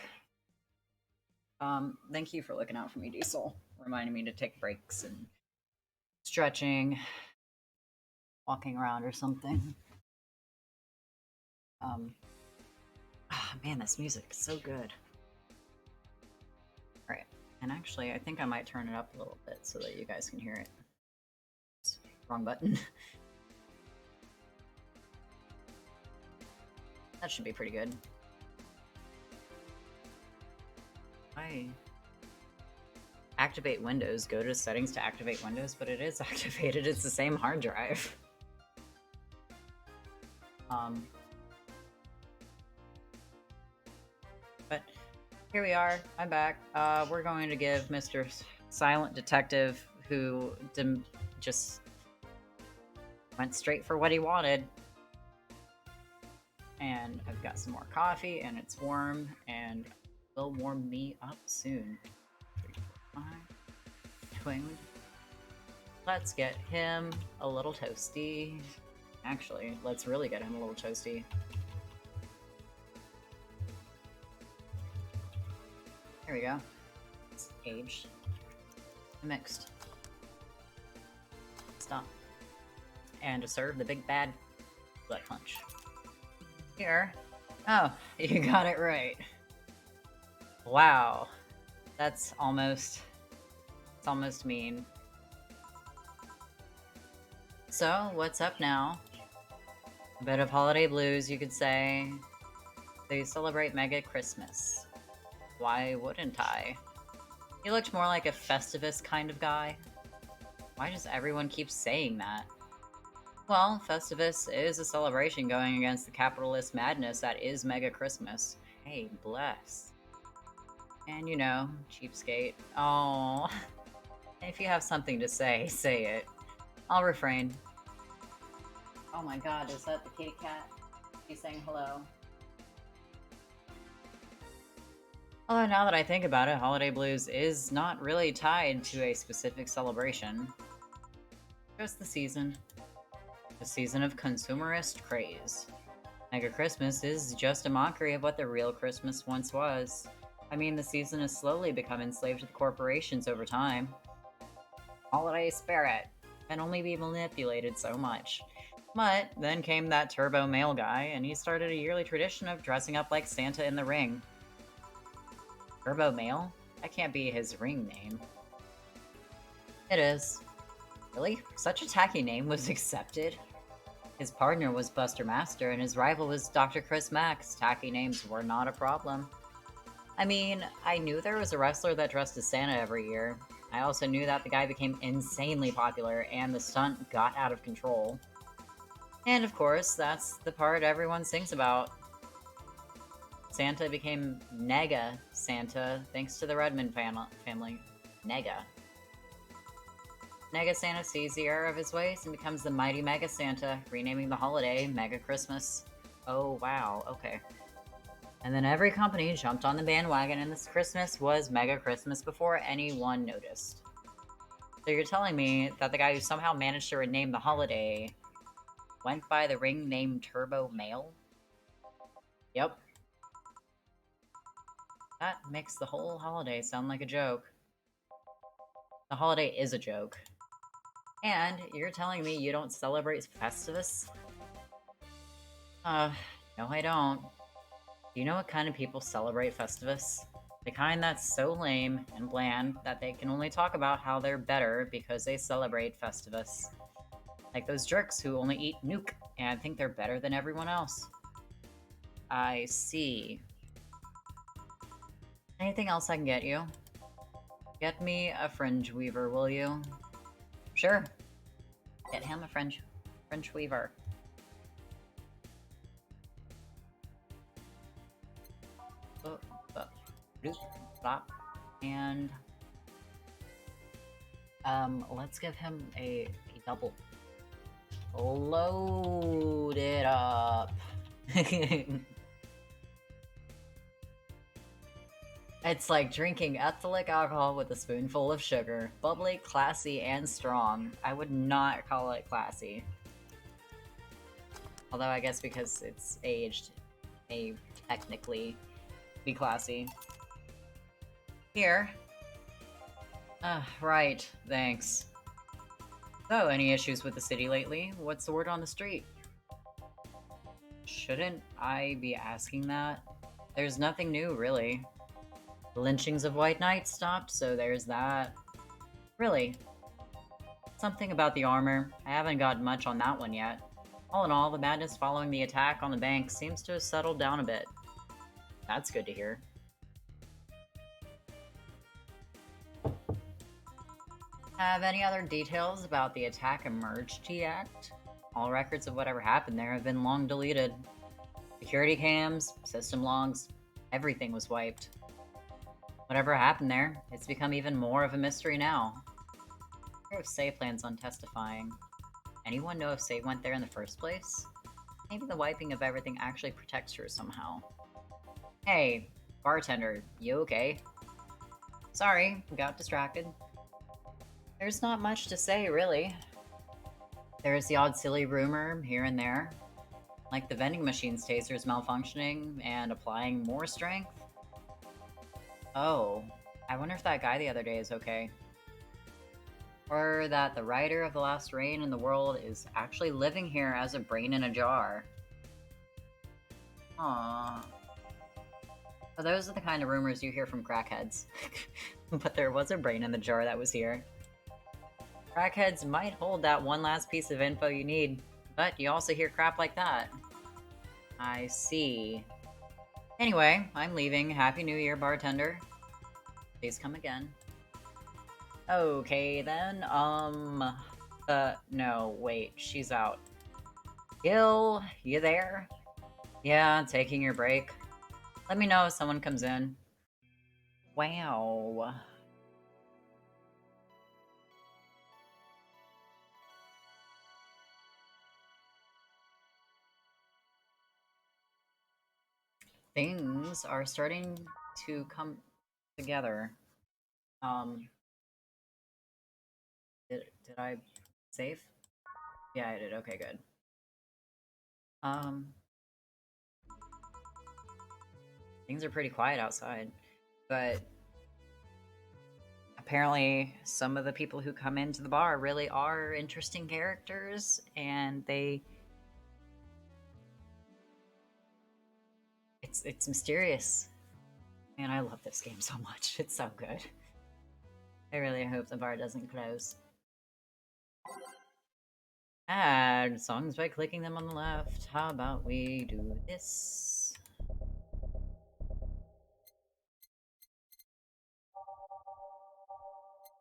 Thank you for looking out for me, Diesel. Reminding me to take breaks and stretching, walking around or something. Man, this music is so good. All right, and actually, I think I might turn it up a little bit so that you guys can hear it. Wrong button. That should be pretty good. I activate Windows, go to settings to activate Windows, but it is activated. It's the same hard drive. But here we are. I'm back. We're going to give Mr. Silent Detective, who just went straight for what he wanted. And I've got some more coffee, and it's warm, and will warm me up soon. 3, 4, 5. Twinged. Let's get him a little toasty. Actually, let's really get him a little toasty. There we go. It's aged. Mixed. Stop. And to serve the big bad butt punch. Here. Oh, you got it right. Wow. That's almost... It's almost mean. So, what's up now? A bit of holiday blues, you could say. They celebrate Mega Christmas. Why wouldn't I? He looked more like a Festivus kind of guy. Why does everyone keep saying that? Well, Festivus is a celebration going against the capitalist madness that is Mega Christmas. Hey, bless. And you know, cheapskate. Oh. If you have something to say, say it. I'll refrain. Oh my god, is that the kitty cat? She's saying hello. Although now that I think about it, Holiday Blues is not really tied to a specific celebration. Just the season. A season of consumerist craze. Mega Christmas is just a mockery of what the real Christmas once was. I mean, the season has slowly become enslaved to the corporations over time. Holiday spirit can only be manipulated so much. But then came that turbo male guy, and he started a yearly tradition of dressing up like Santa in the ring. Turbo male? That can't be his ring name. It is. Really? Such a tacky name was accepted? His partner was Buster Master, and his rival was Dr. Chris Max. Tacky names were not a problem. I mean, I knew there was a wrestler that dressed as Santa every year. I also knew that the guy became insanely popular, and the stunt got out of control. And of course, that's the part everyone sings about. Santa became Nega Santa thanks to the Redmond family. Nega. Nega Santa sees the error of his ways and becomes the mighty Mega Santa, renaming the holiday Mega Christmas. Oh wow, okay. And then every company jumped on the bandwagon, and this Christmas was Mega Christmas before anyone noticed. So you're telling me that the guy who somehow managed to rename the holiday went by the ring name Turbo Male? Yep. That makes the whole holiday sound like a joke. The holiday is a joke. And you're telling me you don't celebrate Festivus? No I don't. Do you know what kind of people celebrate Festivus? The kind that's so lame and bland that they can only talk about how they're better because they celebrate Festivus. Like those jerks who only eat nuke and think they're better than everyone else. I see. Anything else I can get you? Get me a fringe weaver, will you? Sure. Get him a French weaver. Flop. And let's give him a double. Load it up. It's like drinking ethylic alcohol with a spoonful of sugar. Bubbly, classy, and strong. I would not call it classy. Although I guess because it's aged, may technically be classy. Here. Right, thanks. So, any issues with the city lately? What's the word on the street? Shouldn't I be asking that? There's nothing new, really. The lynchings of White Knights stopped, so there's that. Really? Something about the armor. I haven't gotten much on that one yet. All in all, the madness following the attack on the bank seems to have settled down a bit. That's good to hear. Have any other details about the attack emerged yet? All records of whatever happened there have been long deleted. Security cams, system logs, everything was wiped. Whatever happened there, it's become even more of a mystery now. I wonder if Say plans on testifying. Anyone know if Say went there in the first place? Maybe the wiping of everything actually protects her somehow. Hey, bartender, you okay? Sorry, got distracted. There's not much to say, really. There's the odd silly rumor here and there, like the vending machine's tasers malfunctioning and applying more strength. Oh, I wonder if that guy the other day is okay. Or that the writer of The Last Reign in the World is actually living here as a brain in a jar. Aww. So those are the kind of rumors you hear from crackheads. But there was a brain in the jar that was here. Crackheads might hold that one last piece of info you need, but you also hear crap like that. I see. Anyway, I'm leaving. Happy New Year, bartender. Please come again. Okay, then, no, wait, she's out. Gil, you there? Yeah, taking your break. Let me know if someone comes in. Wow. Things are starting to come together. Did I save? Yeah, I did. Okay, good. Things are pretty quiet outside, but apparently some of the people who come into the bar really are interesting characters, and it's mysterious. Man, I love this game so much. It's so good. I really hope the bar doesn't close. Add songs by clicking them on the left. How about we do this?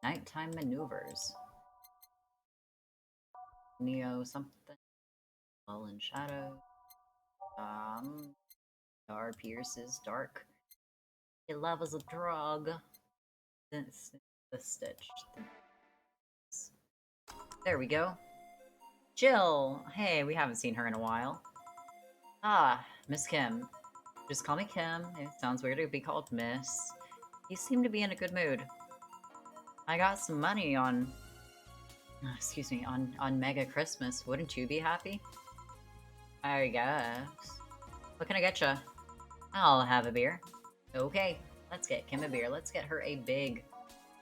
Nighttime maneuvers. Neo something. Lull in shadow. Star pierces dark. Your love is a drug. Since the stitched. There we go. Jill! Hey, we haven't seen her in a while. Ah, Miss Kim. Just call me Kim. It sounds weird to be called Miss. You seem to be in a good mood. I got some money on... excuse me, on Mega Christmas. Wouldn't you be happy? I guess. What can I get ya? I'll have a beer. Okay, let's get Kim a beer. Let's get her a big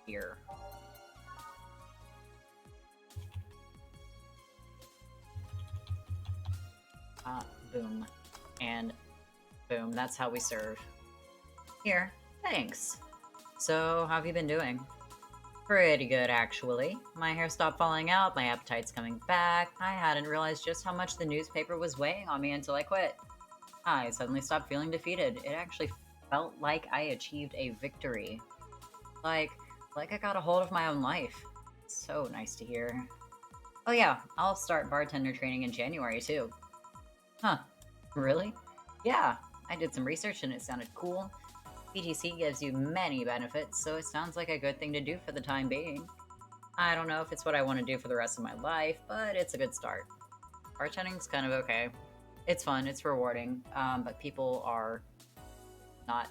beer. Boom. And boom. That's how we serve. Here. Thanks. So, how have you been doing? Pretty good, actually. My hair stopped falling out, my appetite's coming back. I hadn't realized just how much the newspaper was weighing on me until I quit. I suddenly stopped feeling defeated. It actually felt like I achieved a victory. Like I got a hold of my own life. It's so nice to hear. Oh yeah, I'll start bartender training in January too. Huh, really? Yeah, I did some research and it sounded cool. PTC gives you many benefits, so it sounds like a good thing to do for the time being. I don't know if it's what I want to do for the rest of my life, but it's a good start. Bartending's kind of okay. It's fun, it's rewarding, but people are not...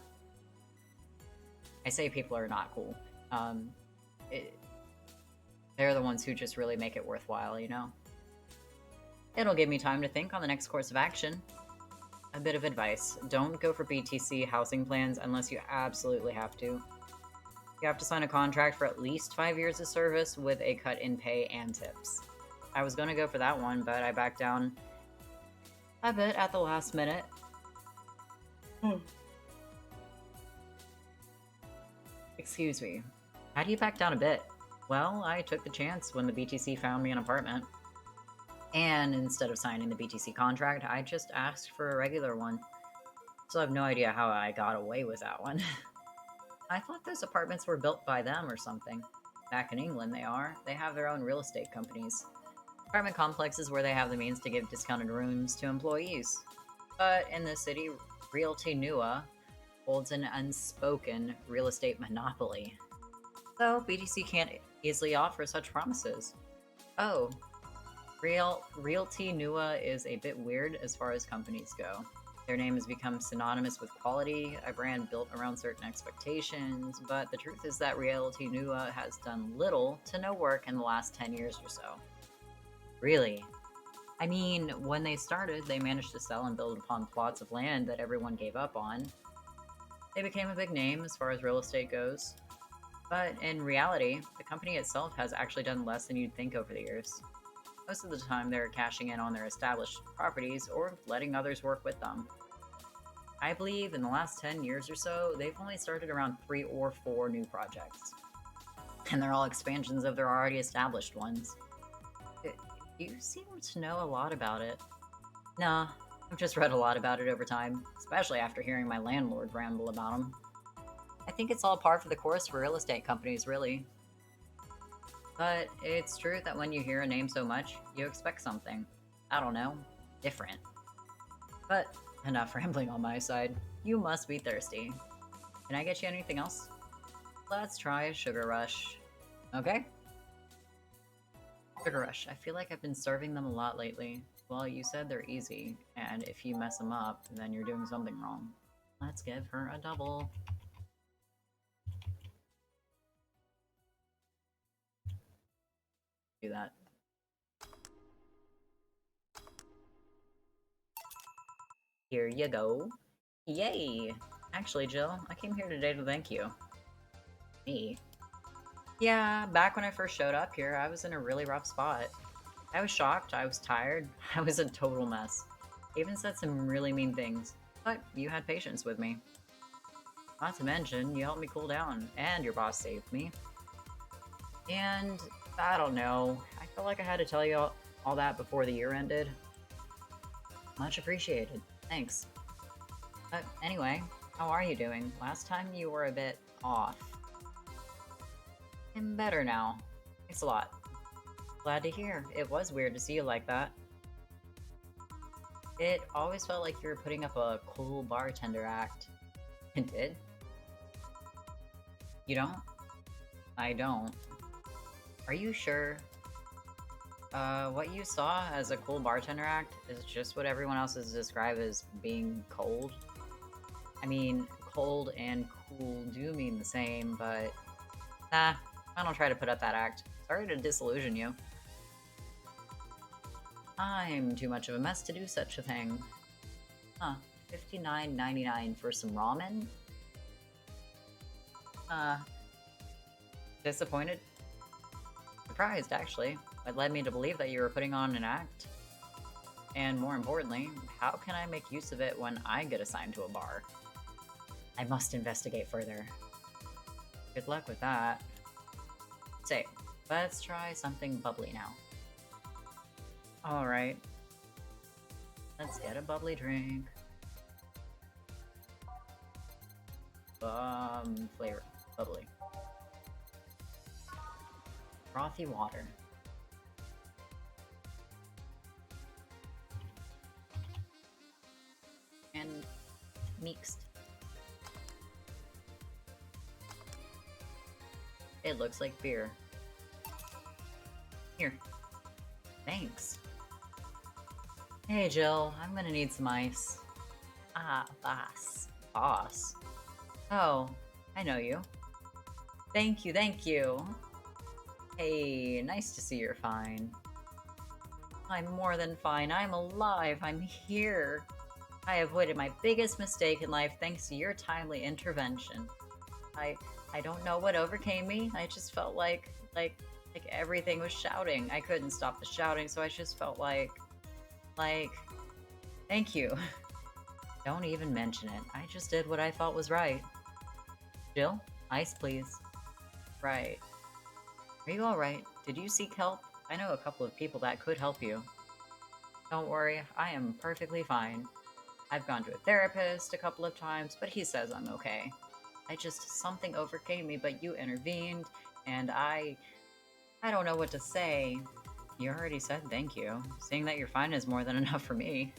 I say people are not cool. They're the ones who just really make it worthwhile, you know? It'll give me time to think on the next course of action. a bit of advice. Don't go for BTC housing plans unless you absolutely have to. You have to sign a contract for at least 5 years of service with a cut in pay and tips. I was going to go for that one, but I backed down a bit at the last minute. Excuse me. How do you back down a bit? Well, I took the chance when the BTC found me an apartment. And instead of signing the BTC contract, I just asked for a regular one. So I have no idea how I got away with that one. I thought those apartments were built by them or something. Back in England, they are. They have their own real estate companies. Apartment complexes where they have the means to give discounted rooms to employees. But in this city, Realty Nua holds an unspoken real estate monopoly. So BTC can't easily offer such promises. Oh, Realty Nua is a bit weird as far as companies go. Their name has become synonymous with quality, a brand built around certain expectations, but the truth is that Realty Nua has done little to no work in the last 10 years or so. Really? I mean, when they started, they managed to sell and build upon plots of land that everyone gave up on. They became a big name as far as real estate goes. But in reality, the company itself has actually done less than you'd think over the years. Most of the time, they're cashing in on their established properties or letting others work with them. I believe in the last 10 years or so, they've only started around 3 or 4 new projects. And they're all expansions of their already established ones. You seem to know a lot about it. Nah, I've just read a lot about it over time, especially after hearing my landlord ramble about them. I think it's all par for the course for real estate companies, really. But it's true that when you hear a name so much, you expect something. I don't know, different. But enough rambling on my side. You must be thirsty. Can I get you anything else? Let's try a sugar rush. Okay? Sugar rush. I feel like I've been serving them a lot lately. Well, you said they're easy, and if you mess them up, then you're doing something wrong. Let's give her a double. Do that. Here you go. Yay! Actually, Jill, I came here today to thank you. Me? Yeah, back when I first showed up here, I was in a really rough spot. I was shocked, I was tired, I was a total mess. I even said some really mean things, but you had patience with me. Not to mention, you helped me cool down, and your boss saved me. And, I don't know, I felt like I had to tell you all that before the year ended. Much appreciated. Thanks. But anyway, how are you doing? Last time you were a bit off. I'm better now. Thanks a lot. Glad to hear. It was weird to see you like that. It always felt like you were putting up a cool bartender act. It did? You don't? I don't. Are you sure? What you saw as a cool bartender act is just what everyone else has described as being cold. I mean, cold and cool do mean the same, but nah, I don't try to put up that act. Sorry to disillusion you. I'm too much of a mess to do such a thing. Huh, $59.99 for some ramen? Disappointed? Surprised, actually. It led me to believe that you were putting on an act. And more importantly, how can I make use of it when I get assigned to a bar? I must investigate further. Good luck with that. Say, let's try something bubbly now. Alright. Let's get a bubbly drink. Flavor. Bubbly. Frothy water. And mixed. It looks like beer. Here. Thanks. Hey Jill, I'm gonna need some ice. Ah, boss. Boss. Oh, I know you. Thank you, thank you. Hey, nice to see you're fine. I'm more than fine. I'm alive. I'm here. I avoided my biggest mistake in life thanks to your timely intervention. I I don't know what overcame me. I just felt like everything was shouting. I couldn't stop the shouting, so I just felt like thank you. Don't even mention it. I just did what I thought was right. Jill, ice please. Right. Are you all right? Did you seek help? I know a couple of people that could help you. Don't worry, I am perfectly fine. I've gone to a therapist a couple of times, but he says I'm okay. Something overcame me, but you intervened, and I don't know what to say. You already said thank you. Saying that you're fine is more than enough for me.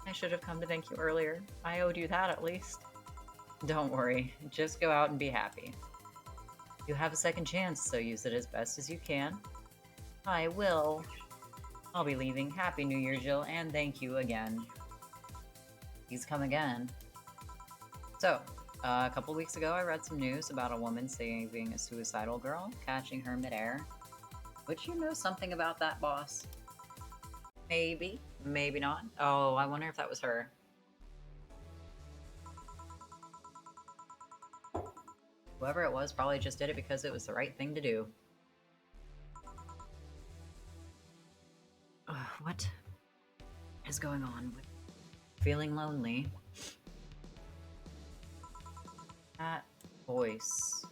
I should have come to thank you earlier. I owed you that at least. Don't worry, just go out and be happy. You have a second chance, so use it as best as you can. I will. I'll be leaving. Happy New Year, Jill, and thank you again. Please come again. So, a couple weeks ago, I read some news about a woman saving a suicidal girl, catching her midair. Would you know something about that, boss? Maybe, maybe not. Oh, I wonder if that was her. Whoever it was probably just did it because it was the right thing to do. What is going on with feeling lonely? That voice.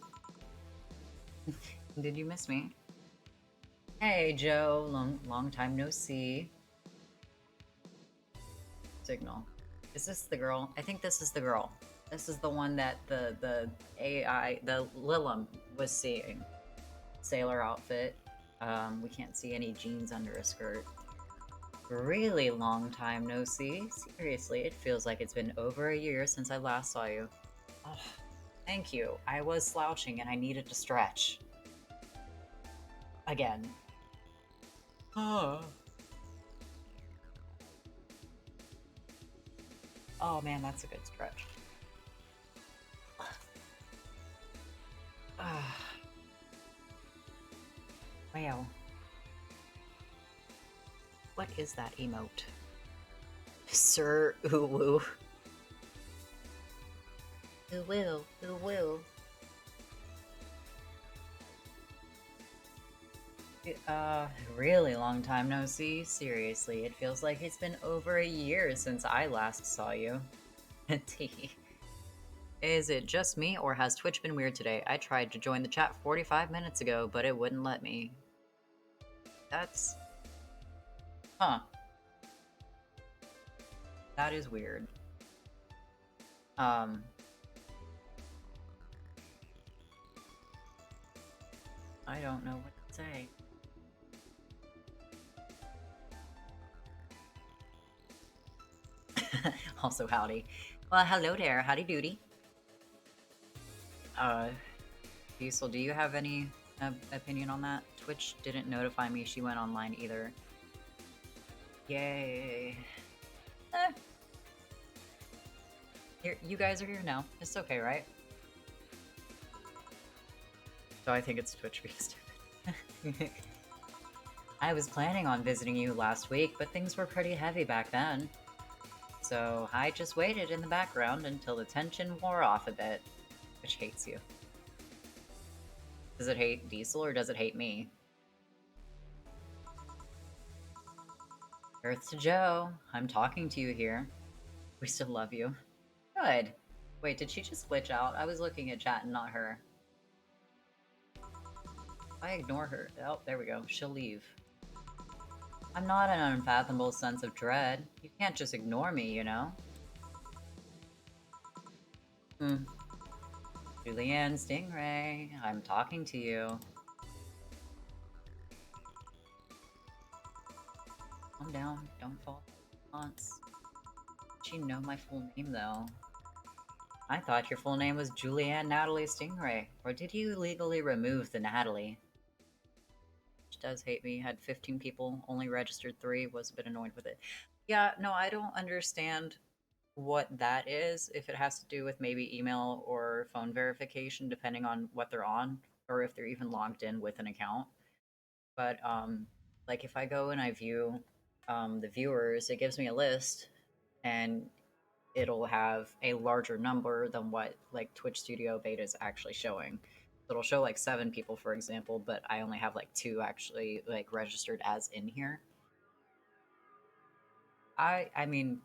Did you miss me? Hey, Joe. Long time no see. Signal. Is this the girl? I think this is the girl. This is the one that the AI, the Lilum was seeing. Sailor outfit. We can't see any jeans under a skirt. Really long time no see. Seriously, it feels like it's been over a year since I last saw you. Oh, thank you. I was slouching and I needed to stretch. Again. Oh. Oh man, that's a good stretch. Wow. What is that emote? Sir Uwu. Uwu, Uwu. Really long time no see. Seriously, it feels like it's been over a year since I last saw you. T. Is it just me, or has Twitch been weird today? I tried to join the chat 45 minutes ago, but it wouldn't let me. That's... Huh. That is weird. I don't know what to say. Also, howdy. Well, hello there. Howdy doody. Diesel, do you have any opinion on that? Twitch didn't notify me she went online either. Yay. Here, you guys are here now. It's okay, right? So I think it's Twitch being stupid. I was planning on visiting you last week, but things were pretty heavy back then. So I just waited in the background until the tension wore off a bit. Which hates you. Does it hate Diesel or does it hate me? Earth to Joe, I'm talking to you here. We still love you. Good. Wait, did she just glitch out? I was looking at chat and not her. If I ignore her... Oh, there we go. She'll leave. I'm not an unfathomable sense of dread. You can't just ignore me, you know? Julianne Stingray, I'm talking to you. Calm down, don't fall once. Did she know my full name, though? I thought your full name was Julianne Natalie Stingray. Or did you legally remove the Natalie? Which does hate me. Had 15 people, only registered 3, was a bit annoyed with it. Yeah, no, I don't understand what that is, if it has to do with maybe email or phone verification, depending on what they're on, or if they're even logged in with an account. But like if I go and I view the viewers, it gives me a list and it'll have a larger number than what like Twitch Studio Beta is actually showing. So it'll show like 7 people, for example, but I only have like 2 actually like registered as in here. I mean,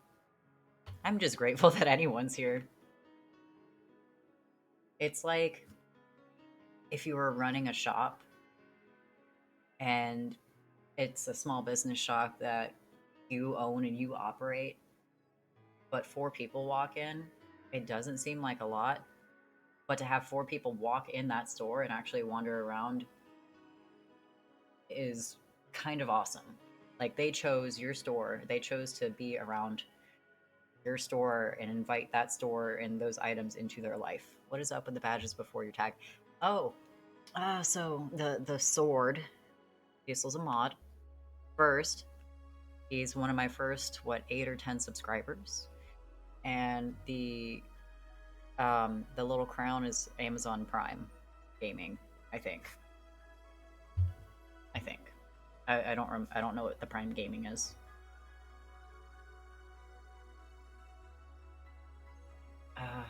I'm just grateful that anyone's here. It's like if you were running a shop and it's a small business shop that you own and you operate, but 4 people walk in, it doesn't seem like a lot. But to have 4 people walk in that store and actually wander around is kind of awesome. Like they chose your store, they chose to be around your store and invite that store and those items into their life. What is up with the badges before your tag? Oh, so the sword. Diesel's a mod. First, he's one of my first 8 or 10 subscribers, and the little crown is Amazon Prime Gaming. I think. I don't know what the Prime Gaming is.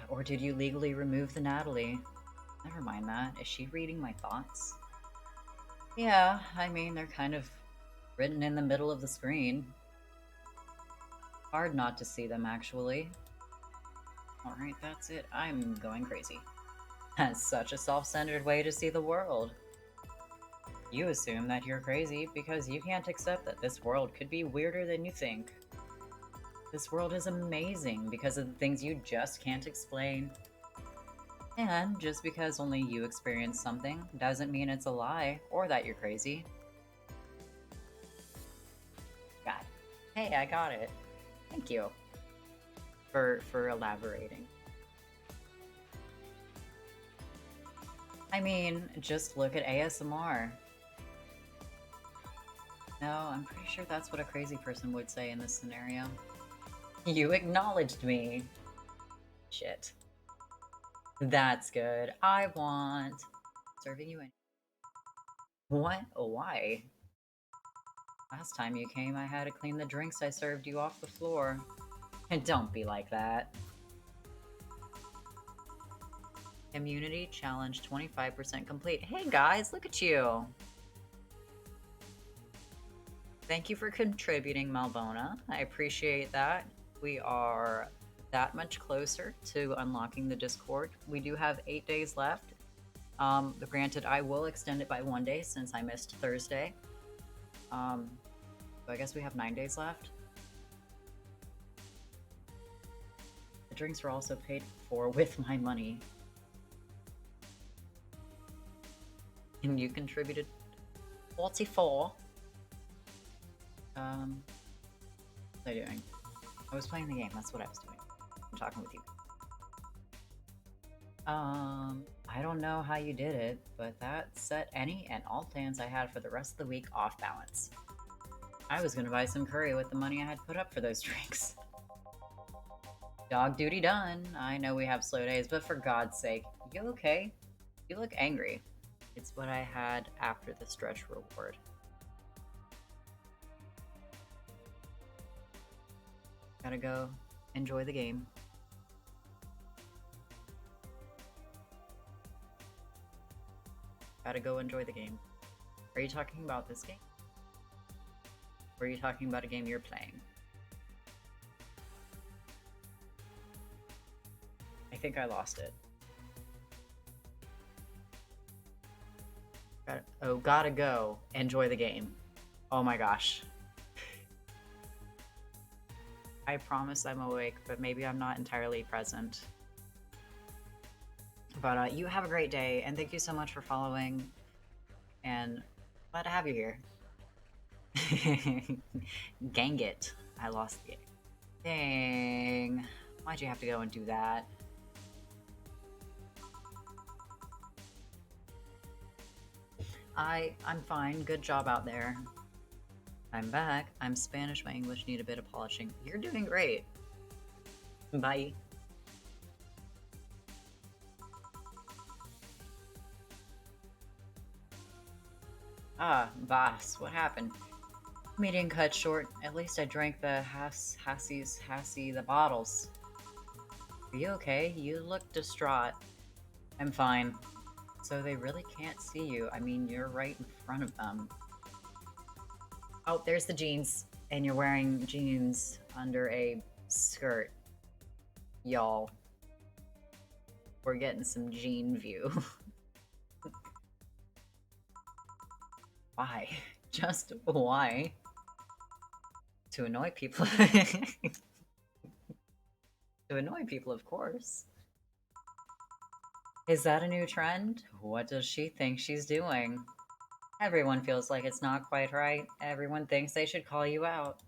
Or did you legally remove the Natalie? Never mind that. Is she reading my thoughts? Yeah, I mean, they're kind of written in the middle of the screen. Hard not to see them, actually. Alright, that's it. I'm going crazy. That's such a self-centered way to see the world. You assume that you're crazy because you can't accept that this world could be weirder than you think. This world is amazing because of the things you just can't explain. And just because only you experience something doesn't mean it's a lie or that you're crazy. Got it. Hey, I got it. Thank you for elaborating. I mean, just look at ASMR. No, I'm pretty sure that's what a crazy person would say in this scenario. You acknowledged me. Shit. That's good. I want serving you in. What? Why? Last time you came, I had to clean the drinks I served you off the floor. And don't be like that. Immunity challenge 25% complete. Hey guys, look at you. Thank you for contributing, Malbona. I appreciate that. We are that much closer to unlocking the Discord. We do have 8 days left. Granted, I will extend it by 1 day since I missed Thursday. So I guess we have 9 days left. The drinks were also paid for with my money. And you contributed 44. What was I doing? I was playing the game, that's what I was doing. I'm talking with you. I don't know how you did it, but that set any and all plans I had for the rest of the week off balance. I was gonna buy some curry with the money I had put up for those drinks. Dog duty done. I know we have slow days, but for God's sake, you okay? You look angry. It's what I had after the stretch reward. Gotta go enjoy the game. Gotta go enjoy the game. Are you talking about this game? Or are you talking about a game you're playing? I think I lost it. Gotta go enjoy the game. Oh my gosh. I promise I'm awake, but maybe I'm not entirely present. But you have a great day, and thank you so much for following, and glad to have you here. Gang it. I lost the game. Dang. Why'd you have to go and do that? I'm fine. Good job out there. I'm back. I'm Spanish. My English need a bit of polishing. You're doing great. Bye. Ah, boss. What happened? Meeting cut short. At least I drank the the bottles. Are you okay? You look distraught. I'm fine. So they really can't see you. I mean, you're right in front of them. Oh, there's the jeans. And you're wearing jeans under a skirt. Y'all. We're getting some jean view. Why? Just why? To annoy people. To annoy people, of course. Is that a new trend? What does she think she's doing? Everyone feels like it's not quite right. Everyone thinks they should call you out.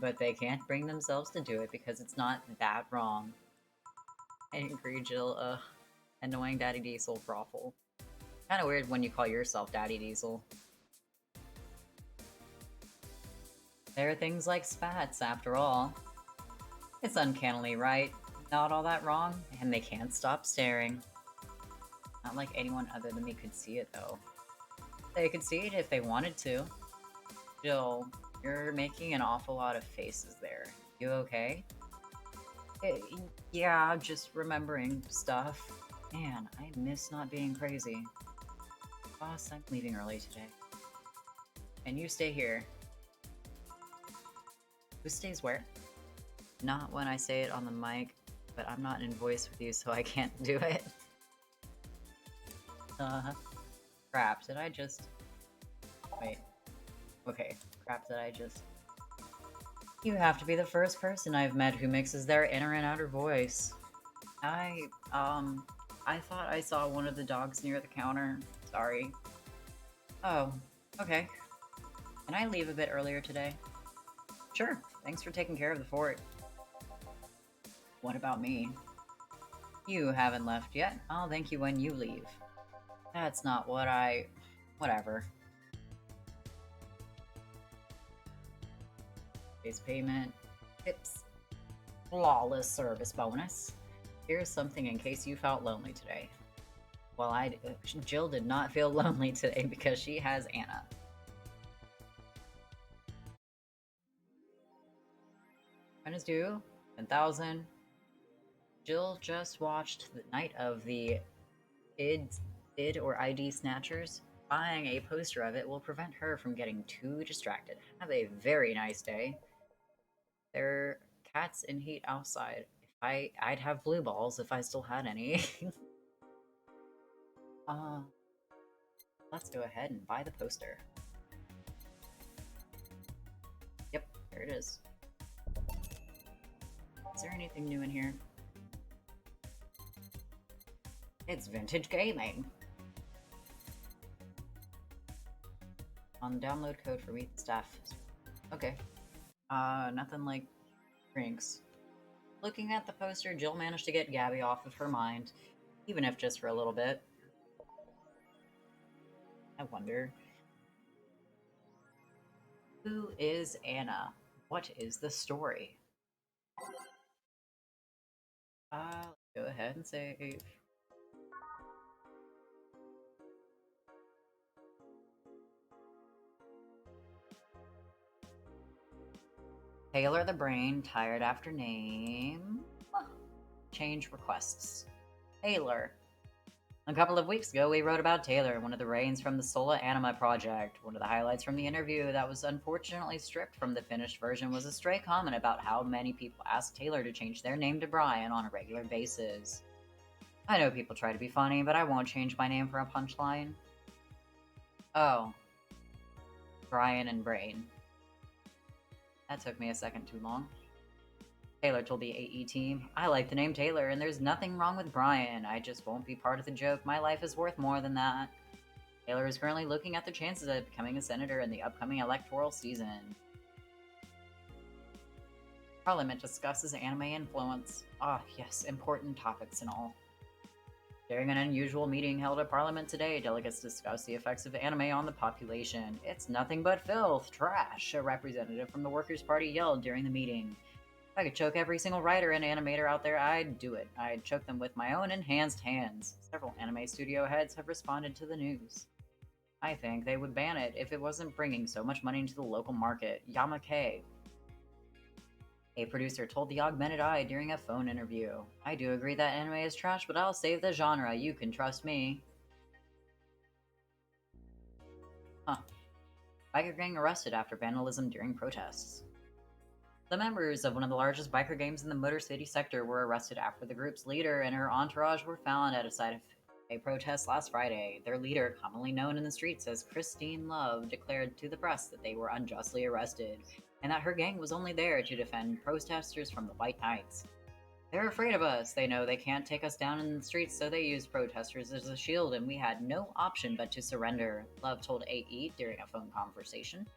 But they can't bring themselves to do it because it's not that wrong. I agree, Jill. Annoying Daddy Diesel brothel. Kind of weird when you call yourself Daddy Diesel. There are things like spats, after all. It's uncannily right. Not all that wrong, and they can't stop staring. Not like anyone other than me could see it, though. They could see it if they wanted to. Jill, you're making an awful lot of faces there. You okay? Yeah, just remembering stuff. Man, I miss not being crazy. Boss, I'm leaving early today. And you stay here. Who stays where? Not when I say it on the mic, but I'm not in voice with you, so I can't do it. Crap, did I just... Wait. Okay, crap, did I just... You have to be the first person I've met who mixes their inner and outer voice. I thought I saw one of the dogs near the counter. Sorry. Oh, okay. Can I leave a bit earlier today? Sure, thanks for taking care of the fort. What about me? You haven't left yet. I'll thank you when you leave. That's not what I... Whatever. Base payment. Tips. Flawless service bonus. Here's something in case you felt lonely today. Well, Jill did not feel lonely today because she has Anna. When is due? 10,000. Jill just watched the night of the id or ID snatchers. Buying a poster of it will prevent her from getting too distracted. Have a very nice day. There are cats in heat outside. I'd have blue balls if I still had any. Let's go ahead and buy the poster. Yep, there it is. Is there anything new in here? It's vintage gaming. On download code for Meet the Staff. Okay. Nothing like drinks. Looking at the poster, Jill managed to get Gabby off of her mind, even if just for a little bit. I wonder... Who is Anna? What is the story? Let's go ahead and save. Taylor the Brain, tired after name. Change requests. Taylor. A couple of weeks ago, we wrote about Taylor, one of the Rains from the Sola Anima project. One of the highlights from the interview that was unfortunately stripped from the finished version was a stray comment about how many people ask Taylor to change their name to Brian on a regular basis. I know people try to be funny, but I won't change my name for a punchline. Oh. Brian and Brain. That took me a second too long. Taylor told the AE team, I like the name Taylor, and there's nothing wrong with Brian. I just won't be part of the joke. My life is worth more than that. Taylor is currently looking at the chances of becoming a senator in the upcoming electoral season. Parliament discusses anime influence. Ah, yes, important topics and all. During an unusual meeting held at Parliament today, delegates discussed the effects of anime on the population. It's nothing but filth, trash, a representative from the Workers' Party yelled during the meeting. If I could choke every single writer and animator out there, I'd do it. I'd choke them with my own enhanced hands. Several anime studio heads have responded to the news. I think they would ban it if it wasn't bringing so much money into the local market. Yamake, a producer, told the Augmented Eye during a phone interview. I do agree that anime is trash, but I'll save the genre. You can trust me. Huh. Biker gang arrested after vandalism during protests. The members of one of the largest biker gangs in the Motor City sector were arrested after the group's leader and her entourage were found at a site of a protest last Friday. Their leader, commonly known in the streets as Christine Love, declared to the press that they were unjustly arrested and that her gang was only there to defend protesters from the White Knights. They're afraid of us. They know they can't take us down in the streets, so they used protesters as a shield, and we had no option but to surrender, Love told AE during a phone conversation.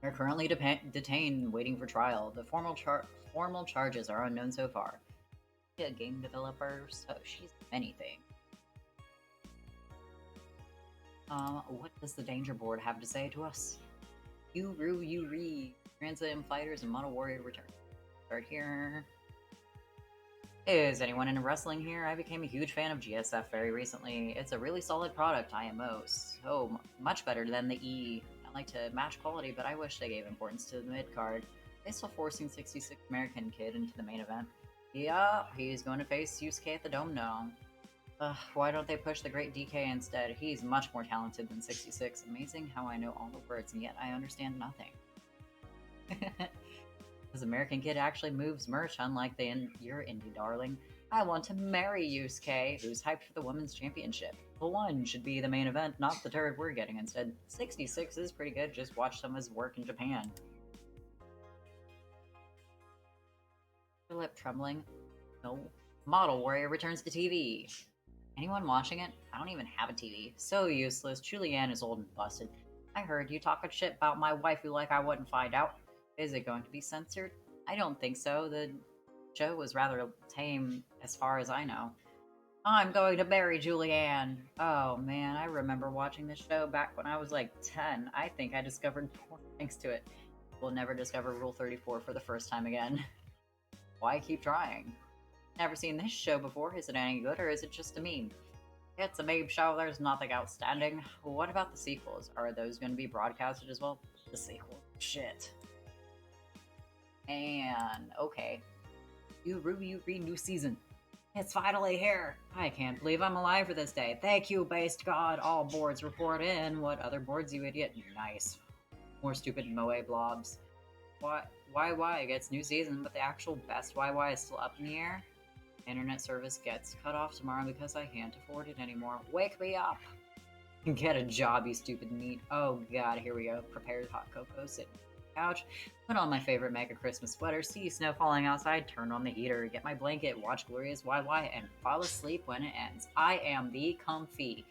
They're currently detained, waiting for trial. The formal charges are unknown so far. A game developer, so she's many things. What does the Danger Board have to say to us? Yuri, Transit and Fighters and Model Warrior return. Start here. Is anyone into wrestling here? I became a huge fan of GSF very recently. It's a really solid product, IMO. So much better than the E. I like to match quality, but I wish they gave importance to the mid-card. They still forcing 66 American Kid into the main event. Yeah, he's going to face Yusuke at the Dome now. Why don't they push the great DK instead? He's much more talented than 66. Amazing how I know all the words, and yet I understand nothing. This American Kid actually moves merch, unlike your indie darling. I want to marry Yusuke, who's hyped for the Women's Championship. The one should be the main event, not the turd we're getting instead. 66 is pretty good, just watch some of his work in Japan. Your lip trembling? No. Model Warrior returns to TV. Anyone watching it? I don't even have a TV. So useless. Julianne is old and busted. I heard you talking shit about my waifu like I wouldn't find out. Is it going to be censored? I don't think so. The show was rather tame as far as I know. I'm going to marry Julianne. Oh man, I remember watching this show back when I was like 10. I think I discovered porn thanks to it. We'll never discover Rule 34 for the first time again. Why keep trying? Never seen this show before. Is it any good or is it just a meme? It's a meme show. There's nothing outstanding. What about the sequels? Are those going to be broadcasted as well? The sequel. Shit. And, okay. You read new season. It's finally here. I can't believe I'm alive for this day. Thank you, based God. All boards report in. What other boards, you idiot? Nice. More stupid Moe blobs. What? YY gets new season, but the actual best YY is still up in the air? Internet service gets cut off tomorrow because I can't afford it anymore. Wake me up! Get a job, you stupid meat. Oh god, here we go. Prepared hot cocoa, sit on the couch, put on my favorite Mega Christmas sweater, see snow falling outside, turn on the heater, get my blanket, watch Glorious YY, and fall asleep when it ends. I am the comfy.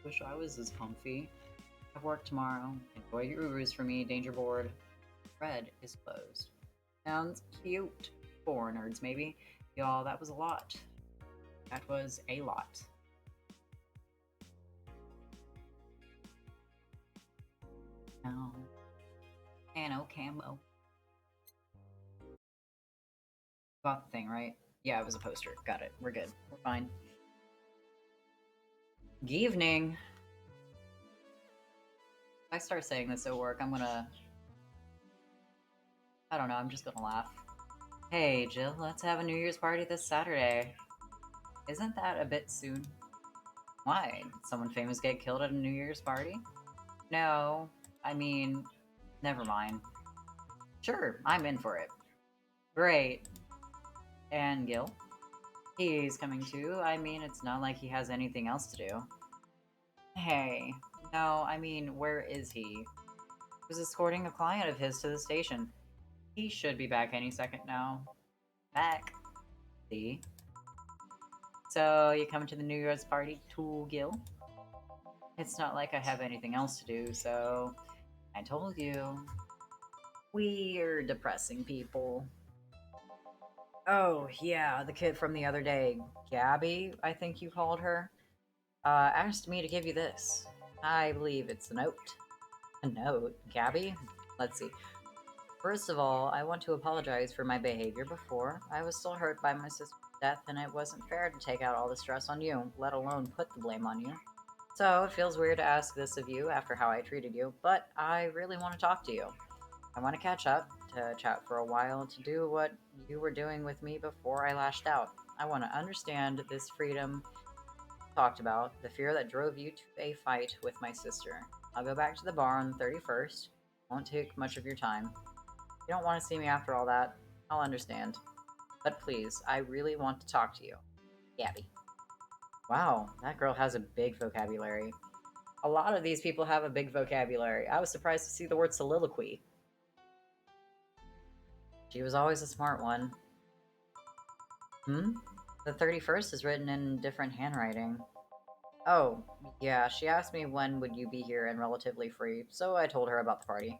Wish I was as comfy. I have work tomorrow. Enjoy your urus for me, Danger Board. Red is closed. Sounds cute. For nerds, maybe. Y'all, that was a lot. That was a lot. Nano camo. Got the thing, right? Yeah, it was a poster. Got it. We're good. We're fine. Good evening. If I start saying this at work, I'm gonna... I don't know, I'm just gonna laugh. Hey, Jill, let's have a New Year's party this Saturday. Isn't that a bit soon? Why? Did someone famous get killed at a New Year's party? No, I mean, never mind. Sure, I'm in for it. Great. And Gil? He's coming too. I mean, it's not like he has anything else to do. Hey, no, I mean, where is he? He was escorting a client of his to the station. He should be back any second now. Back. See? So, you coming to the New Year's party too, Gil? It's not like I have anything else to do, so... I told you. We're depressing people. Oh, yeah, the kid from the other day. Gabby, I think you called her. Asked me to give you this. I believe it's a note. A note? Gabby? Let's see. First of all, I want to apologize for my behavior before. I was still hurt by my sister's death, and it wasn't fair to take out all the stress on you, let alone put the blame on you. So it feels weird to ask this of you after how I treated you, but I really want to talk to you. I want to catch up, to chat for a while, to do what you were doing with me before I lashed out. I want to understand this freedom talked about, the fear that drove you to a fight with my sister. I'll go back to the bar on the 31st. Won't take much of your time. If you don't want to see me after all that, I'll understand. But please, I really want to talk to you. Gabby. Wow, that girl has a big vocabulary. A lot of these people have a big vocabulary. I was surprised to see the word soliloquy. She was always a smart one. Hmm? The 31st is written in different handwriting. Oh, yeah, she asked me when would you be here and relatively free, so I told her about the party.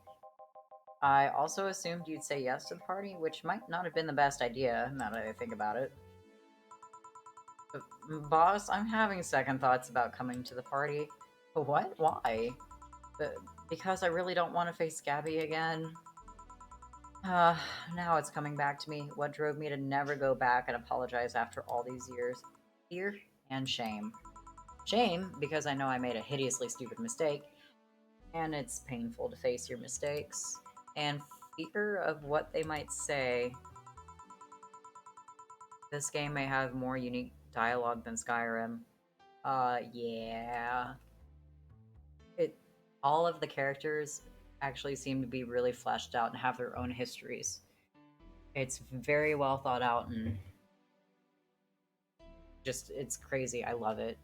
I also assumed you'd say yes to the party, which might not have been the best idea, now that I think about it. Boss, I'm having second thoughts about coming to the party. What? Why? But because I really don't want to face Gabby again. Uh, now it's coming back to me. What drove me to never go back and apologize after all these years? Fear and shame. Shame, because I know I made a hideously stupid mistake, and it's painful to face your mistakes. And fear of what they might say. This game may have more unique dialogue than Skyrim. Yeah. It all of the characters actually seem to be really fleshed out and have their own histories. It's very well thought out and just it's crazy. I love it.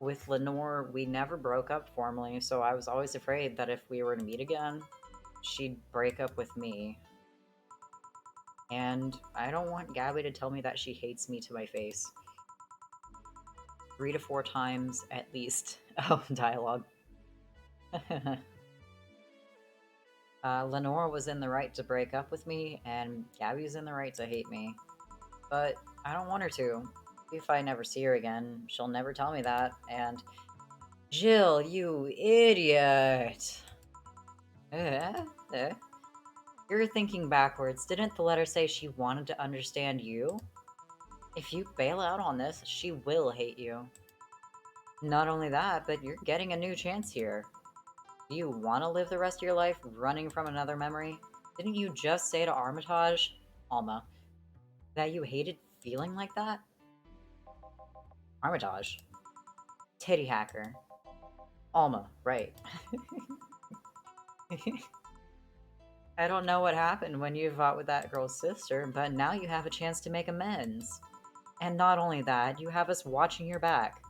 With Lenore, we never broke up formally, so I was always afraid that if we were to meet again, she'd break up with me. And I don't want Gabby to tell me that she hates me to my face. 3 to 4 times at least. Oh, dialogue. Lenore was in the right to break up with me, and Gabby's in the right to hate me. But I don't want her to. If I never see her again, she'll never tell me that, and Jill, you idiot! Eh? Eh? You're thinking backwards. Didn't the letter say she wanted to understand you? If you bail out on this, she will hate you. Not only that, but you're getting a new chance here. Do you want to live the rest of your life running from another memory? Didn't you just say to Armitage, Alma, that you hated feeling like that? Armitage. Titty hacker. Alma, right. I don't know what happened when you fought with that girl's sister, but now you have a chance to make amends. And not only that, you have us watching your back.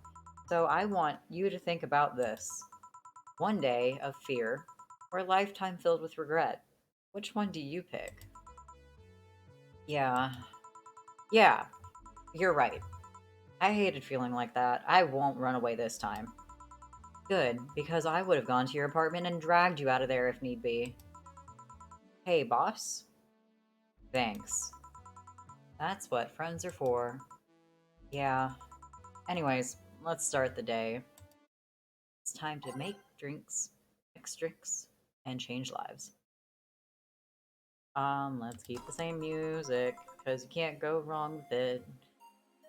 So I want you to think about this. One day of fear, or a lifetime filled with regret. Which one do you pick? Yeah. Yeah, you're right. I hated feeling like that. I won't run away this time. Good, because I would have gone to your apartment and dragged you out of there if need be. Hey, boss? Thanks. That's what friends are for. Yeah. Anyways, let's start the day. It's time to make drinks, mix drinks, and change lives. Let's keep the same music, because you can't go wrong with it.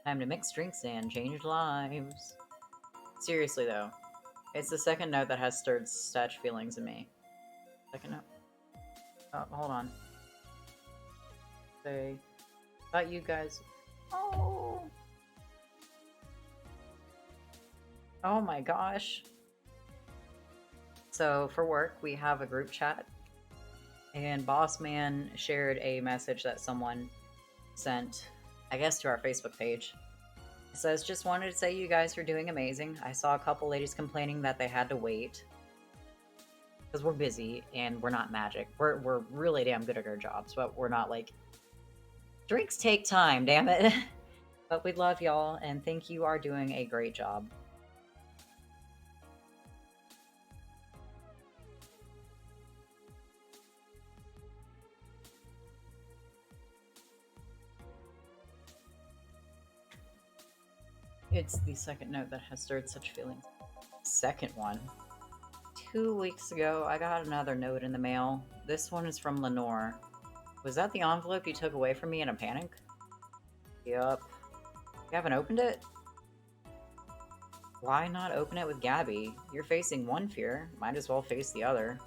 Time to mix drinks and change lives. Seriously, though, it's the second note that has stirred such feelings in me. Second note. Oh, hold on. Say, thought you guys. Oh. Oh my gosh. So for work, we have a group chat, and Boss Man shared a message that someone sent, I guess, to our Facebook page. It says, just wanted to say you guys are doing amazing. I saw a couple ladies complaining that they had to wait because we're busy and we're not magic. We're really damn good at our jobs, but we're not like drinks take time, damn it. But we love y'all and think you are doing a great job. It's the second note that has stirred such feelings. Second one. 2 weeks ago, I got another note in the mail. This one is from Lenore. Was that the envelope you took away from me in a panic? Yup. You haven't opened it? Why not open it with Gabby? You're facing one fear. Might as well face the other.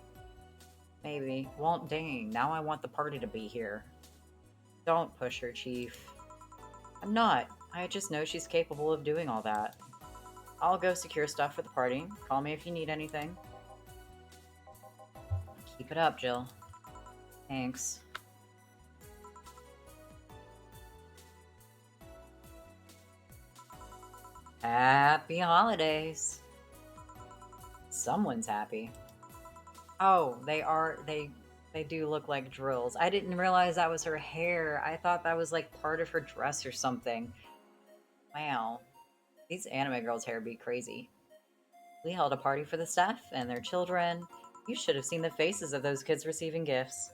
Maybe. Well, dang. Now I want the party to be here. Don't push her, Chief. I'm not. I just know she's capable of doing all that. I'll go secure stuff for the party. Call me if you need anything. Keep it up, Jill. Thanks. Happy holidays. Someone's happy. Oh, they do look like drills. I didn't realize that was her hair. I thought that was like part of her dress or something. Wow. These anime girls' hair be crazy. We held a party for the staff and their children. You should have seen the faces of those kids receiving gifts.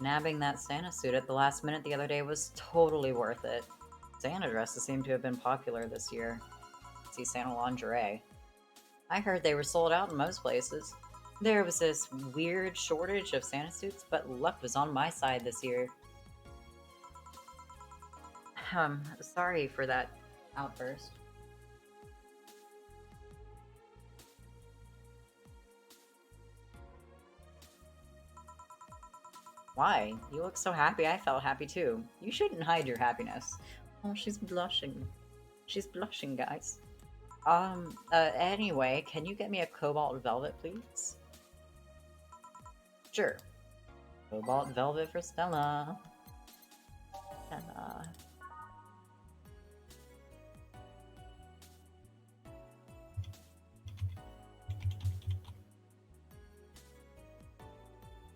Nabbing that Santa suit at the last minute the other day was totally worth it. Santa dresses seem to have been popular this year. See Santa lingerie. I heard they were sold out in most places. There was this weird shortage of Santa suits, but luck was on my side this year. Sorry for that outburst. Why? You look so happy. I felt happy too. You shouldn't hide your happiness. Oh, she's blushing. She's blushing, guys. Anyway, can you get me a cobalt velvet, please? Sure. Cobalt velvet for Stella. Stella.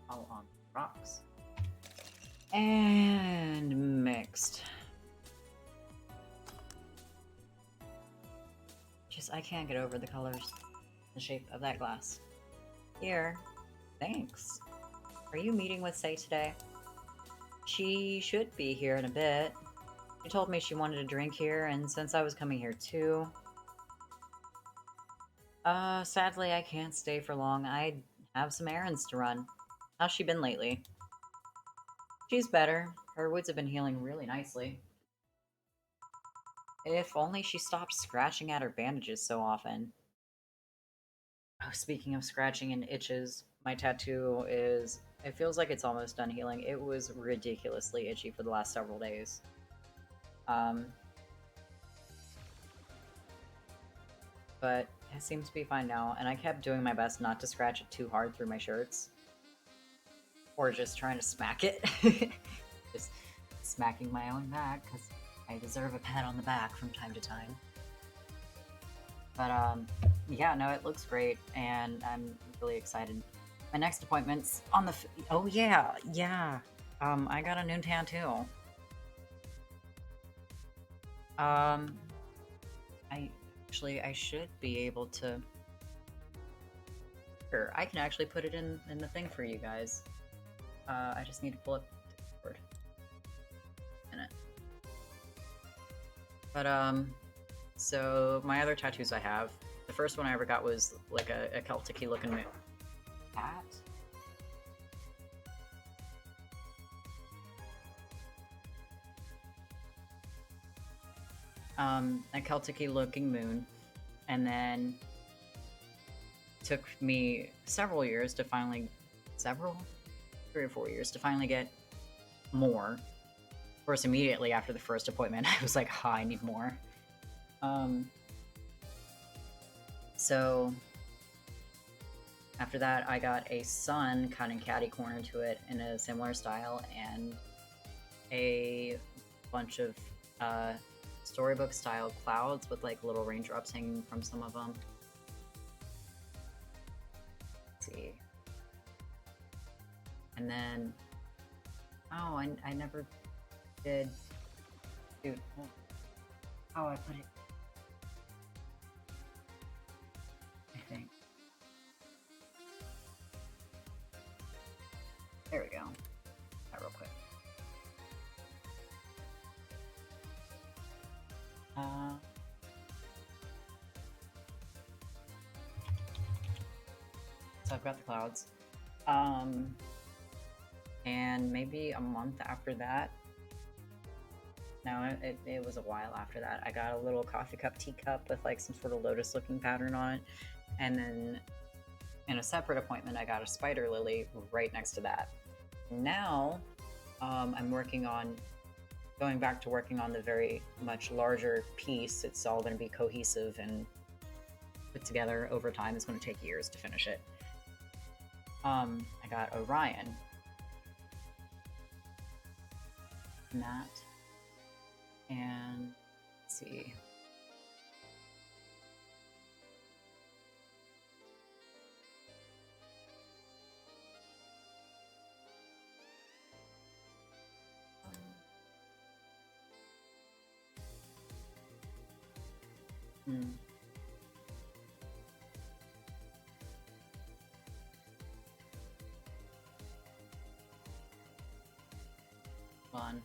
All on rocks. And mixed. I can't get over the colors, the shape of that glass. Here. Thanks. Are you meeting with Say today? She should be here in a bit. She told me she wanted a drink here, and since I was coming here too... sadly I can't stay for long. I have some errands to run. How's she been lately? She's better. Her wounds have been healing really nicely. If only she stopped scratching at her bandages so often. Oh, speaking of scratching and itches, my tattoo is... It feels like it's almost done healing. It was ridiculously itchy for the last several days. But it seems to be fine now, and I kept doing my best not to scratch it too hard through my shirts. Or just trying to smack it. Just smacking my own back, because I deserve a pat on the back from time to time. But, yeah, no, it looks great, and I'm really excited. My next appointment's on the... Oh, yeah, yeah. I got a new tattoo. I should be able to... Sure, I can actually put it in the thing for you guys. I just need to pull up Discord. In it. But, so my other tattoos I have, the first one I ever got was like a Celtic-y looking cat. A Celtic-y looking moon, and then it took me several years to finally, 3 or 4 years to finally get more. Of course, immediately after the first appointment, I was like, I need more. So after that, I got a sun kind of catty corner to it in a similar style, and a bunch of storybook style clouds with like little raindrops hanging from some of them. Let's see. And then, oh, I never did, dude, oh, I put it, I think. There we go. That real quick. So So I've got the clouds. And maybe a month after that, no, it was a while after that, I got a little coffee cup teacup with like some sort of lotus looking pattern on it. And then in a separate appointment, I got a spider lily right next to that. Now, I'm working on going back to working on the very much larger piece. It's all going to be cohesive and put together over time. It's going to take years to finish it. I got Orion. That. And let's see. Fun.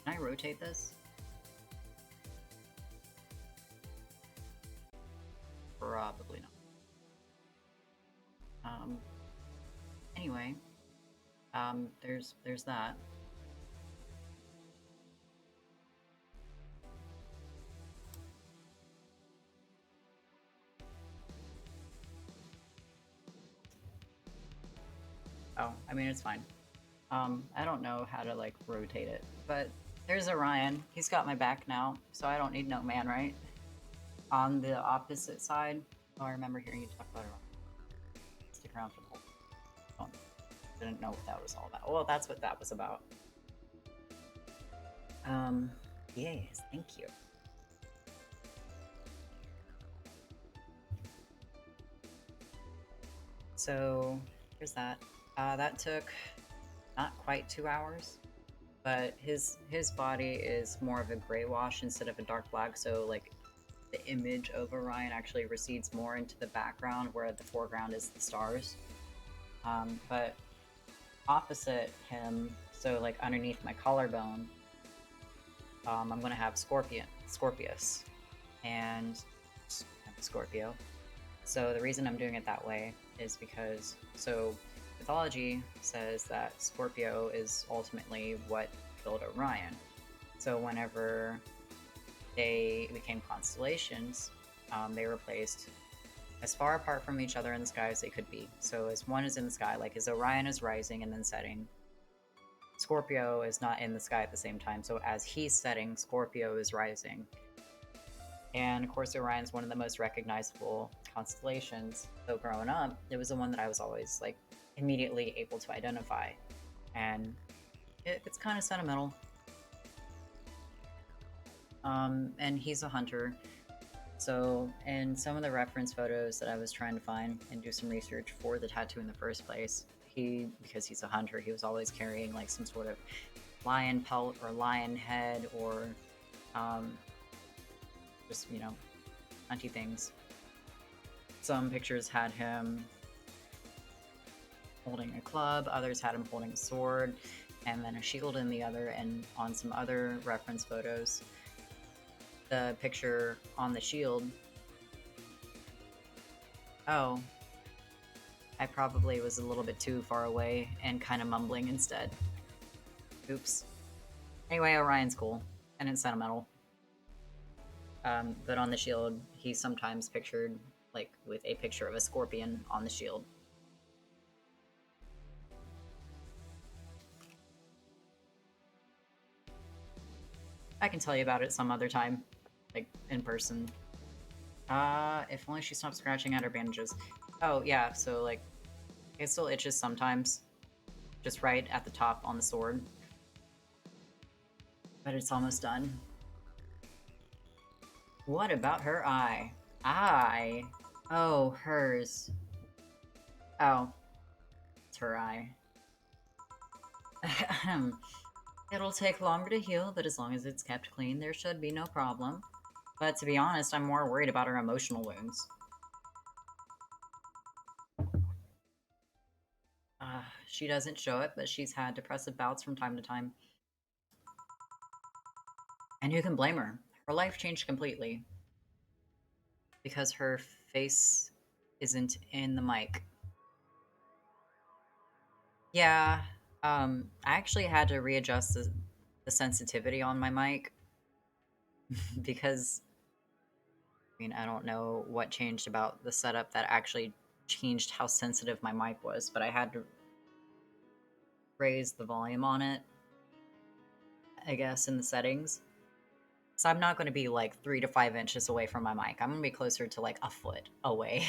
Can I rotate this? Probably not. Anyway, there's that. Oh, I mean, it's fine. I don't know how to like rotate it, but there's Orion. He's got my back now, so I don't need no man, right? On the opposite side, oh, I remember hearing you talk about Orion. Stick around for the whole. Oh, didn't know what that was all about. Well, that's what that was about. Yes, thank you. So here's that. That took not quite 2 hours, but his body is more of a gray wash instead of a dark black. So like the image of Orion actually recedes more into the background, where the foreground is the stars. But opposite him, so like underneath my collarbone, I'm going to have Scorpius, and Scorpio. So the reason I'm doing it that way is because, so mythology says that Scorpio is ultimately what killed Orion. So whenever they became constellations, they were placed as far apart from each other in the sky as they could be. So as one is in the sky, like as Orion is rising and then setting, Scorpio is not in the sky at the same time. So as he's setting, Scorpio is rising. And of course, Orion's one of the most recognizable constellations. So growing up, it was the one that I was always like immediately able to identify. And it's kind of sentimental. And he's a hunter. So in some of the reference photos that I was trying to find and do some research for the tattoo in the first place, because he's a hunter, he was always carrying like some sort of lion pelt or lion head or just, you know, hunty things. Some pictures had him holding a club, others had him holding a sword, and then a shield in the other. And on some other reference photos, the picture on the shield, oh, I probably was a little bit too far away and kind of mumbling instead. Oops. Anyway, Orion's cool, and it's sentimental. But on the shield, he's sometimes pictured like with a picture of a scorpion on the shield. I can tell you about it some other time, like in person. If only she stopped scratching at her bandages. Oh yeah, so like it still itches sometimes, just right at the top on the sword. But it's almost done. What about her eye? Eye? Oh, hers. Oh, it's her eye. It'll take longer to heal, but as long as it's kept clean, there should be no problem. But to be honest, I'm more worried about her emotional wounds. She doesn't show it, but she's had depressive bouts from time to time. And who can blame her? Her life changed completely because her face isn't in the mic. Yeah, I actually had to readjust the sensitivity on my mic because, I mean, I don't know what changed about the setup that actually changed how sensitive my mic was, but I had to raise the volume on it, I guess, in the settings. So I'm not going to be like 3 to 5 inches away from my mic. I'm going to be closer to like a foot away.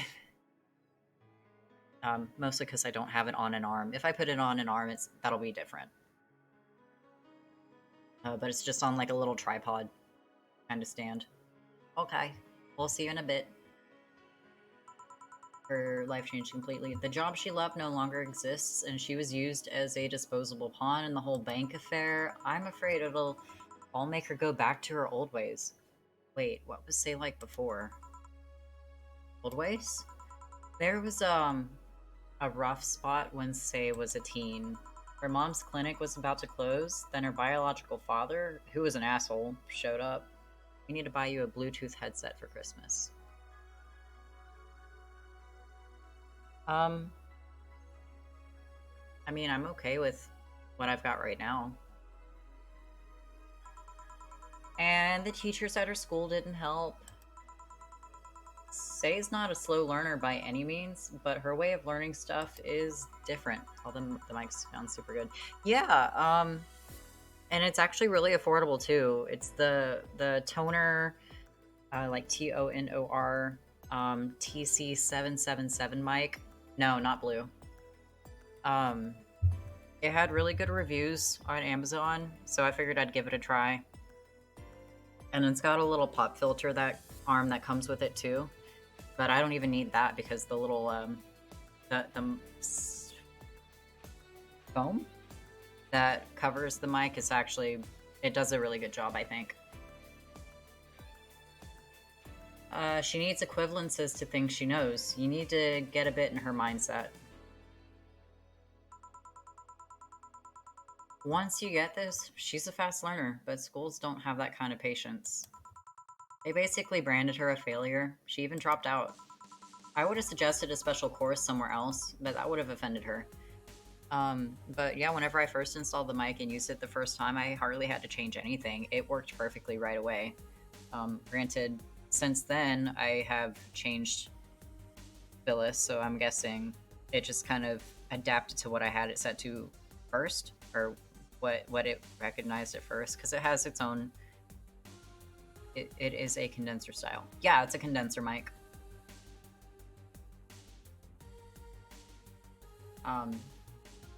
Mostly because I don't have it on an arm. If I put it on an arm, that'll be different. But it's just on like a little tripod kind of stand. Okay, we'll see you in a bit. Her life changed completely. The job she loved no longer exists, and she was used as a disposable pawn in the whole bank affair. I'm afraid it'll all make her go back to her old ways. Wait, what was Say like before? Old ways? There was a rough spot when Say was a teen. Her mom's clinic was about to close, then her biological father, who was an asshole, showed up. We need to buy you a Bluetooth headset for Christmas. I mean, I'm okay with what I've got right now. And the teachers at her school didn't help. Say's not a slow learner by any means, but her way of learning stuff is different. Oh, the mic sounds super good. Yeah, and it's actually really affordable too. It's the toner, like TONOR, TC777 mic. No, not blue. It had really good reviews on Amazon, so I figured I'd give it a try. And it's got a little pop filter arm that comes with it too, but I don't even need that because the little the foam that covers the mic is actually, it does a really good job, I think. She needs equivalences to things she knows. You need to get a bit in her mindset. Once you get this, she's a fast learner, but schools don't have that kind of patience. They basically branded her a failure. She even dropped out. I would have suggested a special course somewhere else, but that would have offended her. But yeah, whenever I first installed the mic and used it the first time, I hardly had to change anything. It worked perfectly right away. Granted, since then, I have changed Phyllis, so I'm guessing it just kind of adapted to what I had it set to first, or what it recognized at first, because it has its own... It is a condenser style. Yeah, it's a condenser mic.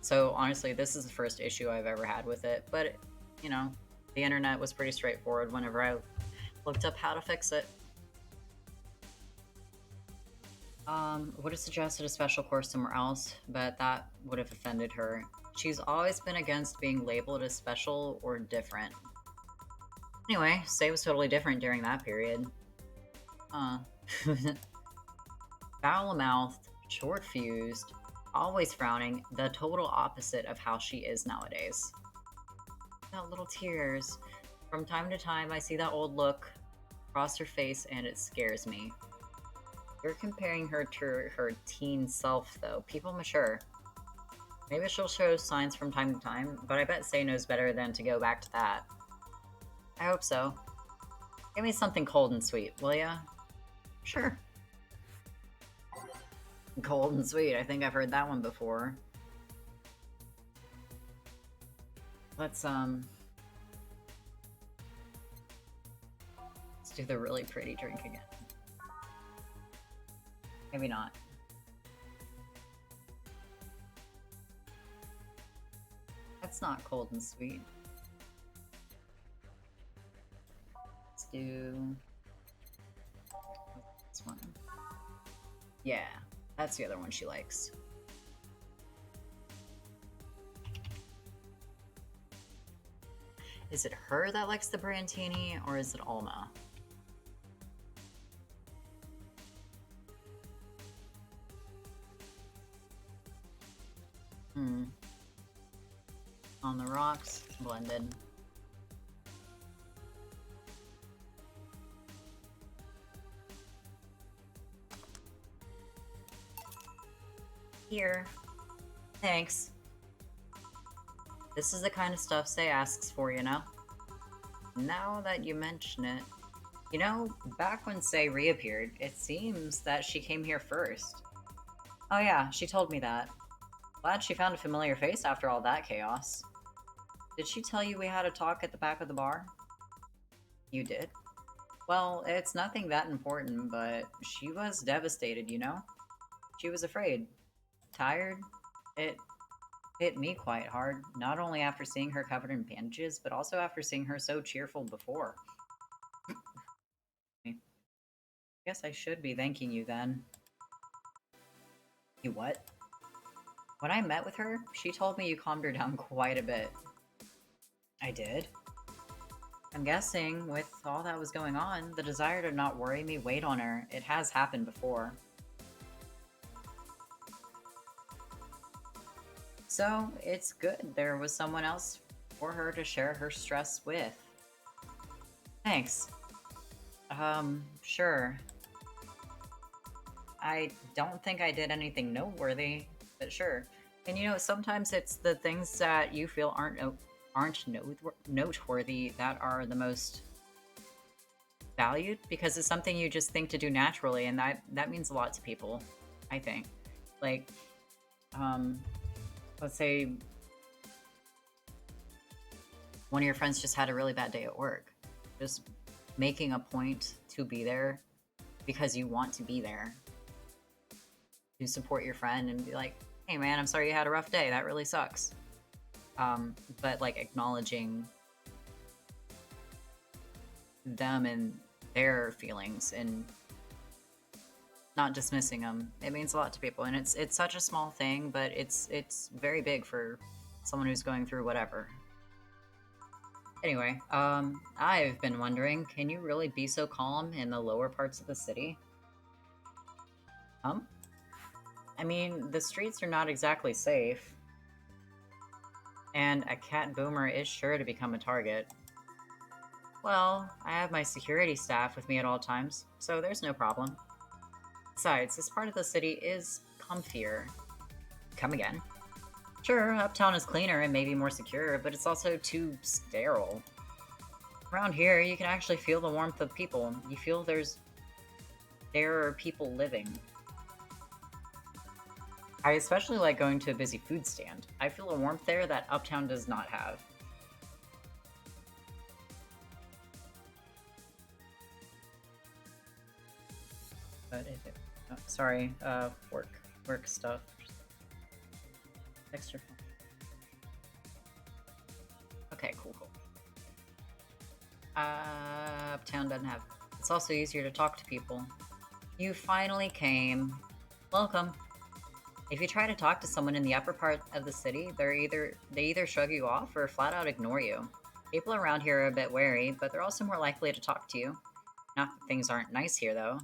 So honestly, this is the first issue I've ever had with it, but you know, the internet was pretty straightforward whenever I looked up how to fix it. Would have suggested a special course somewhere else, but that would have offended her. She's always been against being labeled as special or different. Anyway, Say was totally different during that period. Foul-mouthed, short-fused, always frowning, the total opposite of how she is nowadays. Got little tears. From time to time, I see that old look across her face and it scares me. You're comparing her to her teen self, though. People mature. Maybe she'll show signs from time to time, but I bet Say knows better than to go back to that. I hope so. Give me something cold and sweet, will ya? Sure. Cold and sweet. I think I've heard that one before. Let's do the really pretty drink again. Maybe not. That's not cold and sweet. Let's do this one. Yeah, that's the other one she likes. Is it her that likes the Brantini, or is it Alma? Hmm. On the rocks, blended. Here. Thanks. This is the kind of stuff Say asks for, you know? Now that you mention it. You know, back when Say reappeared, it seems that she came here first. Oh yeah, she told me that. Glad she found a familiar face after all that chaos. Did she tell you we had a talk at the back of the bar? You did? Well, it's nothing that important, but she was devastated, you know? She was afraid. Tired. It hit me quite hard, not only after seeing her covered in bandages, but also after seeing her so cheerful before. I guess I should be thanking you then. You what? When I met with her, she told me you calmed her down quite a bit. I did? I'm guessing, with all that was going on, the desire to not worry me weighed on her. It has happened before. So, it's good there was someone else for her to share her stress with. Thanks. Sure. I don't think I did anything noteworthy, but sure. And you know, sometimes it's the things that you feel aren't noteworthy that are the most valued because it's something you just think to do naturally, and that means a lot to people. I think, like, um, let's say one of your friends just had a really bad day at work, just making a point to be there because you want to be there to support your friend and be like, hey man, I'm sorry you had a rough day. That really sucks. But like acknowledging them and their feelings and not dismissing them, it means a lot to people. And it's such a small thing, but it's very big for someone who's going through whatever. Anyway, I've been wondering, can you really be so calm in the lower parts of the city? Um, I mean, the streets are not exactly safe, and a cat boomer is sure to become a target. Well, I have my security staff with me at all times, so there's no problem. Besides, this part of the city is comfier. Come again. Sure, uptown is cleaner and maybe more secure, but it's also too sterile. Around here, you can actually feel the warmth of people. You feel there are people living. I especially like going to a busy food stand. I feel a warmth there that uptown does not have. But if it, oh, sorry, work stuff. Extra. Okay, cool. Uptown doesn't have. It's also easier to talk to people. You finally came. Welcome. If you try to talk to someone in the upper part of the city, they either shrug you off or flat out ignore you. People around here are a bit wary, but they're also more likely to talk to you. Not that things aren't nice here, though.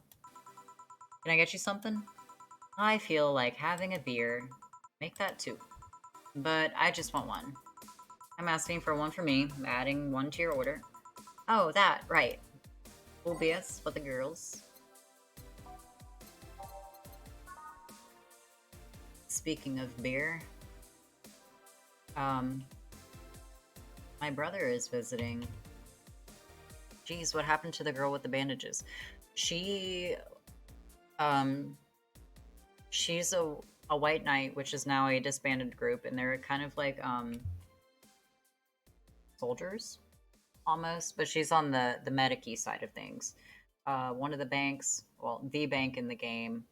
Can I get you something? I feel like having a beer. Make that two. But I just want one. I'm asking for one for me, adding one to your order. Oh, that, right. Full BS for the girls. Speaking of beer, my brother is visiting. Geez, what happened to the girl with the bandages? She, um, she's a white knight, which is now a disbanded group, and they're kind of like, soldiers, almost, but she's on the medic-y side of things. One of the banks, well, the bank in the game,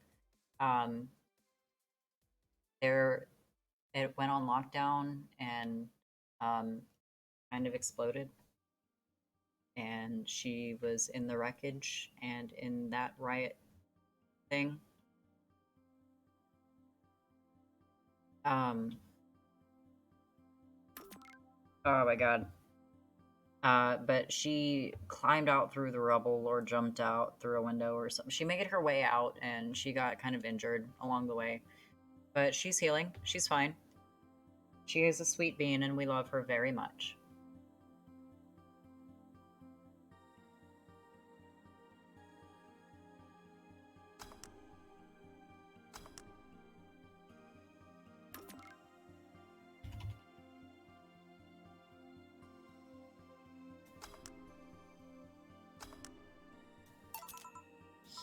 um, there it went on lockdown and um, kind of exploded. And she was in the wreckage and in that riot thing. Um, oh my god. But she climbed out through the rubble or jumped out through a window or something. She made her way out and she got kind of injured along the way. But she's healing. She's fine. She is a sweet bean, and we love her very much.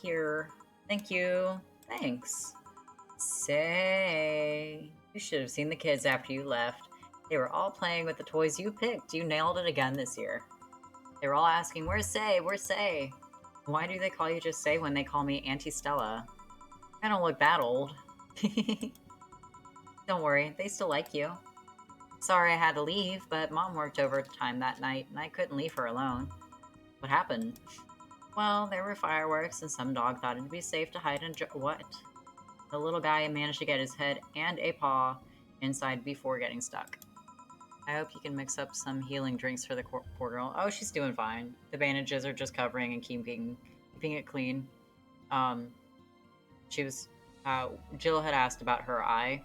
Here. Thank you. Thanks. Say. You should have seen the kids after you left. They were all playing with the toys you picked. You nailed it again this year. They were all asking, "Where's Say? Where's Say?" Why do they call you just Say when they call me Auntie Stella? I don't look that old. Don't worry, they still like you. Sorry I had to leave, but Mom worked overtime that night and I couldn't leave her alone. What happened? Well, there were fireworks and some dog thought it'd be safe to hide and what? The little guy managed to get his head and a paw inside before getting stuck. I hope you can mix up some healing drinks for the poor girl. Oh, she's doing fine. The bandages are just covering and keeping it clean. She was Jill had asked about her eye,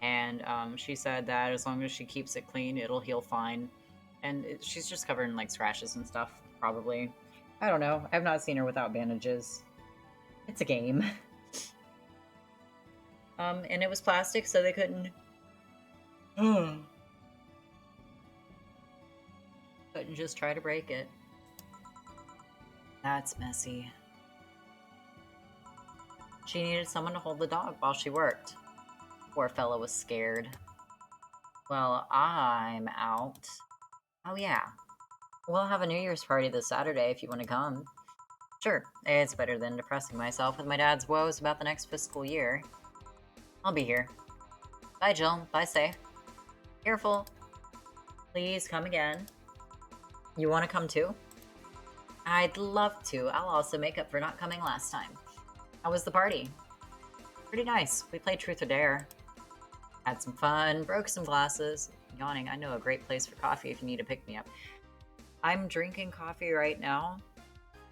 and she said that as long as she keeps it clean, it'll heal fine. And she's just covered in like scratches and stuff, probably. I don't know. I've not seen her without bandages. It's a game. And it was plastic, so they couldn't. Couldn't just try to break it. That's messy. She needed someone to hold the dog while she worked. Poor fella was scared. Well, I'm out. Oh yeah. We'll have a New Year's party this Saturday if you want to come. Sure, it's better than depressing myself with my dad's woes about the next fiscal year. I'll be here. Bye, Jill. Bye, Say. Careful. Please come again. You want to come too? I'd love to. I'll also make up for not coming last time. How was the party? Pretty nice. We played Truth or Dare. Had some fun, broke some glasses. Yawning, I know a great place for coffee if you need to pick me up. I'm drinking coffee right now.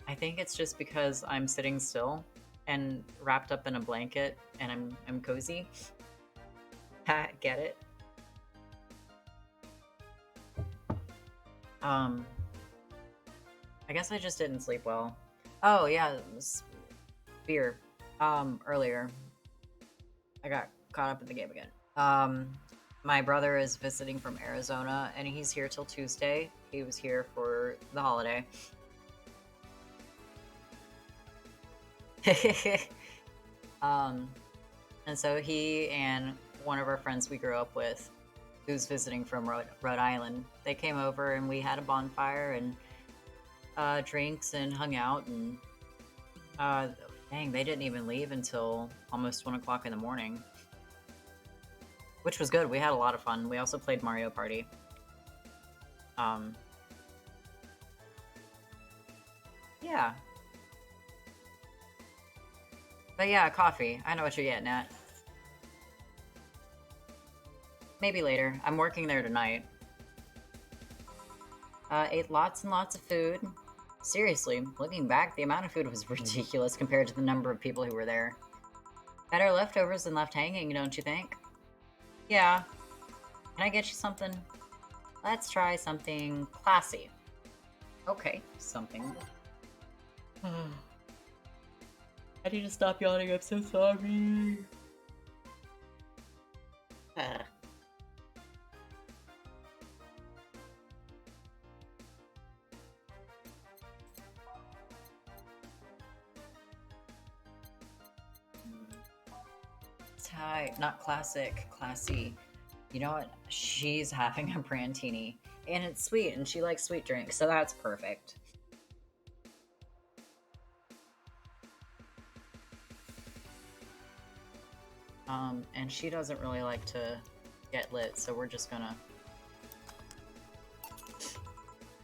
I think it's just because I'm sitting still and wrapped up in a blanket and I'm cozy. Get it? I guess I just didn't sleep well. Oh yeah, it was beer. Earlier. I got caught up in the game again. My brother is visiting from Arizona and he's here till Tuesday. He was here for the holiday. And so he and one of our friends we grew up with, who's visiting from Rhode Island, they came over and we had a bonfire and drinks and hung out and dang, they didn't even leave until almost 1 o'clock in the morning, which was good. We had a lot of fun. We also played Mario Party. Yeah. But yeah, coffee. I know what you're getting at. Maybe later. I'm working there tonight. Ate lots and lots of food. Seriously, looking back, the amount of food was ridiculous compared to the number of people who were there. Better leftovers than left hanging, don't you think? Yeah. Can I get you something? Let's try something classy. Okay, something. I need to stop yawning, I'm so sorry. Thai, not classic, classy. You know what? She's having a brandini, and it's sweet, and she likes sweet drinks, so that's perfect. And she doesn't really like to get lit, so we're just gonna...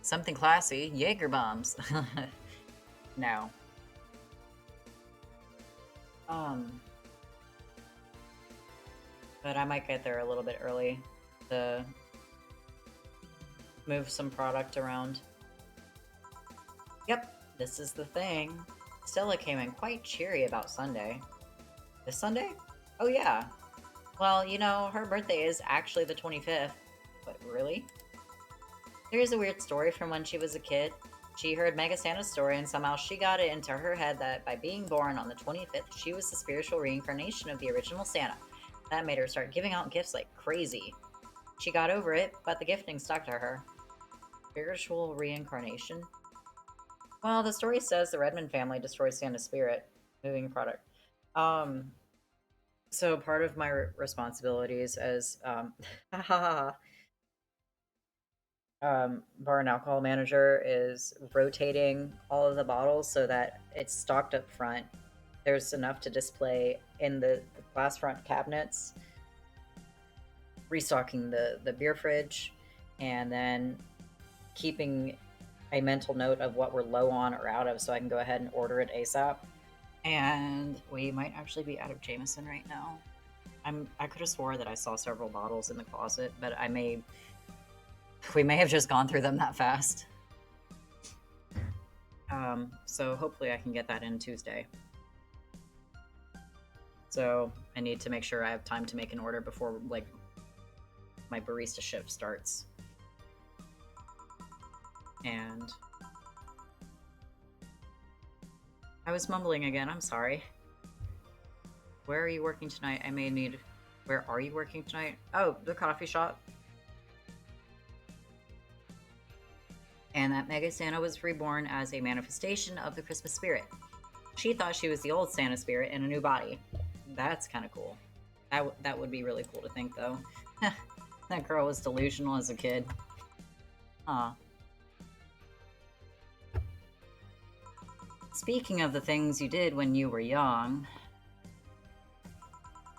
Something classy, Jaeger bombs. No. But I might get there a little bit early to move some product around. Yep, this is the thing. Stella came in quite cheery about Sunday. This Sunday? Oh yeah. Well, you know, her birthday is actually the 25th. But really? There is a weird story from when she was a kid. She heard Mega Santa's story, and somehow she got it into her head that by being born on the 25th, she was the spiritual reincarnation of the original Santa. That made her start giving out gifts like crazy. She got over it, but the gifting stuck to her. Spiritual reincarnation? Well, the story says the Redmond family destroyed Santa's spirit. Moving product. Um, so part of my responsibilities as bar and alcohol manager is rotating all of the bottles so that it's stocked up front. There's enough to display in the glass front cabinets, restocking the beer fridge, and then keeping a mental note of what we're low on or out of so I can go ahead and order it ASAP. And we might actually be out of Jameson right now. I could have swore that I saw several bottles in the closet, but we may have just gone through them that fast. So hopefully I can get that in Tuesday. So I need to make sure I have time to make an order before like my barista shift starts. And I was mumbling again, I'm sorry. Where are you working tonight? Where are you working tonight? Oh, the coffee shop. And that Mega Santa was reborn as a manifestation of the Christmas spirit. She thought she was the old Santa spirit in a new body. That's kind of cool. That would be really cool to think, though. That girl was delusional as a kid. Huh. Speaking of the things you did when you were young,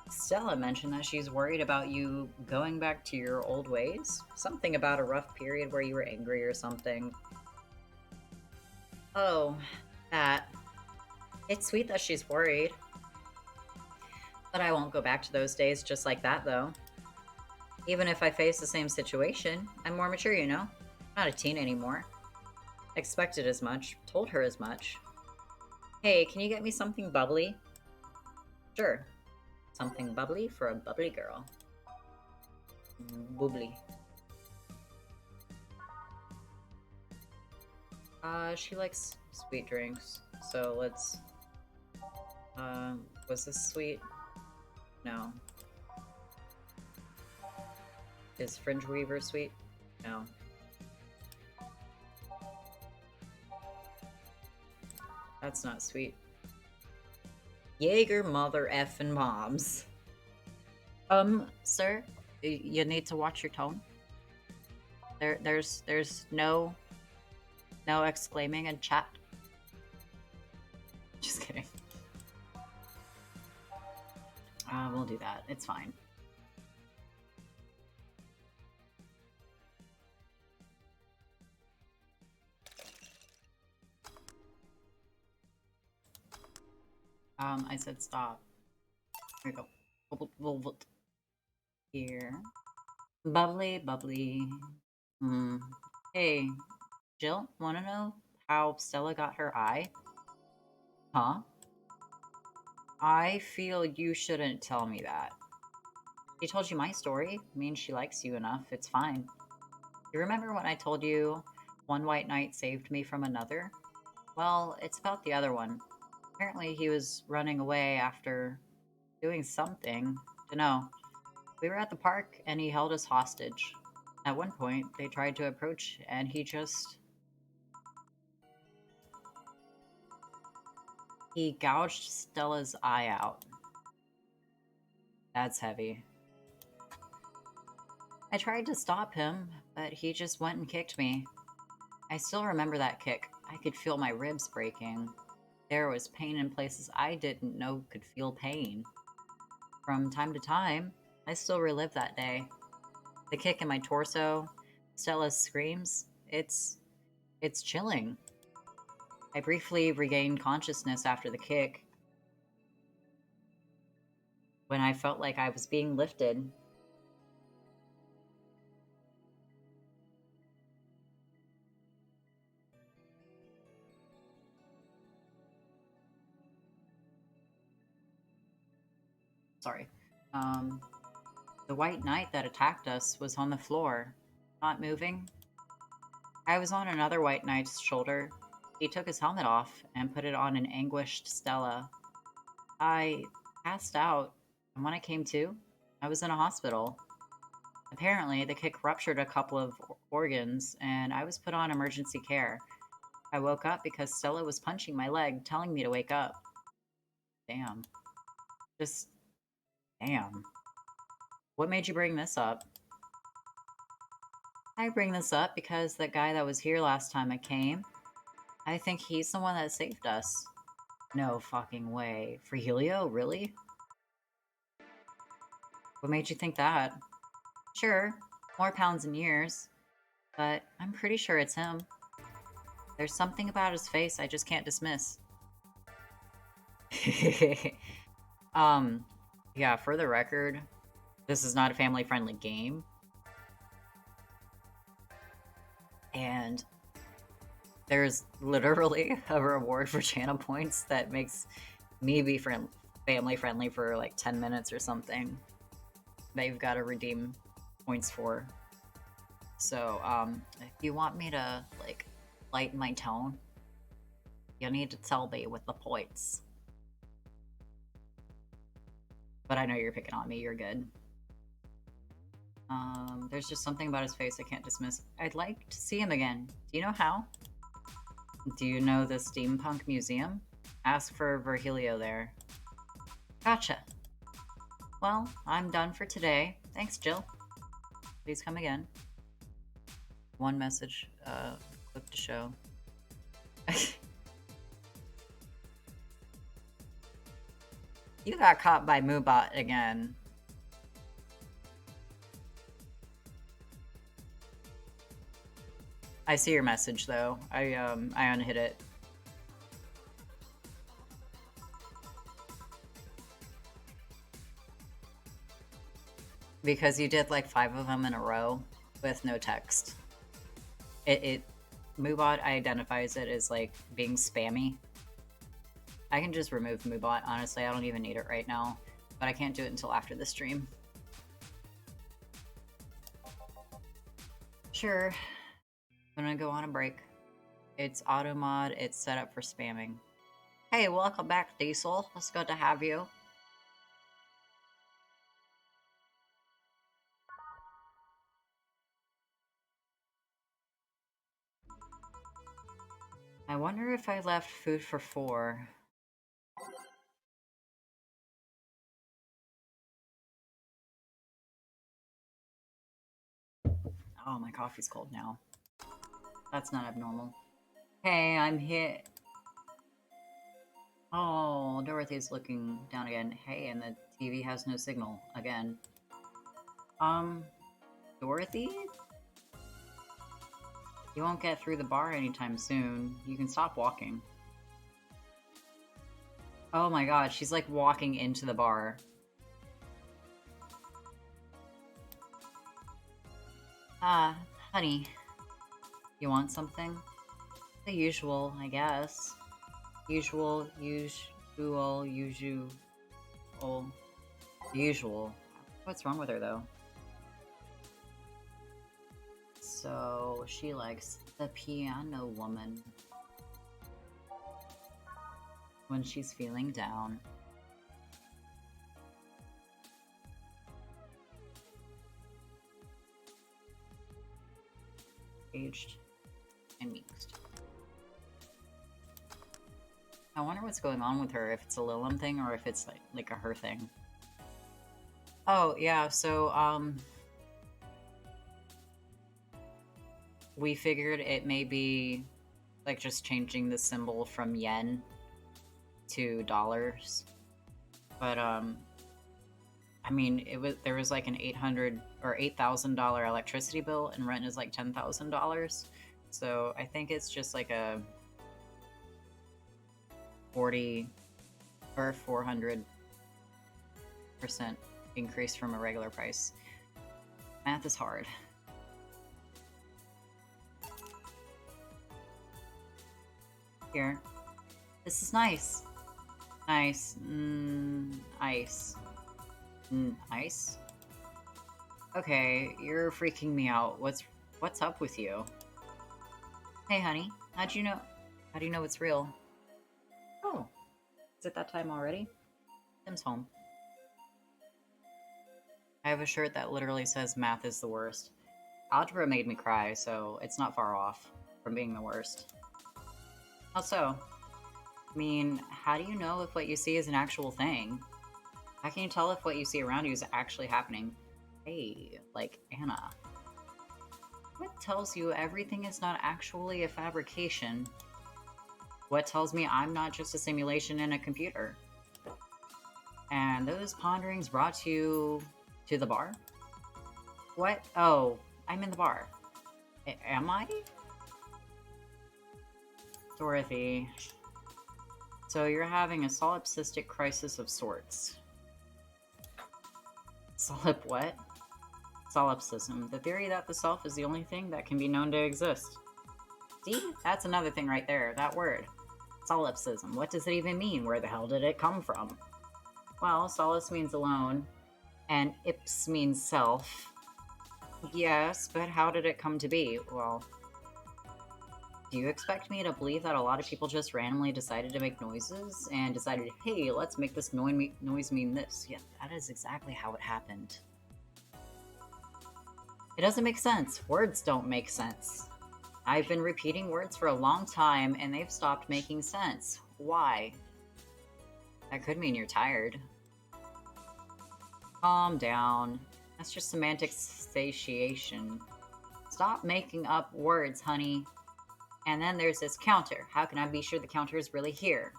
Stella mentioned that she's worried about you going back to your old ways. Something about a rough period where you were angry or something. Oh, that. It's sweet that she's worried. But I won't go back to those days just like that, though. Even if I face the same situation, I'm more mature, you know? Not a teen anymore. Expected as much, told her as much. Hey, can you get me something bubbly? Sure. Something bubbly for a bubbly girl. Bubbly. She likes sweet drinks, so let's... was this sweet? No. Is Fringe Weaver sweet? No. That's not sweet. Jaeger mother effing moms. Sir, you need to watch your tone. There's no exclaiming in chat. Just kidding. We'll do that. It's fine. I said stop. There we go. Here. Bubbly, bubbly. Hey, Jill, wanna know how Stella got her eye? Huh? I feel you shouldn't tell me that. She told you my story. Means she likes you enough. It's fine. You remember when I told you one white knight saved me from another? Well, it's about the other one. Apparently he was running away after doing something. Dunno. We were at the park and he held us hostage. At one point, they tried to approach and he gouged Stella's eye out. That's heavy. I tried to stop him, but he just went and kicked me. I still remember that kick. I could feel my ribs breaking. There was pain in places I didn't know could feel pain. From time to time, I still relive that day. The kick in my torso, Stella's screams, it's chilling. I briefly regained consciousness after the kick, when I felt like I was being lifted. Sorry. The white knight that attacked us was on the floor, not moving. I was on another white knight's shoulder. He took his helmet off and put it on an anguished Stella. I passed out, and when I came to, I was in a hospital. Apparently, the kick ruptured a couple of organs, and I was put on emergency care. I woke up because Stella was punching my leg, telling me to wake up. Damn. Just, damn. What made you bring this up? I bring this up because that guy that was here last time I came, I think he's the one that saved us. No fucking way. For Helio? Really? What made you think that? Sure, more pounds and years, but I'm pretty sure it's him. There's something about his face I just can't dismiss. Yeah, for the record, this is not a family-friendly game. And there's literally a reward for channel points that makes me be family-friendly for like 10 minutes or something that you've got to redeem points for. So, if you want me to, like, lighten my tone, you need to tell me with the points. But I know you're picking on me, you're good. There's just something about his face I can't dismiss. I'd like to see him again. Do you know how? Do you know the Steampunk Museum? Ask for Virgilio there. Gotcha. Well, I'm done for today. Thanks, Jill. Please come again. One message, clip to show. You got caught by Moobot again. I see your message though. I unhit it. Because you did like 5 of them in a row with no text. Moobot identifies it as like being spammy. I can just remove Moobot, honestly, I don't even need it right now. But I can't do it until after the stream. Sure. I'm gonna go on a break. It's auto mod, it's set up for spamming. Hey, welcome back, Diesel. It's good to have you. I wonder if I left food for 4. Oh, my coffee's cold now. That's not abnormal. Hey, I'm here. Oh, Dorothy's looking down again. Hey, and the TV has no signal again. Dorothy? You won't get through the bar anytime soon. You can stop walking. Oh my god, she's like walking into the bar. Honey. You want something? The usual, I guess. Usual. What's wrong with her, though? So, she likes the piano woman. When she's feeling down. Aged and mixed. I wonder what's going on with her, if it's a Lilum thing or if it's like a her thing. Oh, yeah, so, we figured it may be, like, just changing the symbol from yen to dollars. But, I mean, there was like an $800 or $8,000 electricity bill, and rent is like $10,000. So I think it's just like a 40 or 400% increase from a regular price. Math is hard. Here. This is nice. Nice. Ice. Ice? Okay, you're freaking me out. What's up with you? Hey, honey, how'd you know? How do you know it's real? Oh, is it that time already? Tim's home. I have a shirt that literally says math is the worst. Algebra made me cry, so it's not far off from being the worst. How so? I mean, how do you know if what you see is an actual thing? How can you tell if what you see around you is actually happening? Hey, like Anna. What tells you everything is not actually a fabrication? What tells me I'm not just a simulation in a computer? And those ponderings brought you to the bar? What? Oh, I'm in the bar. Am I? Dorothy. So you're having a solipsistic crisis of sorts. Solip what? Solipsism, the theory that the self is the only thing that can be known to exist. See? That's another thing right there, that word. Solipsism. What does it even mean? Where the hell did it come from? Well, solace means alone, and ips means self. Yes, but how did it come to be? Well, do you expect me to believe that a lot of people just randomly decided to make noises and decided, hey, let's make this noise mean this? Yeah, that is exactly how it happened. It doesn't make sense. Words don't make sense. I've been repeating words for a long time and they've stopped making sense. Why? That could mean you're tired. Calm down. That's just semantic satiation. Stop making up words, honey. And then there's this counter. How can I be sure the counter is really here?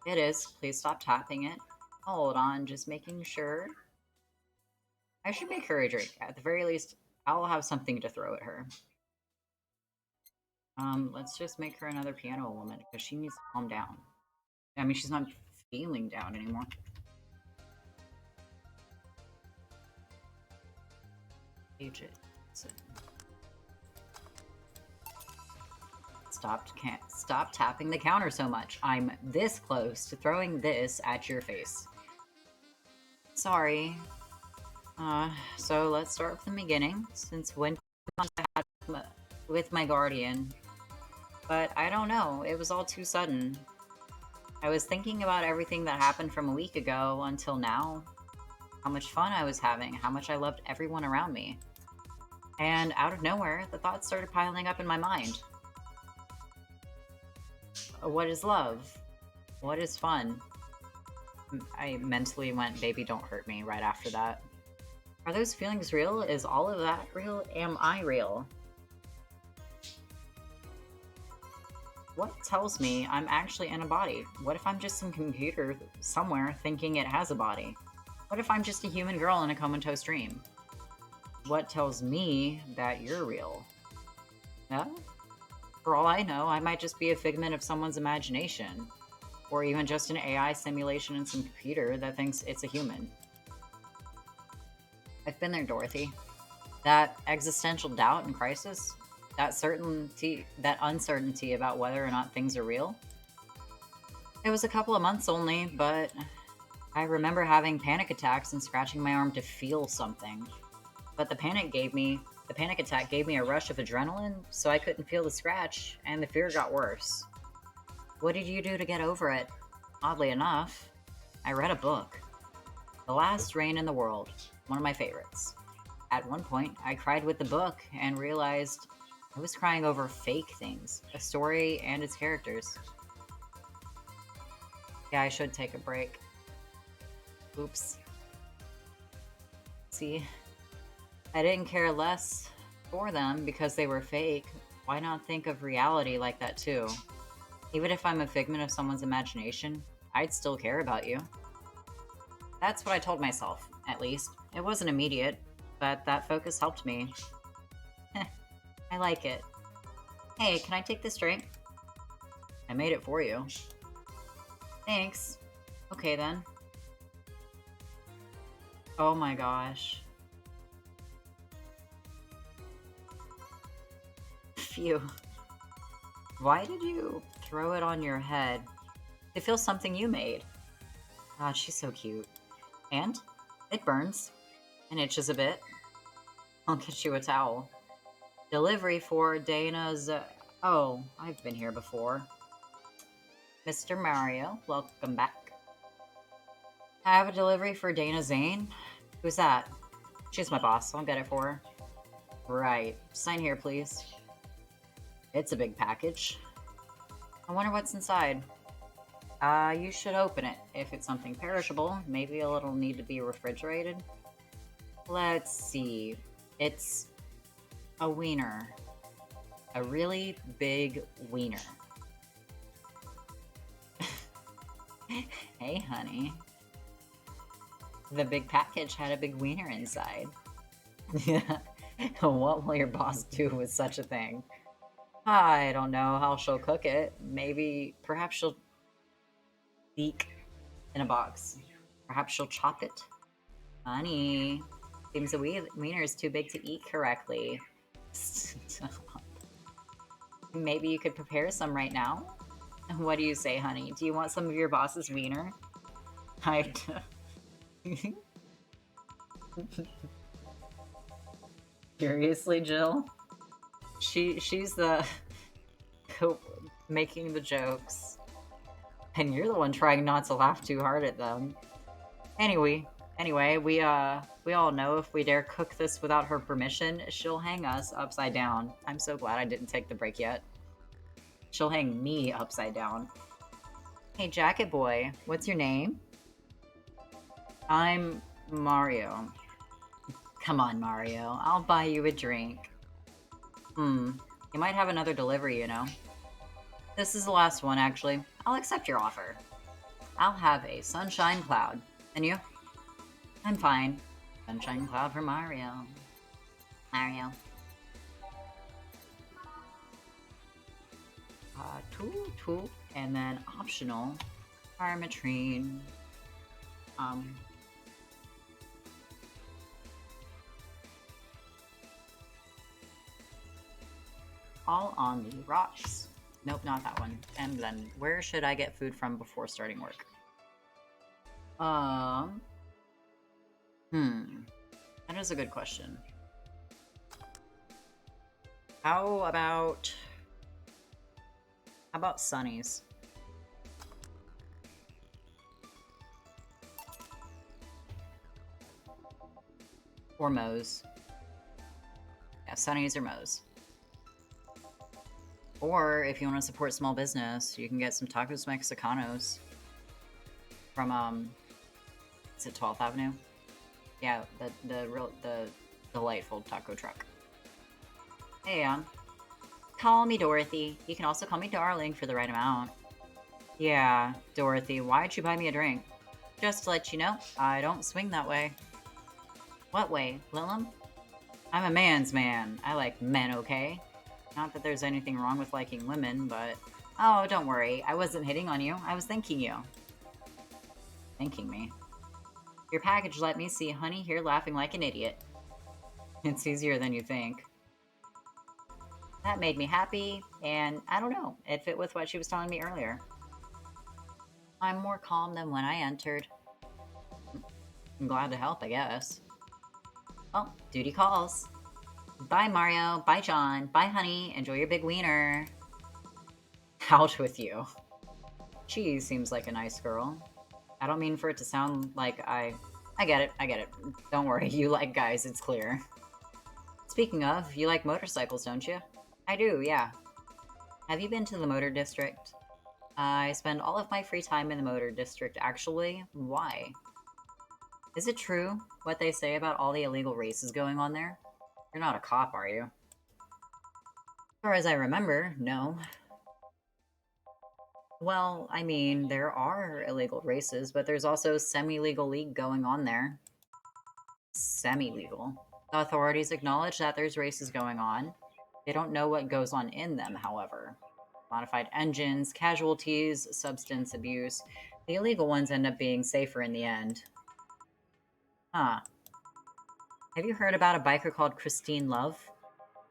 It is. Please stop tapping it. Hold on, just making sure. I should make her a drink. At the very least, I'll have something to throw at her. Let's just make her another piano woman, because she needs to calm down. I mean, she's not feeling down anymore. Stop tapping the counter so much. I'm this close to throwing this at your face. Sorry. So let's start from the beginning, since when I had with my guardian. But I don't know, it was all too sudden. I was thinking about everything that happened from a week ago until now. How much fun I was having, how much I loved everyone around me. And out of nowhere, the thoughts started piling up in my mind. What is love? What is fun? I mentally went, baby, don't hurt me, right after that. Are those feelings real? Is all of that real? Am I real? What tells me I'm actually in a body? What if I'm just some computer somewhere thinking it has a body? What if I'm just a human girl in a comatose dream? What tells me that you're real? No? For all I know, I might just be a figment of someone's imagination. Or even just an AI simulation in some computer that thinks it's a human. I've been there, Dorothy. That existential doubt and crisis, that uncertainty about whether or not things are real. It was a couple of months only, but I remember having panic attacks and scratching my arm to feel something. But the panic attack gave me a rush of adrenaline, so I couldn't feel the scratch, and the fear got worse. What did you do to get over it? Oddly enough, I read a book. The Last Reign in the World, one of my favorites. At one point, I cried with the book and realized I was crying over fake things, a story and its characters. Yeah, I should take a break. Oops. See, I didn't care less for them because they were fake. Why not think of reality like that too? Even if I'm a figment of someone's imagination, I'd still care about you. That's what I told myself, at least. It wasn't immediate, but that focus helped me. I like it. Hey, can I take this drink? I made it for you. Thanks. Okay then. Oh my gosh. Phew. Why did you throw it on your head? It feels something you made. God, she's so cute. And it burns and itches a bit. I'll get you a towel. Delivery for Dana's... oh, I've been here before. Mr. Mario, welcome back. I have a delivery for Dana Zane. Who's that? She's my boss, so I'll get it for her. Right. Sign here, please. It's a big package. I wonder what's inside. You should open it. If it's something perishable, maybe it'll need to be refrigerated. Let's see. It's a wiener. A really big wiener. Hey, honey. The big package had a big wiener inside. What will your boss do with such a thing? I don't know how she'll cook it. Maybe, perhaps she'll beak in a box. Perhaps she'll chop it. Honey, seems the wiener is too big to eat correctly. Maybe you could prepare some right now? What do you say, honey? Do you want some of your boss's wiener? Seriously, Jill? She's the making the jokes. And you're the one trying not to laugh too hard at them. Anyway, we all know if we dare cook this without her permission, she'll hang us upside down. I'm so glad I didn't take the break yet. She'll hang me upside down. Hey, Jacket Boy, what's your name? I'm Mario. Come on, Mario. I'll buy you a drink. You might have another delivery, you know. This is the last one, actually. I'll accept your offer. I'll have a sunshine cloud. And you? I'm fine. Sunshine cloud for Mario. Mario. Two, and then optional. Armatrine. All on the rocks. Nope, not that one. And then, where should I get food from before starting work? That is a good question. How about Sunny's? Or Moe's. Yeah, Sunny's or Moe's. Or if you want to support small business, you can get some tacos mexicanos from is it 12th Avenue? Yeah, the delightful taco truck. Hey, call me Dorothy. You can also call me Darling for the right amount. Yeah, Dorothy, why'd you buy me a drink? Just to let you know, I don't swing that way. What way, Lillum? I'm a man's man. I like men, okay? Not that there's anything wrong with liking women, but... Oh, don't worry. I wasn't hitting on you. I was thanking you. Thanking me? Your package let me see Honey here laughing like an idiot. It's easier than you think. That made me happy, and I don't know. It fit with what she was telling me earlier. I'm more calm than when I entered. I'm glad to help, I guess. Well, duty calls. Bye, Mario. Bye, John. Bye, honey. Enjoy your big wiener. Out with you. She seems like a nice girl. I don't mean for it to sound like I get it. Don't worry, you like guys, it's clear. Speaking of, you like motorcycles, don't you? I do, yeah. Have you been to the Motor District? I spend all of my free time in the Motor District, actually. Why? Is it true, what they say about all the illegal races going on there? You're not a cop, are you? As far as I remember, no. Well, I mean, there are illegal races, but there's also semi-legal league going on there. Semi-legal. The authorities acknowledge that there's races going on. They don't know what goes on in them, however. Modified engines, casualties, substance abuse. The illegal ones end up being safer in the end. Huh. Have you heard about a biker called Christine Love?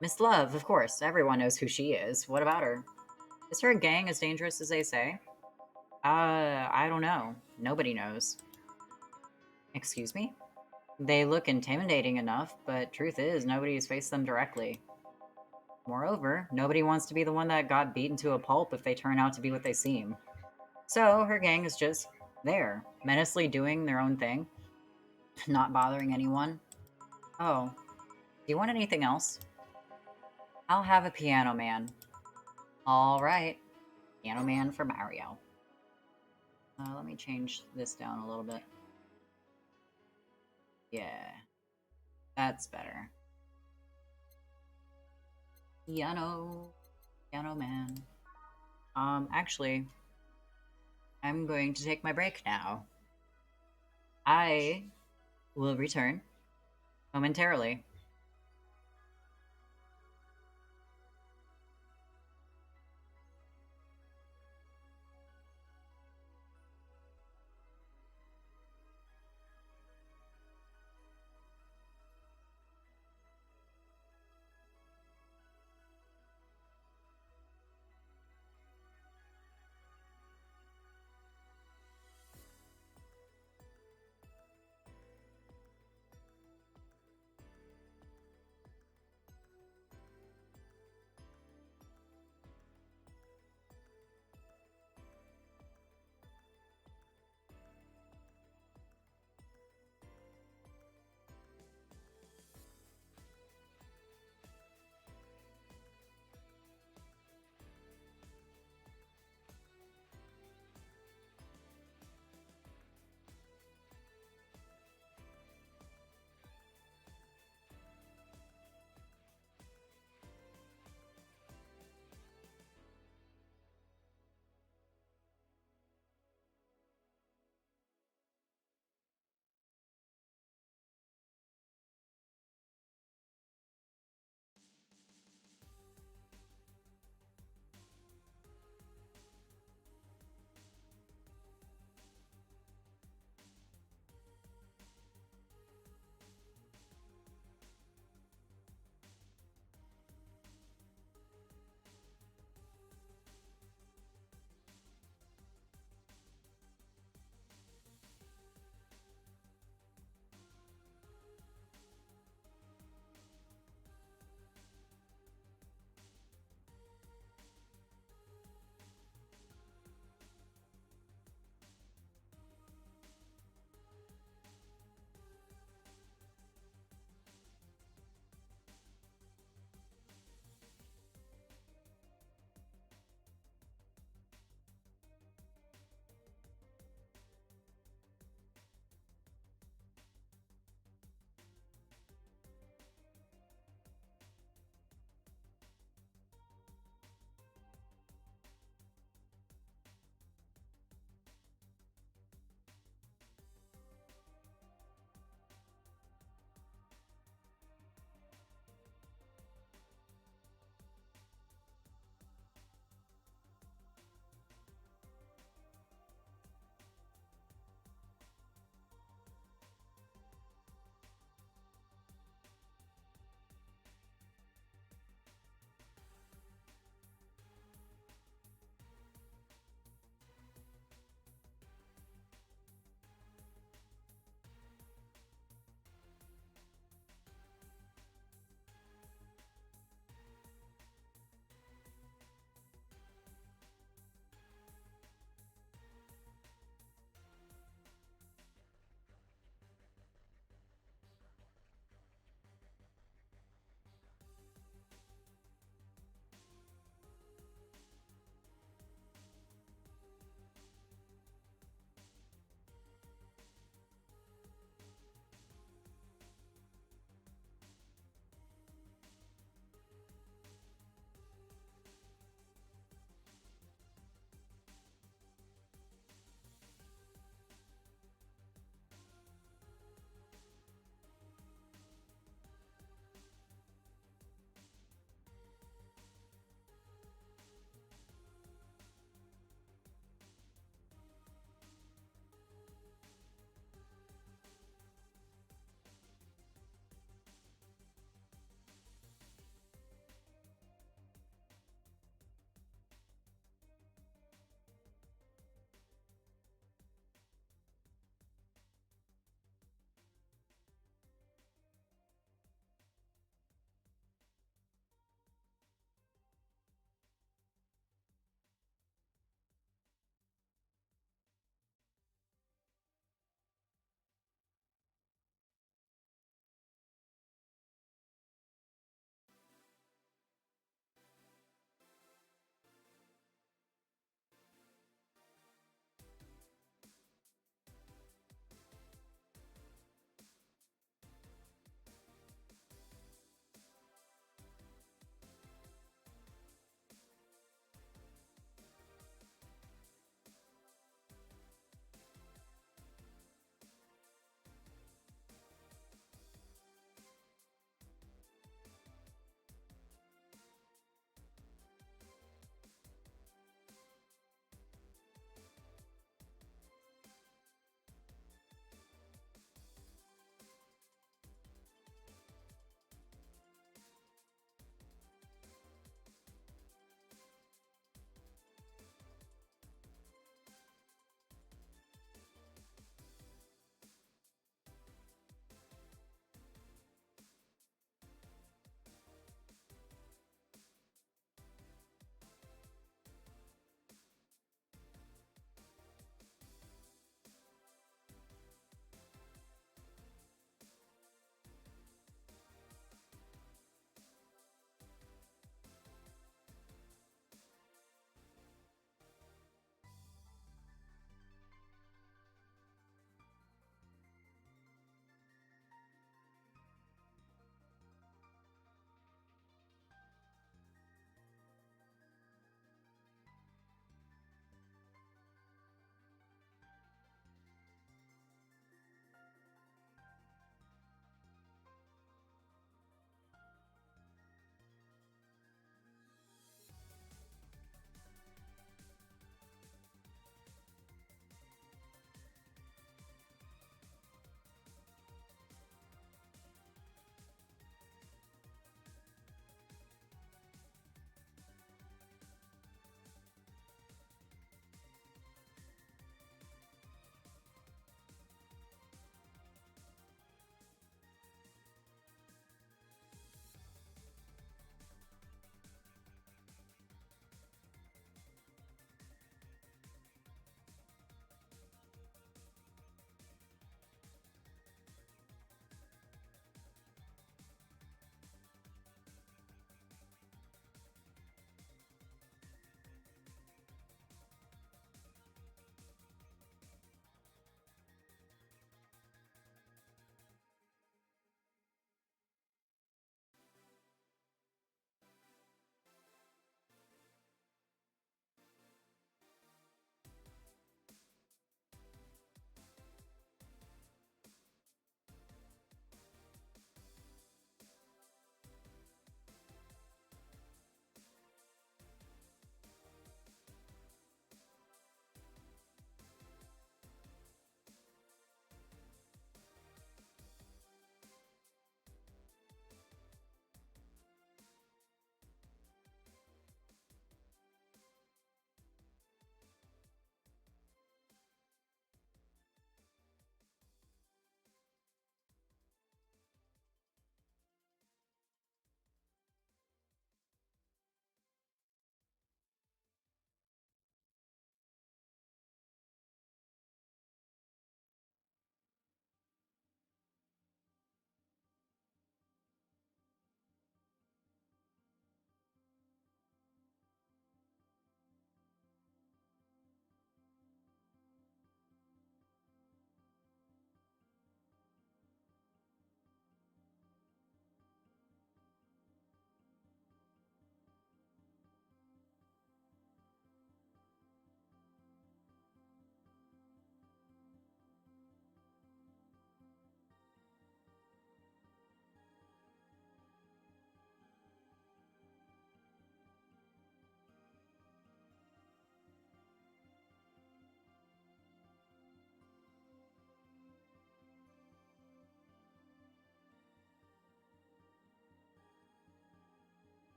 Miss Love, of course. Everyone knows who she is. What about her? Is her gang as dangerous as they say? I don't know. Nobody knows. Excuse me? They look intimidating enough, but truth is, nobody's faced them directly. Moreover, nobody wants to be the one that got beaten to a pulp if they turn out to be what they seem. So her gang is just there, menacingly doing their own thing, not bothering anyone. Oh, do you want anything else? I'll have a piano man. All right, piano man for Mario. Let me change this down a little bit. Yeah, that's better. Piano man. Actually, I'm going to take my break now. I will return momentarily.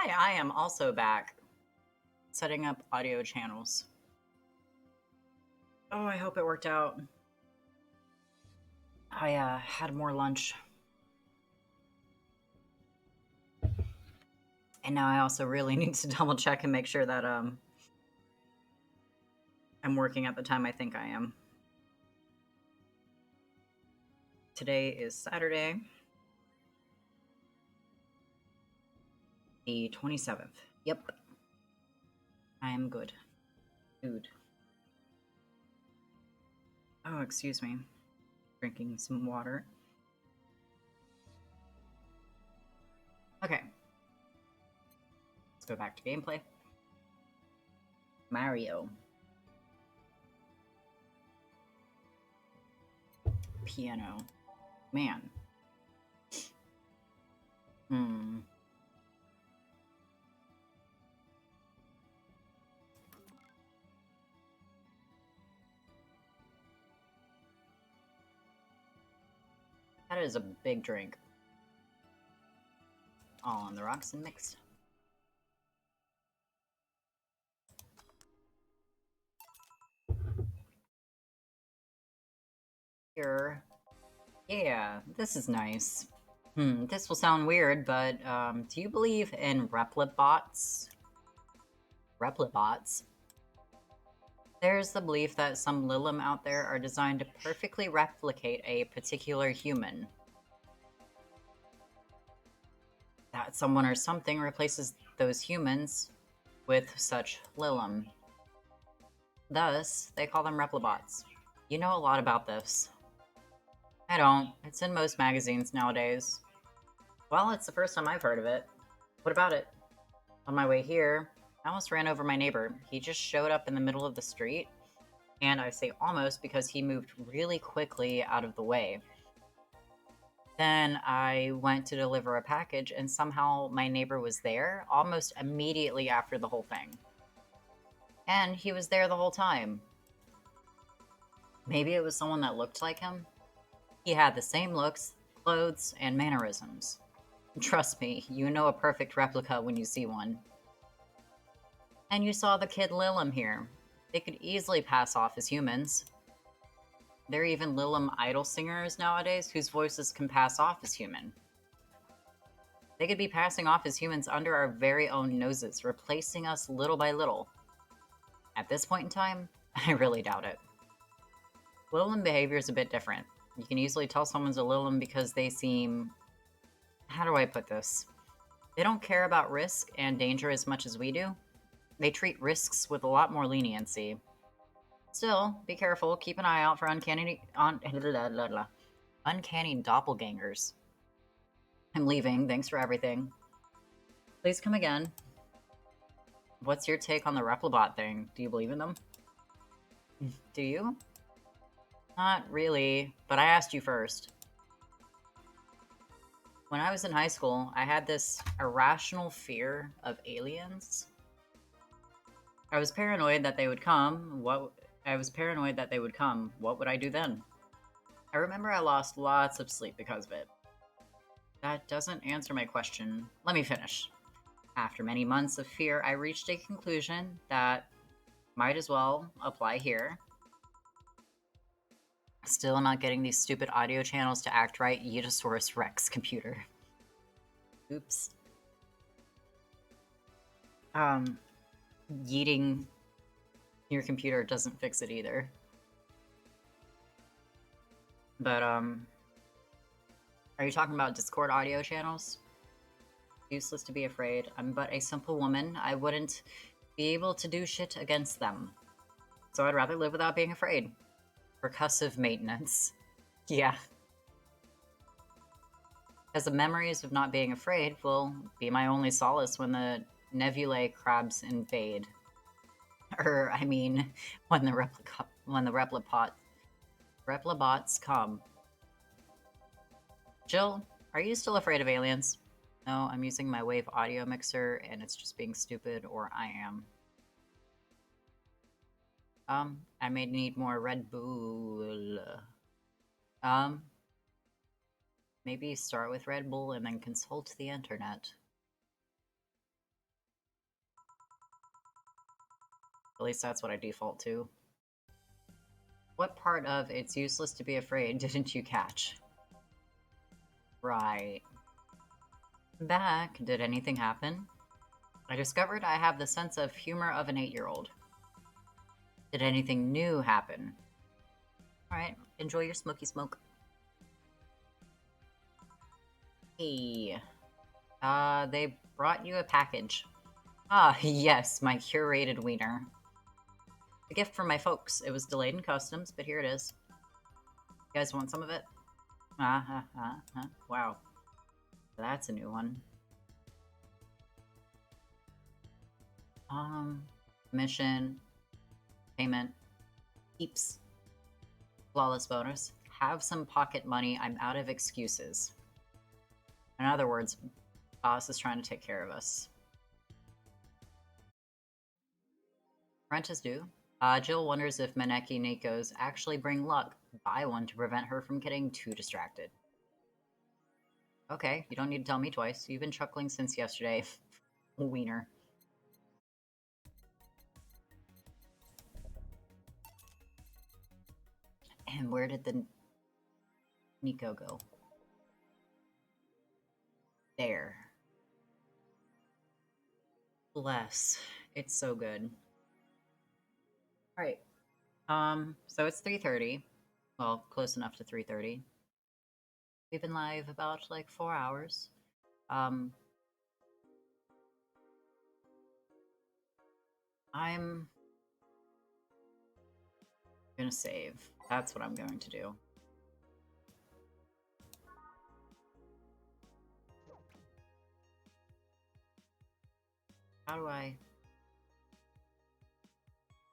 Hi, I am also back. Setting up audio channels. Oh, I hope it worked out. I had more lunch. And now I also really need to double check and make sure that I'm working at the time I think I am. Today is Saturday, the 27th. Yep. I am good. Food. Oh, excuse me. Drinking some water. Okay. Let's go back to gameplay. Mario. Piano. Man. That is a big drink. All on the rocks and mixed. Here. Yeah, this is nice. This will sound weird, but do you believe in replibots? Replibots? There's the belief that some Lilim out there are designed to perfectly replicate a particular human. That someone or something replaces those humans with such Lilim. Thus, they call them replibots. You know a lot about this. I don't. It's in most magazines nowadays. Well, it's the first time I've heard of it. What about it? On my way here, I almost ran over my neighbor. He just showed up in the middle of the street, and I say almost because he moved really quickly out of the way. Then I went to deliver a package, and somehow my neighbor was there almost immediately after the whole thing. And he was there the whole time. Maybe it was someone that looked like him? He had the same looks, clothes, and mannerisms. Trust me, you know a perfect replica when you see one. And you saw the kid Lilim here. They could easily pass off as humans. There are even Lilim idol singers nowadays whose voices can pass off as human. They could be passing off as humans under our very own noses, replacing us little by little. At this point in time, I really doubt it. Lilim behavior is a bit different. You can easily tell someone's a Lilim because they seem... How do I put this? They don't care about risk and danger as much as we do. They treat risks with a lot more leniency. Still, be careful. Keep an eye out for uncanny doppelgangers. I'm leaving. Thanks for everything. Please come again. What's your take on the Replibot thing? Do you believe in them? Do you? Not really, but I asked you first. When I was in high school, I had this irrational fear of aliens. I was paranoid that they would come. What would I do then? I remember I lost lots of sleep because of it. That doesn't answer my question. Let me finish. After many months of fear, I reached a conclusion that might as well apply here. Still not getting these stupid audio channels to act right, Yeetosaurus Rex computer. Oops. Yeeting your computer doesn't fix it either. But, are you talking about Discord audio channels? Useless to be afraid. I'm but a simple woman. I wouldn't be able to do shit against them. So I'd rather live without being afraid. Percussive maintenance. Yeah. As the memories of not being afraid will be my only solace when the nebulae crabs invade. I mean, when the replibots come. Jill, are you still afraid of aliens? No, I'm using my Wave audio mixer and it's just being stupid, or I am. I may need more Red Bull. Maybe start with Red Bull and then consult the internet. At least that's what I default to. What part of "It's useless to be afraid" didn't you catch? Right. Back. Did anything happen? I discovered I have the sense of humor of an 8-year-old. Did anything new happen? Alright, enjoy your smoky smoke. Hey. They brought you a package. Ah, yes, my curated wiener. A gift from my folks. It was delayed in customs, but here it is. You guys want some of it? Wow. That's a new one. Mission, payment, keeps, flawless bonus. Have some pocket money. I'm out of excuses. In other words, boss is trying to take care of us. Rent is due. Jill wonders if Maneki Nikos actually bring luck. Buy one to prevent her from getting too distracted. Okay, you don't need to tell me twice. You've been chuckling since yesterday. Wiener. And where did the Nico go? There. Bless. It's so good. Alright. So it's 3:30. Well, close enough to 3:30. We've been live about like 4 hours. I'm gonna save. That's what I'm going to do. How do I...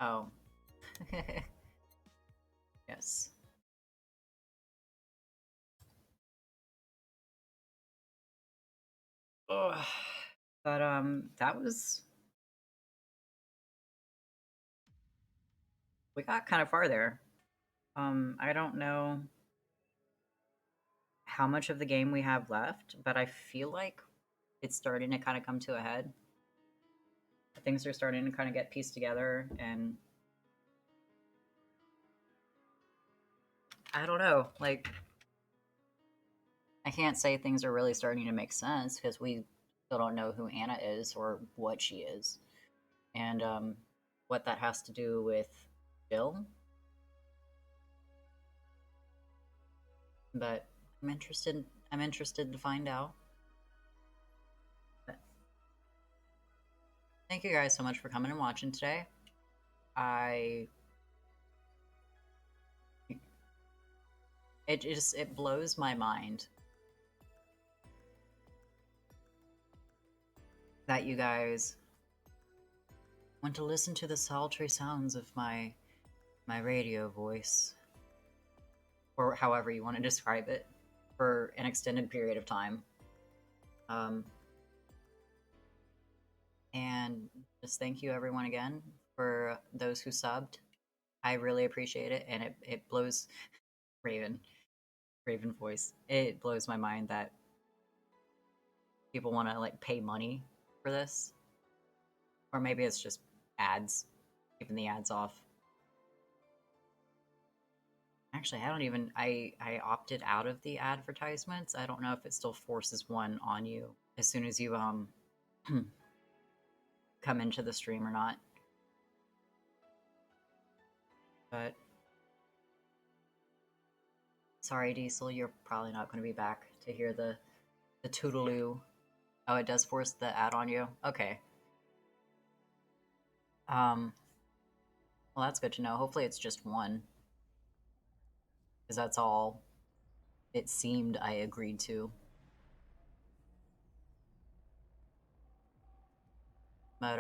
Oh. Yes. Ugh. But, that was... We got kind of far there. I don't know how much of the game we have left, but I feel like it's starting to kind of come to a head. Things are starting to kind of get pieced together, and I don't know, like, I can't say things are really starting to make sense because we still don't know who Anna is or what she is, and what that has to do with Jill. But I'm interested. I'm interested to find out. But thank you guys so much for coming and watching today. It blows my mind that you guys want to listen to the sultry sounds of my radio voice, or however you want to describe it, for an extended period of time. And just thank you everyone again for those who subbed. I really appreciate it, and it blows Raven voice. It blows my mind that people want to like pay money for this, or maybe it's just ads, keeping the ads off. Actually, I don't even. I opted out of the advertisements. I don't know if it still forces one on you as soon as you come into the stream or not. But sorry, Diesel, you're probably not going to be back to hear the toodaloo. Oh, it does force the ad on you? Okay. Well, that's good to know. Hopefully it's just one. Because that's all it seemed I agreed to. But,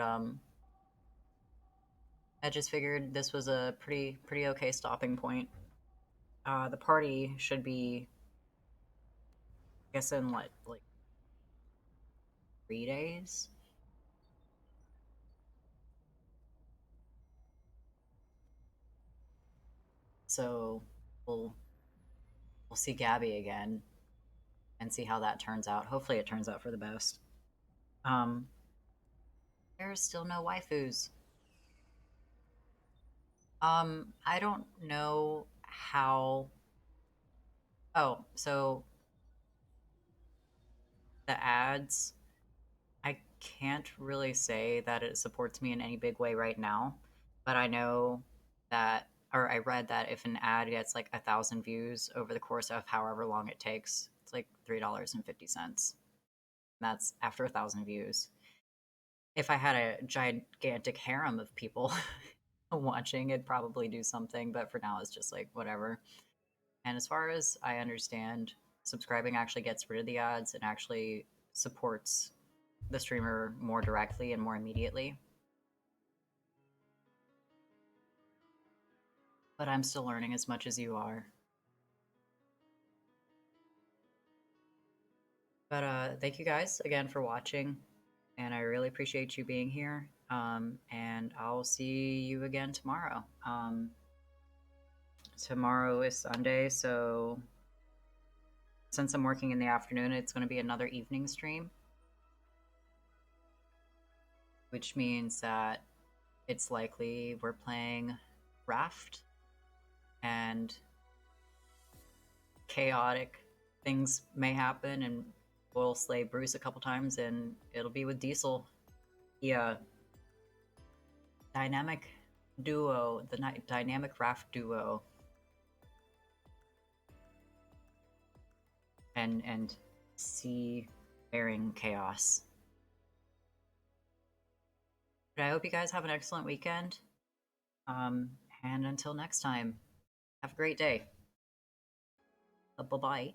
I just figured this was a pretty okay stopping point. The party should be, I guess, in what, like 3 days? So we'll see Gabby again and see how that turns out. Hopefully it turns out for the best. There's still no waifus. I don't know how. Oh, so the ads, I can't really say that it supports me in any big way right now, but I know that, or I read that if an ad gets like 1,000 views over the course of however long it takes, it's like $3.50. That's after 1,000 views. If I had a gigantic harem of people watching, it'd probably do something, but for now, it's just like whatever. And as far as I understand, subscribing actually gets rid of the ads and actually supports the streamer more directly and more immediately. But I'm still learning as much as you are. But thank you guys again for watching, and I really appreciate you being here. And I'll see you again tomorrow. Tomorrow is Sunday, so since I'm working in the afternoon, it's going to be another evening stream, which means that it's likely we're playing Raft and chaotic things may happen, and we'll slay Bruce a couple times, and it'll be with Diesel. Yeah, dynamic duo, the dynamic Raft duo, and sea bearing chaos. But I hope you guys have an excellent weekend. And until next time, have a great day. Bye bye.